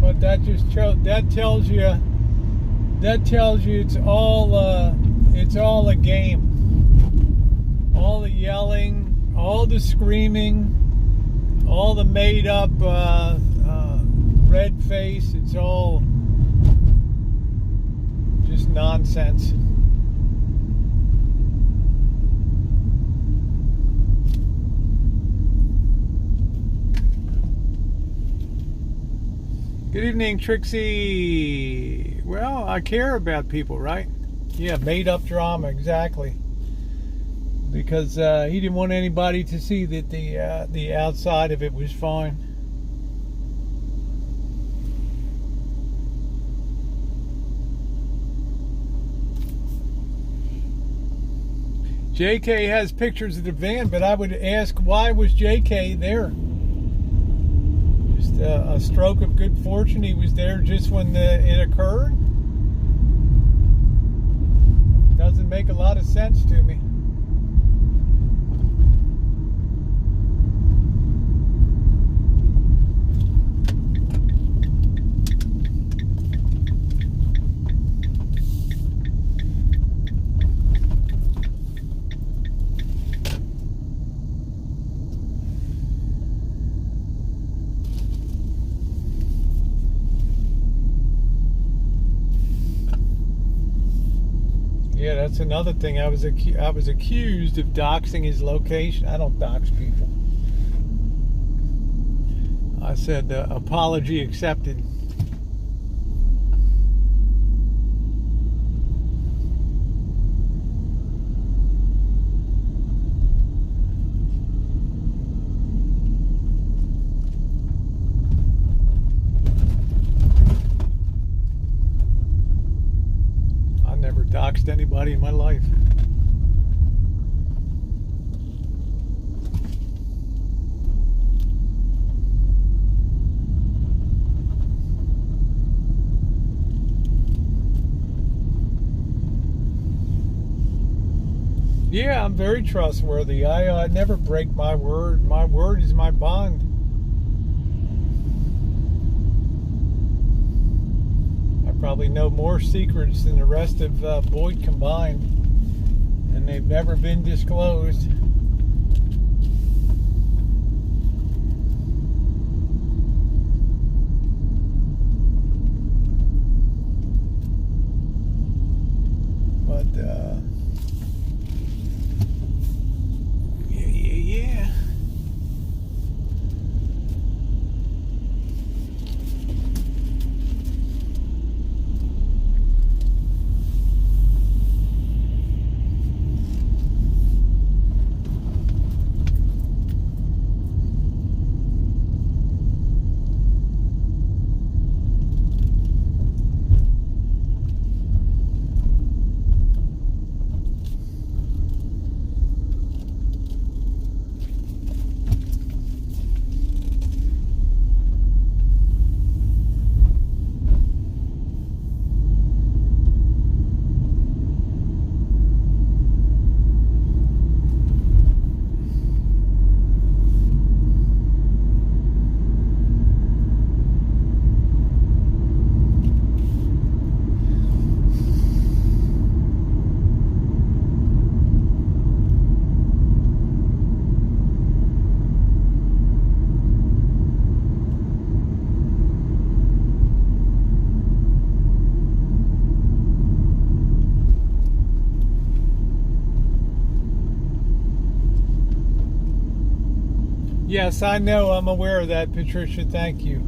But that tells you it's all a game. All the yelling, all the screaming, all the made up red face, it's all just nonsense. Good evening, Trixie. Well, I care about people, right? Yeah, made up drama, exactly. Because he didn't want anybody to see that the outside of it was fine. JK has pictures of the van, but I would ask, why was JK there? Just a stroke of good fortune. He was there just when it occurred. Doesn't make a lot of sense to me. Yeah, that's another thing. I was accused of doxing his location. I don't dox people. I said apology accepted. Never doxed anybody in my life. Yeah, I'm very trustworthy. I never break my word. My word is my bond. Probably know more secrets than the rest of Boyd combined, and they've never been disclosed. But yeah. Yes, I know. I'm aware of that, Patricia. Thank you.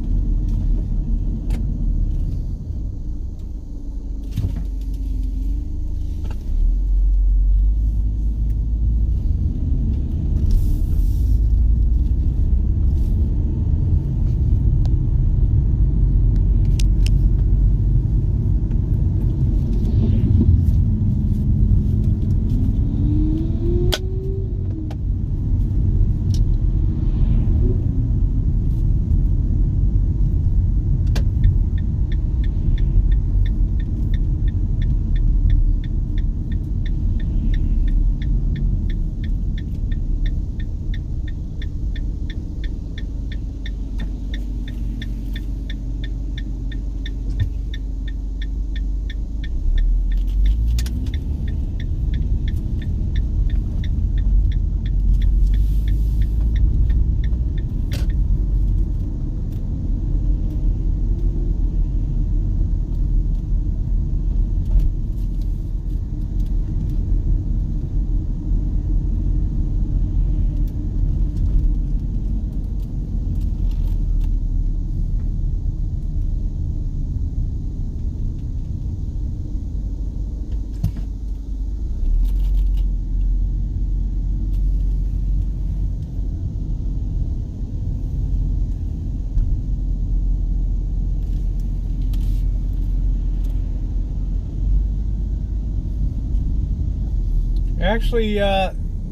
Actually,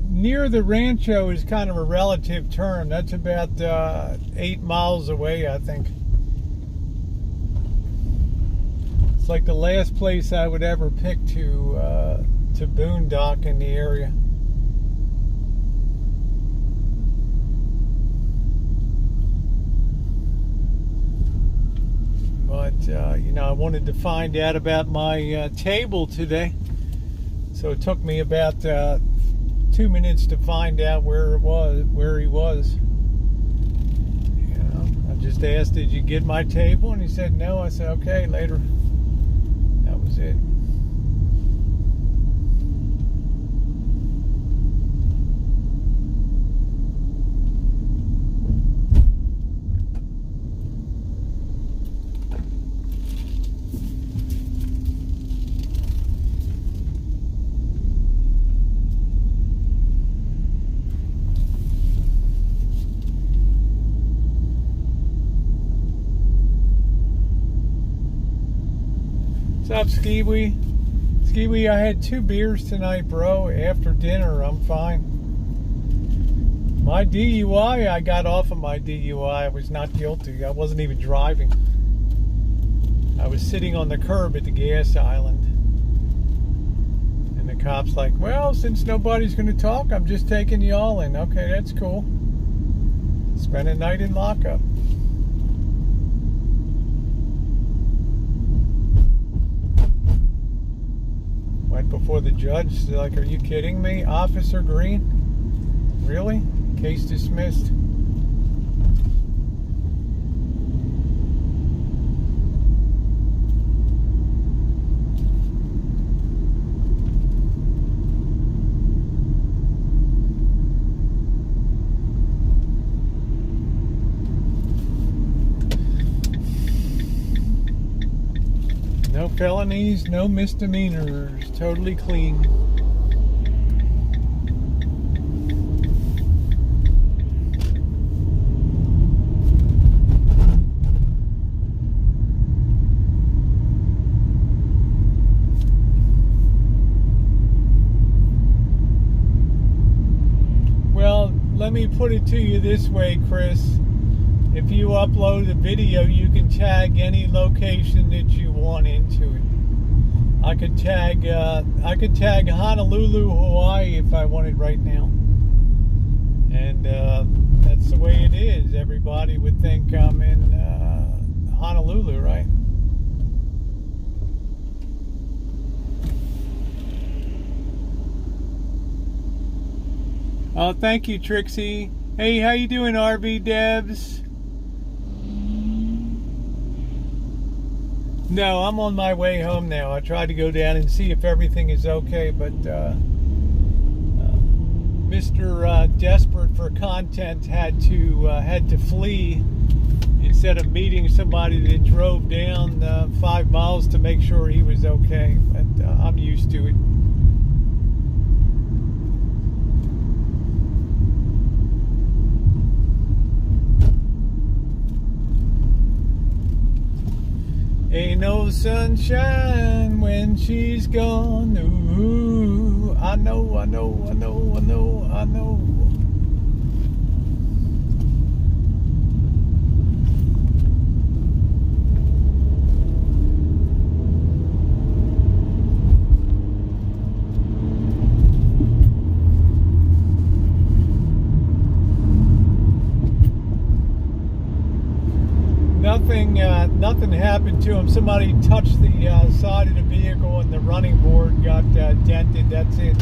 near the rancho is kind of a relative term. That's about 8 miles away, I think. It's like the last place I would ever pick to boondock in the area. But you know, I wanted to find out about my table today, so it took me about 2 minutes to find out where he was. You know, I just asked, "Did you get my table?" And he said, "No." I said, "Okay, later." That was it. What's up, Skiwee? Skiwee, I had 2 beers tonight, bro. After dinner, I'm fine. My DUI, I got off of my DUI. I was not guilty. I wasn't even driving. I was sitting on the curb at the gas island. And the cop's like, "Well, since nobody's going to talk, I'm just taking y'all in." Okay, that's cool. Spend a night in lockup. Went before the judge. They're like, "Are you kidding me? Officer Green? Really? Case dismissed." No felonies, no misdemeanors, totally clean. Well, let me put it to you this way, Chris. If you upload a video, you can tag any location that you want into it. I could tag Honolulu, Hawaii if I wanted right now. And that's the way it is. Everybody would think I'm in Honolulu, right? Oh, thank you, Trixie. Hey, how you doing, RV Devs? No, I'm on my way home now. I tried to go down and see if everything is okay, but Mr. Desperate for Content had to flee instead of meeting somebody that drove down 5 miles to make sure he was okay. But I'm used to it. Ain't no sunshine when she's gone. Ooh, I know, I know, I know, I know, I know. Nothing happened to him. Somebody touched the side of the vehicle and the running board got dented. That's it.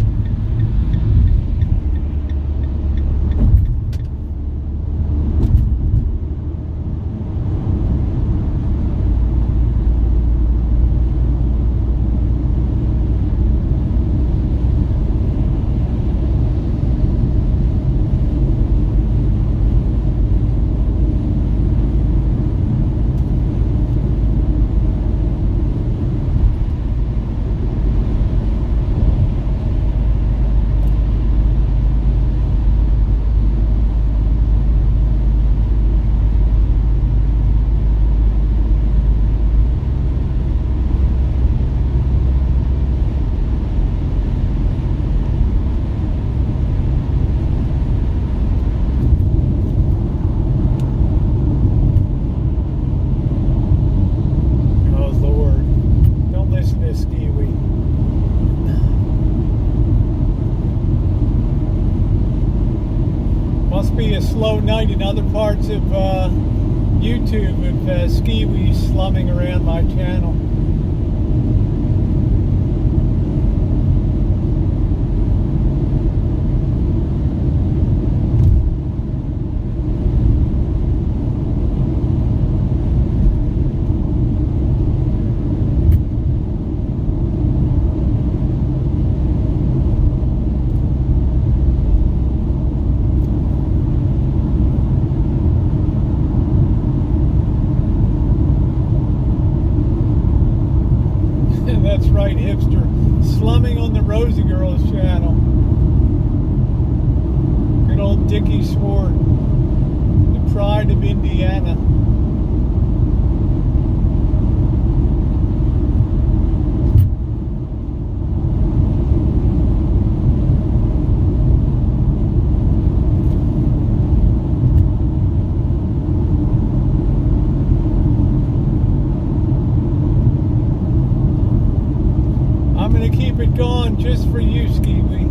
slow night in other parts of YouTube with skiwis slumming around my channel. That's right, hipster. Slumming on the Rosie Girls channel. Good old Dickie Sword. The pride of Indiana. I'm going to keep it going just for you, Skiwee.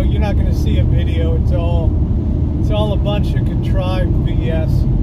You're not going to see a video. It's all a bunch of contrived BS.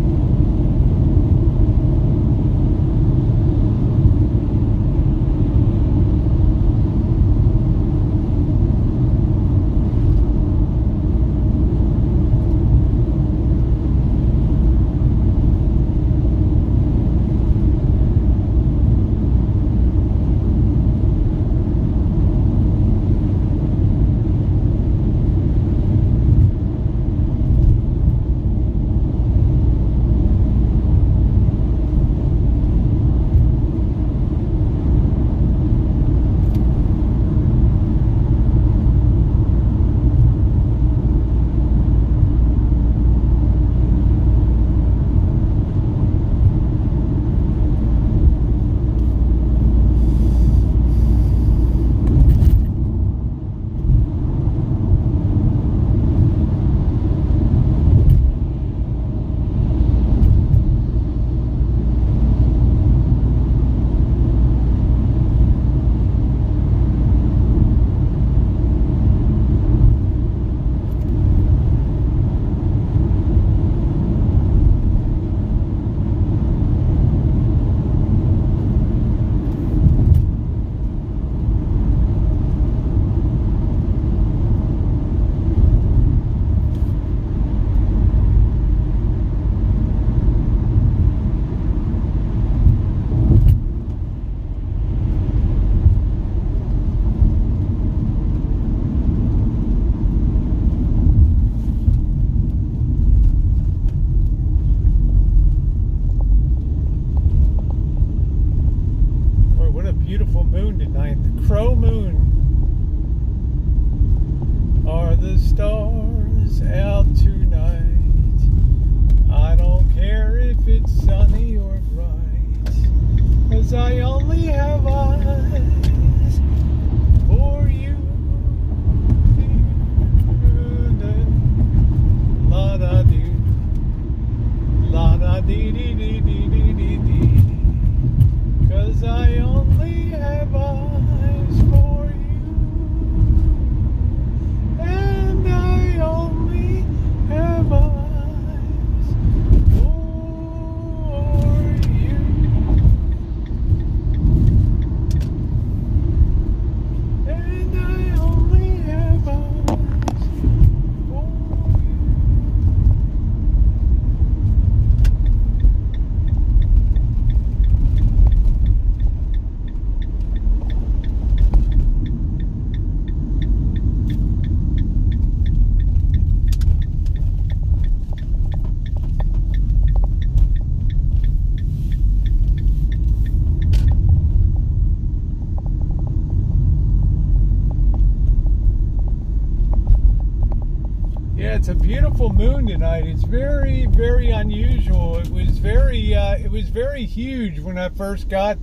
Yeah, it's a beautiful moon tonight. It's very, very unusual. It was very huge when I first saw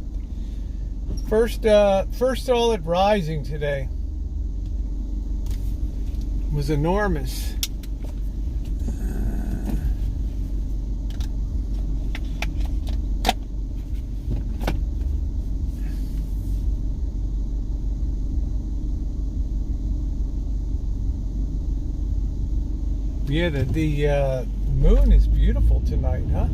it rising today. It was enormous. Yeah, the moon is beautiful tonight, huh?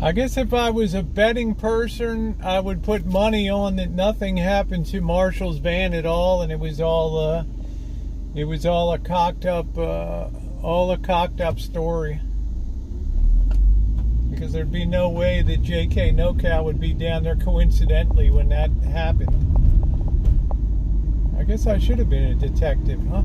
I guess if I was a betting person, I would put money on that nothing happened to Marshall's van at all, and it was all a cocked up story. Because there'd be no way that J.K. NoCal would be down there coincidentally when that happened. I guess I should have been a detective, huh?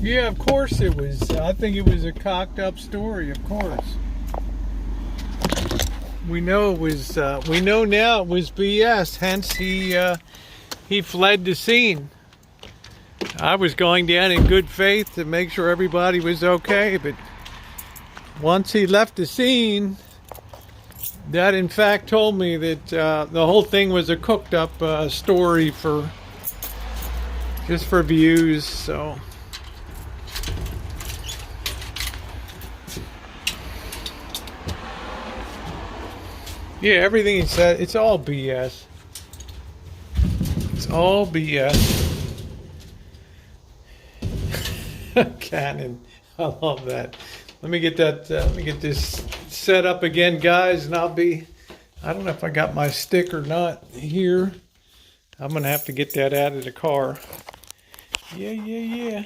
Yeah, of course it was. I think it was a cocked up story, of course. We know it was. We know now it was BS. Hence, he fled the scene. I was going down in good faith to make sure everybody was okay, but once he left the scene, that in fact told me that the whole thing was a cooked up story just for views. So. Yeah, everything he said, it's all BS. It's all BS. Cannon, I love that. Let me get that. Let me get this set up again, guys, and I'll be. I don't know if I got my stick or not here. I'm gonna have to get that out of the car. Yeah.